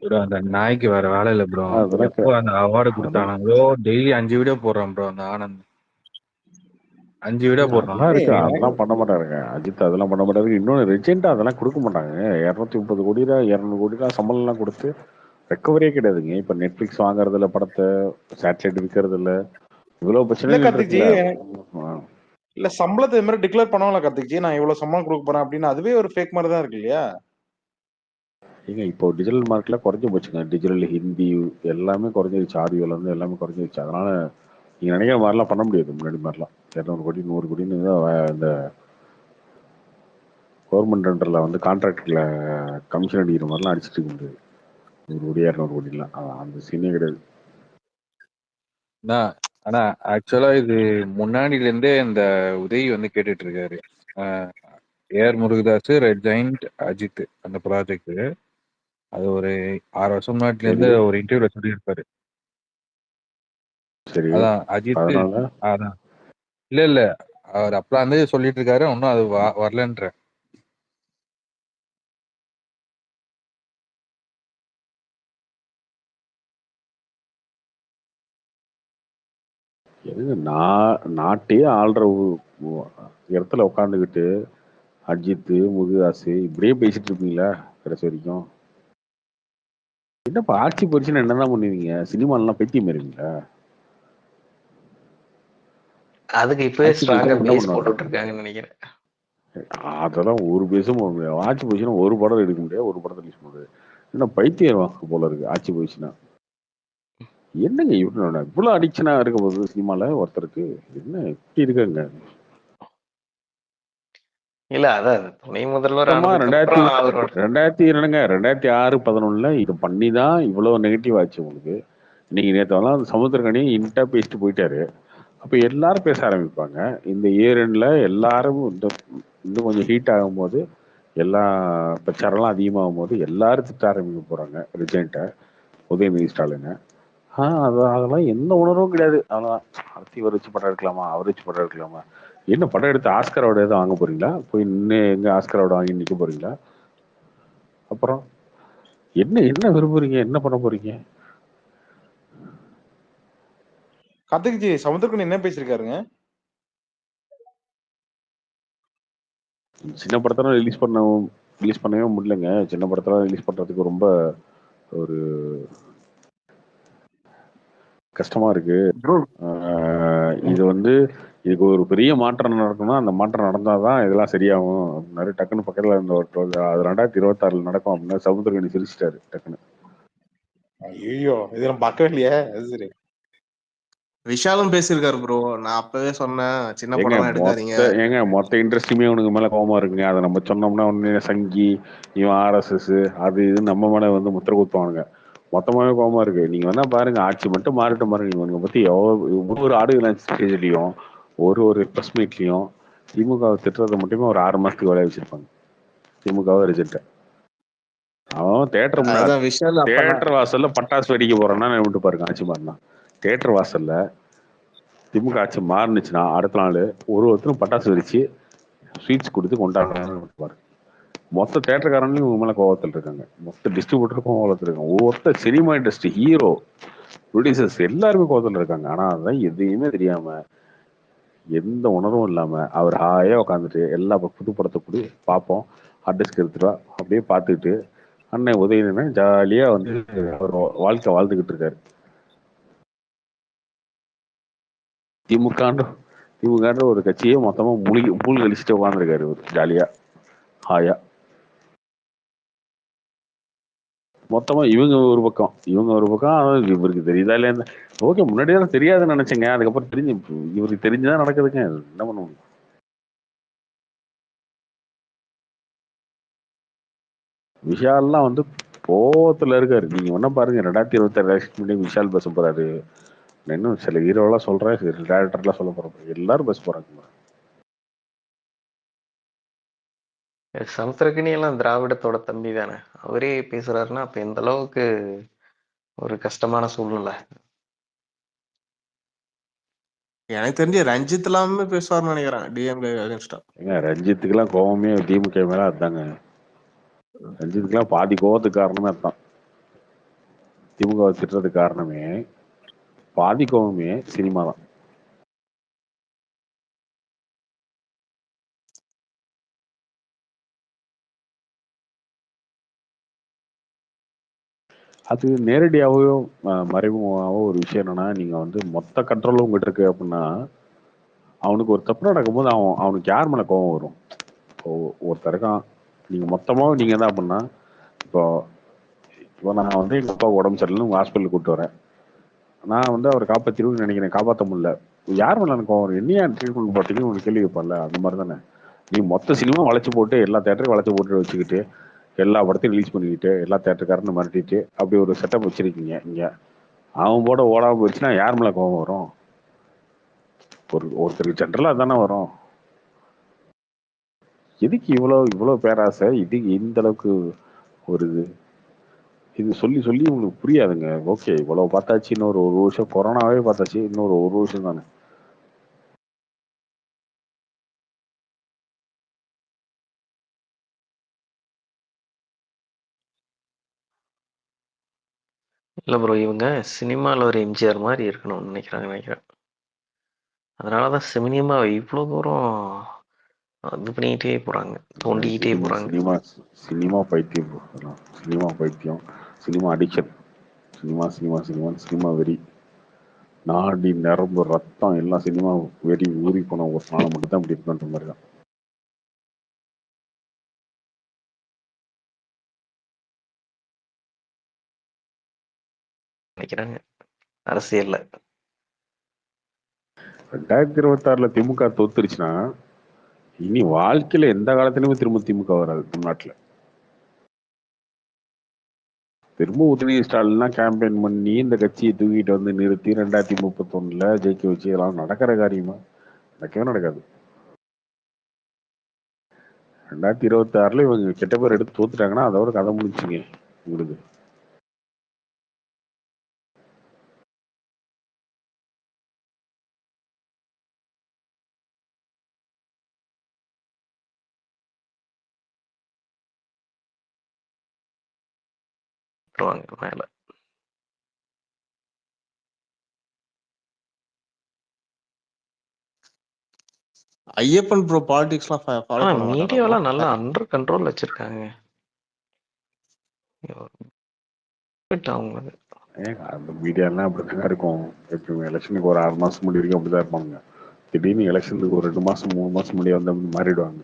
ப்ரோ அந்த நாய்க்கு வேற வேலை இல்ல ப்ரோ. அதெல்லாம் எப்போ அந்த அவார்டு கொடுத்தானோ டெய்லி 5 வீடியோ போடுறான் ப்ரோ. அந்த ஆனந்த் 5 வீடியோ போடுறான். அதெல்லாம் இருக்கு. அதெல்லாம் பண்ண மாட்டாருங்க அஜித். அதெல்லாம் பண்ண மாட்டாரு. இன்னொன்று ரெஜெண்டா அதெல்லாம் கொடுக்க மாட்டாங்க. 230 கோடி தான் 200 கோடி தான் சம்பளம் எல்லாம் கொடுத்து ரெக்கவரியே கிடையாதுங்க. இப்ப நெட்ஃபிளிக்ஸ் வாங்குறதுல படத்தை சேட்டலைட் விற்கிறது இல்ல. இவ்வளவு இல்ல பிரச்சனைகள் கார்த்திக்ஜி, இருக்குல்ல. இல்ல சம்பளத்தை இது மாதிரி டிக்ளேர் பண்ணுவாங்களா கார்த்திக்ஜி? நான் இவ்வளவு சம்பளம் கொடுக்க போறேன் அப்படின்னு அதுவே ஒரு ஃபேக் மாதிரி தான் இருக்கு இல்லையா? ஏங்க இப்போ டிஜிட்டல் மார்க்கெட்ல குறைஞ்சு போச்சுங்க. டிஜிட்டல் ஹிந்தி எல்லாமே குறைஞ்சிருச்சு. ஆடியோல இருந்து எல்லாமே குறைஞ்சிருச்சு. அதனால நீங்க நினைக்கிற மாதிரிலாம் பண்ண முடியாது. முன்னாடி மாதிரிலாம் 200 கோடி 100 கோடின்னு இந்த கவர்மெண்ட் டெண்டர்ல வந்து கான்ட்ராக்ட்ல கமிஷன் அடிக்கிற மாதிரிலாம் அடிச்சுட்டு இருக்க முடியாது. 100 கோடி 200 கோடிலாம் அந்த சீனே கிடையாது. ஆனா ஆக்சுவலா இது முன்னாடில இருந்தே இந்த உதவி வந்து கேட்டுட்டு இருக்காரு. ஏஆர் முருகதாஸ், ரெட் ஜெயிண்ட், அஜித் அந்த ப்ராஜெக்ட். அது ஒரு 6 வருஷம் முன்னாடில இருந்து ஒரு இன்டர்வியூல சொல்லியிருப்பாரு. சரி. அதான் அஜித். அதனால அதான் இல்ல அவர் அப்பலாம் வந்து சொல்லிட்டு இருக்காரு. ஒன்னும் அது வரலன்ற. எதுங்க நாட்டையே ஆள்ற இடத்துல உட்காந்துக்கிட்டு அஜித் முருகதாஸ் இப்படியே பேசிட்டு இருப்பீங்களா கடைசி வரைக்கும்? என்னப்பா ஆட்சி போச்சுன்னா என்னதான் பண்ணுவீங்க? சினிமாலாம் பைத்தியம் இருவீங்களா? அதுக்கு இப்பவே ஸ்ட்ராங்கா பேஸ் போட்டுட்டு இருக்காங்கன்னு நினைக்கிறேன். அதெல்லாம் ஒரு பேசும் ஆட்சி போச்சுன்னா ஒரு படம் எடுக்க முடியாது. ஒரு படத்தை ரிலீஸ் பண்ண முடியாது. என்ன பைத்தியம் போல இருக்கு ஆட்சி போச்சுன்னா. என்னங்க இவ்வளவு அடிக்ஷனா இருக்க போகுது சினிமால ஒருத்தருக்கு? என்ன இப்படி இருக்காங்க? இல்ல அதான் துணை முதல்வர் 2006-11 இது பண்ணிதான் இவ்வளவு நெகட்டிவ் ஆச்சு உங்களுக்கு. இன்னைக்கு நேற்று சமுத்திரக்கனி இன்டா பேசிட்டு போயிட்டாரு. அப்ப எல்லாரும் பேச ஆரம்பிப்பாங்க. இந்த இயர்-எண்ட்ல எல்லாரும் இன்னும் கொஞ்சம் ஹீட் ஆகும்போது எல்லா பிரச்சாரம்லாம் அதிகமாகும் போது எல்லாரும் திட்ட ஆரம்பிக்க போறாங்க ரிஜென்ட்டை, உதயநிதி ஸ்டாலினை. அதெல்லாம் எந்த உணர்வும் கிடையாது. அதெல்லாம் இவர் வச்சு படம் எடுக்கலாமா, அவர் வச்சு படம் எடுக்கலாமா? என்ன படம் எடுத்து ஆஸ்கர் அவார்டு எதாவது வாங்க போறீங்களா? போய் இன்னும் எங்க ஆஸ்கர் அவார்டு வாங்கி நிக்க போறீங்களா? அப்புறம் என்ன விரும்புறீங்க? என்ன பண்ண போறீங்க? கார்த்திக்ஜி சமுத்திரக்கனி என்ன பேசிருக்காருங்க? சின்ன படத்தெல்லாம் ரிலீஸ் பண்ணவே முடியலங்க. சின்ன படத்தெல்லாம் ரிலீஸ் பண்றதுக்கு ரொம்ப ஒரு கஷ்டமா இருக்கு. இது இதுக்கு ஒரு பெரிய மாற்றம் நடக்கணும்னா அந்த மாற்றம் நடந்தாதான் இதெல்லாம் சரியாகும் அப்படின்னாரு. டக்குன்னு பக்கத்துல இருந்த அது 2026 நடக்கும் அப்படின்னா சமுத்திரக்கனி சிரிச்சிட்டாரு டக்குன்னு. ஐயோ இதெல்லாம் பார்க்கவே இல்லையே. அது சரி. விஷாலும் பேசியிருக்காரு ப்ரோ. நான் அப்பவே சொன்னேன் சின்ன படம் எடுக்காதீங்க. மொத்த இண்டஸ்ட்ரியுமே உனக்கு மேல கோவமா இருக்குங்க. அதை நம்ம சொன்னோம்னா ஒன்னு சங்கி இவன் RSS அது இது நம்ம மேல முத்திர குத்துவானுங்க. மொத்தமாவே கோவமா இருக்கு. நீங்க வேணா பாருங்க, ஆட்சி மட்டும் மாறிட்டு பாருங்க. இவனுங்க பத்தி ஒவ்வொரு ஆடுகள் ஸ்டேஜ்லயும் ஒரு பிரஸ் மீட்லயும் திமுக திட்டுறதை மட்டுமே ஒரு 6 மாசத்துக்கு வேலையை வச்சிருப்பாங்க. திமுகவை ரிஜெக்ட். அவன் தேட்டர் வாசல்ல பட்டாசு வெடிக்க போறான்னா விட்டு பாருங்க. ஆட்சி மாறினா தேட்டர் வாசல்ல திமுக ஆட்சி மாறுனுச்சுன்னா அடுத்த நாள் ஒருத்தரும் பட்டாசு வெடிச்சு ஸ்வீட்ஸ் கொடுத்து கொண்டாடுறாங்க. மொத்த தேட்டருக்காரங்களும் இவங்க மேல கோவத்தில் இருக்காங்க, மொத்த டிஸ்ட்ரிபியூட்டருக்கும் கோவத்தில் இருக்காங்க, ஒவ்வொருத்த சினிமா இண்டஸ்ட்ரி ஹீரோ ப்ரொடியூசர்ஸ் எல்லாருமே கோவத்தில் இருக்காங்க. ஆனா அதான் எதையுமே தெரியாம எந்த உணர்வும் இல்லாம அவர் ஹாயா உட்காந்துட்டு எல்லா புது படத்தை கூட பார்ப்போம், ஹார்ட் டிஸ்க் எடுத்துட்டா அப்படியே பார்த்துக்கிட்டு அண்ணன் உதயநிதி ஜாலியா வந்து அவர் வாழ்க்கை வாழ்ந்துகிட்டு இருக்காரு. திமுகன்ற ஒரு கட்சியே மொத்தமா மூழ்கி கழிச்சுட்டு உட்காந்துருக்காரு இவர் ஜாலியா ஹாயா. மொத்தமா இவங்க ஒரு பக்கம் அதாவது இவருக்கு தெரியுதா இல்லையா, ஓகே முன்னாடி தான் தெரியாதுன்னு நினைச்சேங்க, அதுக்கப்புறம் தெரிஞ்சு இவருக்கு தெரிஞ்சுதான் நடக்குதுங்க, என்ன பண்ண முடியும். விஷால்லாம் வந்து கோவத்துல இருக்காரு. நீங்க ஒன்னும் பாருங்க 2026 எலெக்ஷன் முன்னாடி விஷால் பேச போறாரு, இன்னும் சில ஹீரோலாம் சொல்றேன், சில டேரக்டர்லாம் சொல்ல போறாங்க, எல்லாரும் பேச போறாங்க. சமுத்திரக்கனி எல்லாம் திராவிடத்தோட தம்பி தானே, அவரே பேசுறாருன்னா அப்ப எந்த அளவுக்கு ஒரு கஷ்டமான சூழ்நிலை. எனக்கு தெரிஞ்சு ரஞ்சித் எல்லாமே பேசுவார்னு நினைக்கிறேன் டிஎம்கே அகேன்ஸ்டா. ஏங்க ரஞ்சித்துக்கெல்லாம் கோவமே திமுக மேல அதுதாங்க, ரஞ்சித்துக்கெல்லாம் பாதி கோவத்துக்கு காரணமே அதுதான், திமுக திட்டுறதுக்கு காரணமே பாதி கோவமே சினிமா தான். அது நேரடியாகவோ மறைமுகமாகவோ ஒரு விஷயம் என்னன்னா, நீங்க வந்து மொத்த கண்ட்ரோலும் உங்ககிட்ட இருக்கு அப்படின்னா அவனுக்கு ஒரு தப்பு நடக்கும்போது அவனுக்கு யார் மேல கோவம் வரும். இப்போ ஒருத்தருக்கான் நீங்க மொத்தமாக நீங்க என்ன அப்படின்னா, இப்போ இப்போ நான் வந்து எங்க அப்பா உடம்பு சரியில்லைன்னு உங்க ஹாஸ்பிட்டலுக்கு கூப்பிட்டு வரேன், நான் வந்து அவரை காப்பாற்றிடுவேன்னு நினைக்கிறேன், காப்பாற்ற முடியல, யார் மேல எனக்கு கோவம் வரும், என்னையா ட்ரீட்மெண்ட் போட்டீங்கன்னு உங்களுக்கு கேள்வி வைப்பல. அந்த மாதிரி தானே நீ மொத்த சினிமா வளைச்சு போட்டு எல்லா தேட்டரையும் வளைச்சு போட்டு வச்சுக்கிட்டு எல்லா படத்தையும் ரிலீஸ் பண்ணிக்கிட்டு எல்லா தேட்டருக்காரன்னு மிரட்டிட்டு அப்படி ஒரு செட்டப் வச்சிருக்கீங்க இங்க. அவன் போட ஓடாம போயிடுச்சுன்னா யார் மேல கோவம் வரும்? ஒருத்தருக்கு ஜென்ரலா தானே வரும். எதுக்கு இவ்வளோ பேராசை, இது இந்த அளவுக்கு ஒரு இது சொல்லி சொல்லி உங்களுக்கு புரியாதுங்க. ஓகே இவ்வளவு பார்த்தாச்சு, இன்னொரு ஒரு வருஷம் கொரோனாவே பார்த்தாச்சு, இன்னொரு ஒரு வருஷம் தானே. இல்ல ப்ரோ, இவங்க சினிமாவில் ஒரு எம்ஜிஆர் மாதிரி இருக்கணும்னு நினைக்கிறேன். அதனாலதான் சினிமா இவ்வளோ தூரம் இது பண்ணிக்கிட்டே போறாங்க, தோண்டிக்கிட்டே போறாங்க. சினிமா பைத்தியம், சினிமா பைத்தியம், சினிமா அடிக்ஷன், சினிமா வெறி, நாடி நரம்பு ரத்தம் எல்லாம் சினிமா வெறி ஊறி போன ஒரு நாளை மட்டும் தான் இப்படி இருக்குன்ற மாதிரி தான். நினைக்கிறாங்க அரசியல்ல. 2026 திமுக தோத்துருச்சுன்னா இனி வாழ்க்கையில எந்த காலத்திலுமே திரும்ப திமுக வராது தமிழ்நாட்டுல. திரும்ப உதயநிதி ஸ்டாலின்லாம் கேம்பெயின் பண்ணி இந்த கட்சியை தூக்கிட்டு வந்து நிறுத்தி 2031 ஜெயிக்க வச்சு இதெல்லாம் நடக்கிற காரியமா? நடக்கவே நடக்காது. 2026 இவங்க கெட்ட பேர் எடுத்து தோத்துட்டாங்கன்னா அதோட கதை முடிச்சுங்க உங்களுக்கு. மேல ஐயப்பன் ப்ரோ பாலிடிக்ஸ்லாம் ஃபாலோ பண்ண மாட்டாரா bro? மீடியாவெல்லாம் நல்லா அண்டர் கண்ட்ரோல் வச்சிருக்காங்க அவங்களுக்கு. அந்த மீடியாலாம் அப்படிதாங்க இருக்கும். எப்பயுமே எலெக்ஷனுக்கு ஒரு 6 மாசம் முன்னாடி வரைக்கும் அப்படிதான் இருப்பாங்க. திடீர்னு எலெக்ஷனுக்கு ஒரு 2 மாசம் 3 மாசம் முன்னாடி வந்து மாறிடுவாங்க.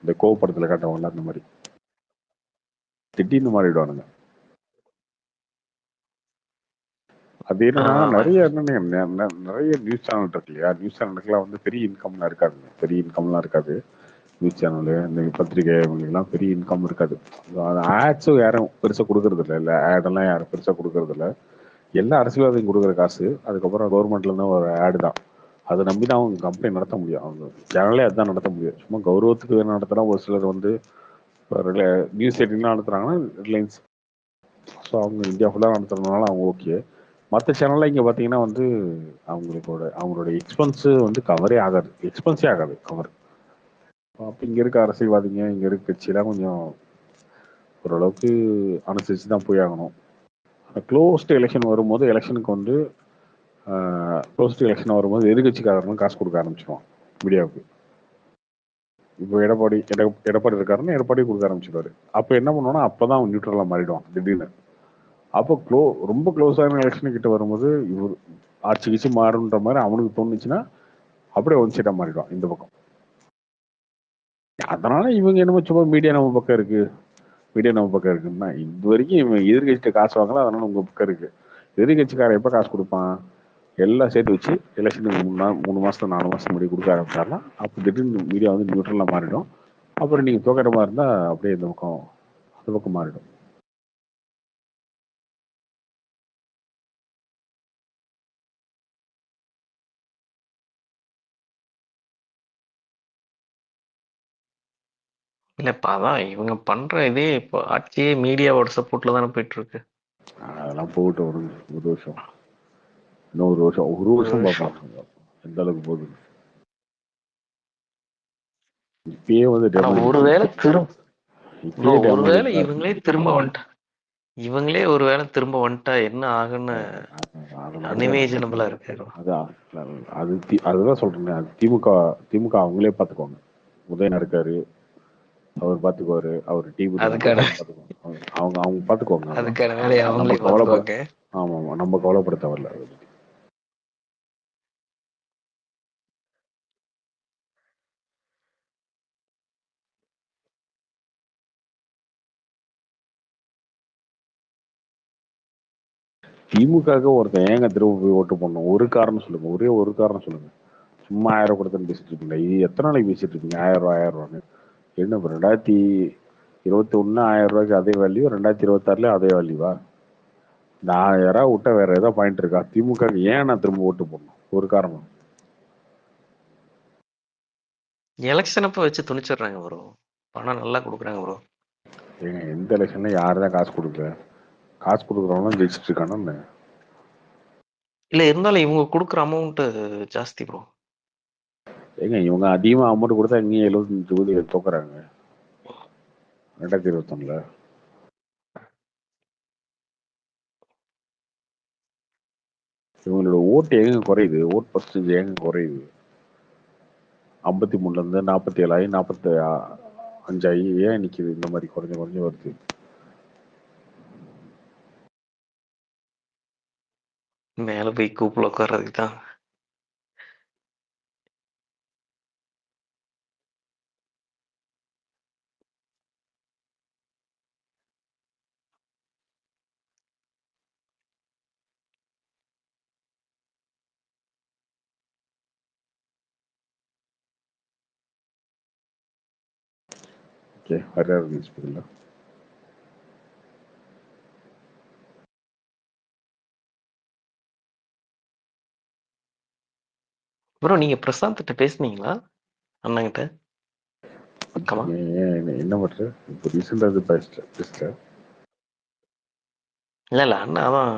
இந்த கோவப்படத்துல காட்டுவாங்கல்ல அந்த மாதிரி திடீர்னு மாறிடுவானுங்க. அது என்னன்னா நிறைய நியூஸ் சேனல் இருக்கு இல்லையா, நியூஸ் சேனலுக்குலாம் வந்து பெரிய இன்கம்லாம் இருக்காது. நியூஸ் சேனலு இந்த பத்திரிகை இவங்களுக்குலாம் பெரிய இன்கம் இருக்காது. ஆட்ஸும் யாரும் பெருசாக கொடுக்கறது இல்லை, ஆடெல்லாம் யாரும் பெருசாக கொடுக்கறது இல்லை. எல்லா அரசியல்வாதியும் கொடுக்குற காசு, அதுக்கப்புறம் கவர்மெண்ட்லேருந்து ஒரு ஆடு தான். அதை நம்பி தான் அவங்க கம்பெனி நடத்த முடியும், அவங்க சேனலே அதுதான் நடத்த முடியும். சும்மா கௌரவத்துக்கு வேணும் நடத்தினா ஒரு சிலர் வந்து நியூஸ் 18 நடத்துகிறாங்கன்னா ரிலையன்ஸ், ஸோ அவங்க இந்தியா ஃபுல்லாக நடத்துறதுனால அவங்க ஓகே. மற்ற சேனலில் இங்கே பார்த்தீங்கன்னா வந்து அவங்களோட எக்ஸ்பென்ஸு வந்து கவரே ஆகாது, கவர். அப்போ இங்கே இருக்க அரசியல்வாதிங்க இங்கே இருக்க கட்சியெல்லாம் கொஞ்சம் ஓரளவுக்கு அனுசரித்து தான் போய் ஆகணும். க்ளோஸ்டு எலெக்ஷன் வரும்போது எலெக்ஷனுக்கு வந்து க்ளோஸ்டு எலெக்ஷன் வரும்போது எதிர்கட்சிக்காரங்களும் காசு கொடுக்க ஆரம்பிச்சிடுவான் மீடியாவுக்கு. இப்போ எடப்பாடி இருக்காருன்னா எடப்பாடி கொடுக்க ஆரம்பிச்சிடுவாரு. அப்போ என்ன பண்ணுவோன்னா அப்போ தான் அவன் நியூட்ரலாக மாறிடுவான் திடீர்னு. அப்போ ரொம்ப க்ளோஸான எலெக்ஷன் கிட்ட வரும்போது இவர் ஆட்சி கட்சி மாறுன்ற மாதிரி அவனுக்கு தோணுச்சுன்னா அப்படியே ஒன் சைடாக மாறிடுவான் இந்த பக்கம். அதனால இவங்க என்னமோ சும்மா மீடியா நம்ம பக்கம் இருக்கு, மீடியா நம்ம பக்கம் இருக்குன்னா இது வரைக்கும் இவன் எதிர்கட்சிட்ட காசு வாங்கலாம், அதனால உங்க பக்கம் இருக்கு. எதிர்கட்சிக்காரன் எப்போ காசு கொடுப்பான்? எல்லாம் சேர்த்து வச்சு எலெக்ஷனுக்கு 3 மாசம் 4 மாசம் முன்னாடி கொடுக்க ஆரம்பிச்சாருன்னா அப்போ திடீர்னு மீடியா வந்து நியூட்ரலாக மாறிடும். அப்புறம் நீங்கள் தோக்கிற மாதிரி இருந்தால் அப்படியே இந்த பக்கம் அந்த பக்கம் மாறிடும். இல்லப்பா அதான் இவங்க பண்ற இதே இப்போ ஆட்சியே மீடியாவோட சப்போர்ட்ல தானே போயிட்டு இருக்கு. அதெல்லாம் போகட்டும் ஒரு வருஷம், இன்னும் ஒரு வருஷம் பார்ப்போம் எந்த அளவுக்கு போகுது. இப்பயே வந்து ஒருவேளை இவங்களே திரும்ப வந்துட்டா என்ன ஆகுன்னு அன்இமேஜினபிளா இருக்கு. அதுதான் சொல்றேன். அது திமுக அவங்களே பார்த்துக்குவாங்க. உதயன் இருக்காரு, அவர் பார்த்துக்குவாரு, அவர் டிவி அவங்க பார்த்துக்குவாங்க. அதுக்கான வேலையை அவங்களே பார்த்துக்குவாங்க. ஆமா நம்ம கவலைப்பட தேவையில்ல. திமுக ஒருத்தன் ஏங்க திரும்ப போய் ஓட்டு போடணும்? ஒரு காரணம் சொல்லுங்க, ஒரே ஒரு காரணம் சொல்லுங்க. சும்மா 1000 கொடுத்துன்னு பேசிட்டு இருக்கீங்களா? இது எத்தனை நாளைக்கு பேசிட்டு இருக்கீங்க 1000 ரூபான்னு? என்ன 2021 1000 ரூபாய்க்கு அதே வேல்யூ, 2026 அதே வேல்யூவா? இந்த 1000 விட்டா வேற ஏதாவது பாயிண்ட் இருக்கா? திமுக ஏன் நான் திரும்ப ஓட்டு போடணும்? ஒரு காரணம். எலெக்ஷன் அப்ப வச்சு துணிச்சிடுறாங்க ப்ரோ, பணம் நல்லா கொடுக்குறாங்க ப்ரோ. ஏங்க எந்த எலெக்ஷன்ல யாரு தான் காசு கொடுக்கல? காசு கொடுக்குறவங்க ஜெயிச்சுட்டு இருக்கானு. இல்ல இருந்தாலும் இவங்க கொடுக்குற அமௌண்ட் ஜாஸ்தி ப்ரோ. ஏங்க இவங்க அதிகமா அமௌண்ட் கொடுத்தா இங்க 75 தொகுதி தோக்குறாங்க 2021. இவங்களோட ஓட்டு எங்க குறையுது? ஓட் பர்சன்டேஜ் எங்க குறையுது? 53ல இருந்து 47 ஆகி 45 ஆகி ஏன் நிக்குது? இந்த மாதிரி குறைஞ்சு வருது. மேல போய் கூப்பிட உட்கார்றதுக்கு தான். ஓகே, வேற ரிலீஸ் பண்ணல. ப்ரோ நீங்க பிரசாந்த் கிட்ட பேசுனீங்களா? அண்ணங்கிட்ட என்ன பண்ற? இப்போ ரீசெண்டா அது பேசல. இல்ல அண்ணா அதான்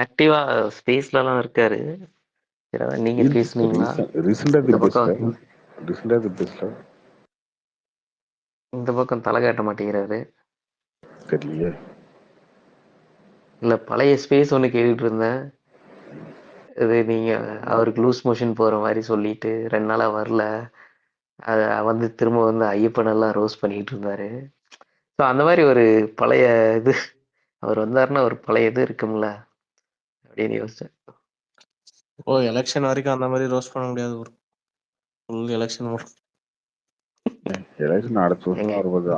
ஆக்டிவா ஸ்பேஸ்லலாம் இருக்காரு. நீங்க பேசுனீங்களா? இந்த பக்கம் தலை காட்ட மாட்டேங்கிறாரு. தெரியலையே. இல்ல பழைய ஸ்பேஸ் ஒன்று கேட்டுட்டு இருந்தேன். இது நீங்க அவருக்கு லூஸ் மோஷன் போற மாதிரி சொல்லிட்டு 2 நாளா வரல. அத வந்து திரும்ப வந்து ஐயப்பன் எல்லாம் ரோஸ் பண்ணிட்டு இருந்தாரு. ஸோ அந்த மாதிரி ஒரு பழைய இது அவர் வந்தாருன்னா ஒரு பழைய இது இருக்கும்ல அப்படின்னு யோசிச்சேன். எலெக்ஷன் வரைக்கும் அந்த மாதிரி ரோஸ் பண்ண முடியாது. ஒரு ஃபுல் எலெக்ஷன் அடுத்த வருஷம் வருவது.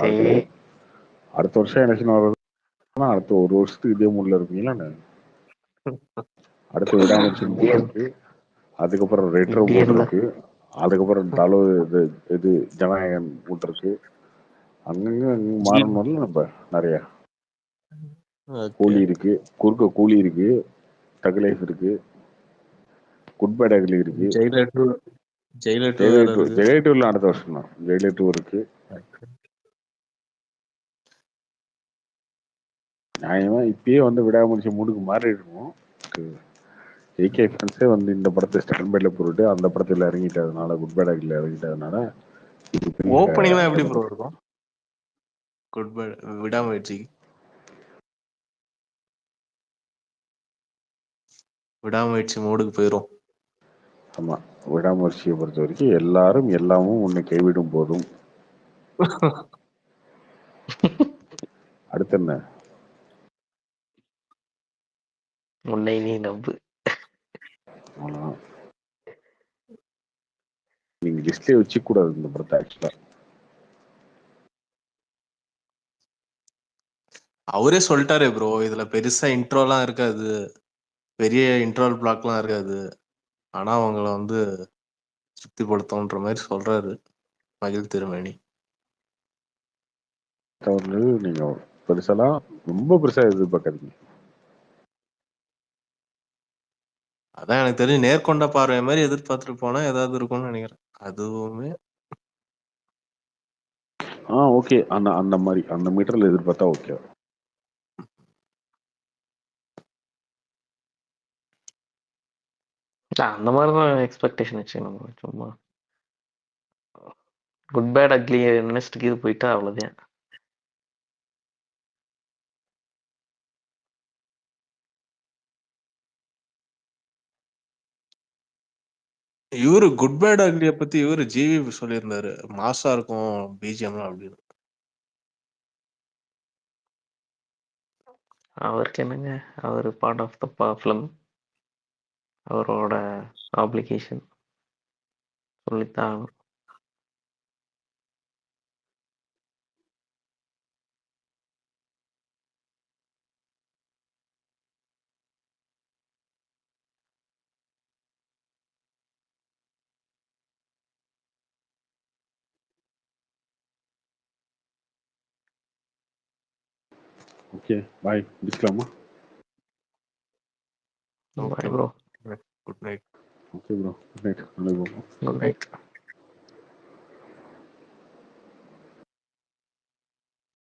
அடுத்த வருஷம் எலெக்ஷன் வருவது. அடுத்த ஒரு வருஷத்துக்கு இதே மூட்ல இருப்பீங்களா? அடுத்து விடாமுயற்சி இருக்கு, அதுக்கப்புறம் ரெட்ரோ மூட் இருக்கு, அதுக்கப்புறம் இது ஜனநாயகன் மூட் இருக்கு. அங்கங்க மாறணும்ல. நம்ம நிறைய கூலி இருக்கு, குறுக்க கூலி இருக்கு, டக் லைஃப் இருக்கு, குட் பை டக்லி இருக்கு, ஜெயிலர் 2 அடுத்த வருஷம் தான். ஜெயிலர் 2 இருக்கு. நியாயமா இப்பயே வந்து விடாமுயற்சி மூடுக்கு மாறி இருக்கும். ஏகே ஃபேன்ஸே வந்து இந்த படத்தை ஸ்டாண்ட் பைல போட்டு அந்த படத்துல இறங்கிட்டதுனால, குட் பை டக்ல இறங்கிட்டதுனால இது பெரிய ஓப்பனிங்லாம் எப்படி ப்ரோ இருக்கும்? குட் பை விடாமுயற்சிக்கு விடாமுயற்சி மோடுக்கு போயிரும். ஆமா, விடாமுயற்சியை பொறுத்த வரைக்கும் எல்லாரும் எல்லாமும் உன்னை கைவிடும் போதும். அடுத்து என்ன? உன்னை நீ நம்பு. அவ்வளவுதான். நீங்க லிஸ்ட்லயே வச்சுக்க கூடாது இந்த படத்தை ஆக்சுவலா. அவரே சொல்லிட்டாரே ப்ரோ, இதுல பெருசா இன்ட்ரோலாம் இருக்காது, பெரிய இன்ட்ரோல் பிளாக்லாம் இருக்காது, ஆனா அவங்கள வந்து திருப்திப்படுத்தும்ன்ற மாதிரி சொல்றாரு மகிழ் திருமேனி அவர்கள் நீங்க பெருசாலாம் ரொம்ப பெருசா எதிர்பார்க்காதீங்க. அதான் எனக்கு தெரிஞ்சு நேர்கொண்ட பார்வை மாதிரி எதிர்பார்த்துட்டு போனா ஏதாவது இருக்கும்னு நினைக்கிறேன். அதுவுமே ஓகே, அந்த அந்த மாதிரி அந்த மீட்டர்ல எதிர்பார்த்தா ஓகே. அந்த மாதிரி தான் எக்ஸ்பெக்டேஷன் வச்சுக்கணும். சும்மா குட் பேட் அக்லி நினைச்சிட்டு இது போயிட்டா அவ்வளோதான். இவரு குட் பேட் அக்லிய பத்தி இவரு ஜிவி சொல்லியிருந்தாரு, மாசா இருக்கும் பிஜிஎம்லாம் அப்படின்னு. அவருக்கு என்னங்க, அவர் பார்ட் ஆஃப் த ஃபிலிம், அவரோட ஆப்ளிகேஷன் சொல்லித்தான். ஓகே, பாய், முடிக்கலாமா? Bye bro. Good night. Okay bro, good night. Good night.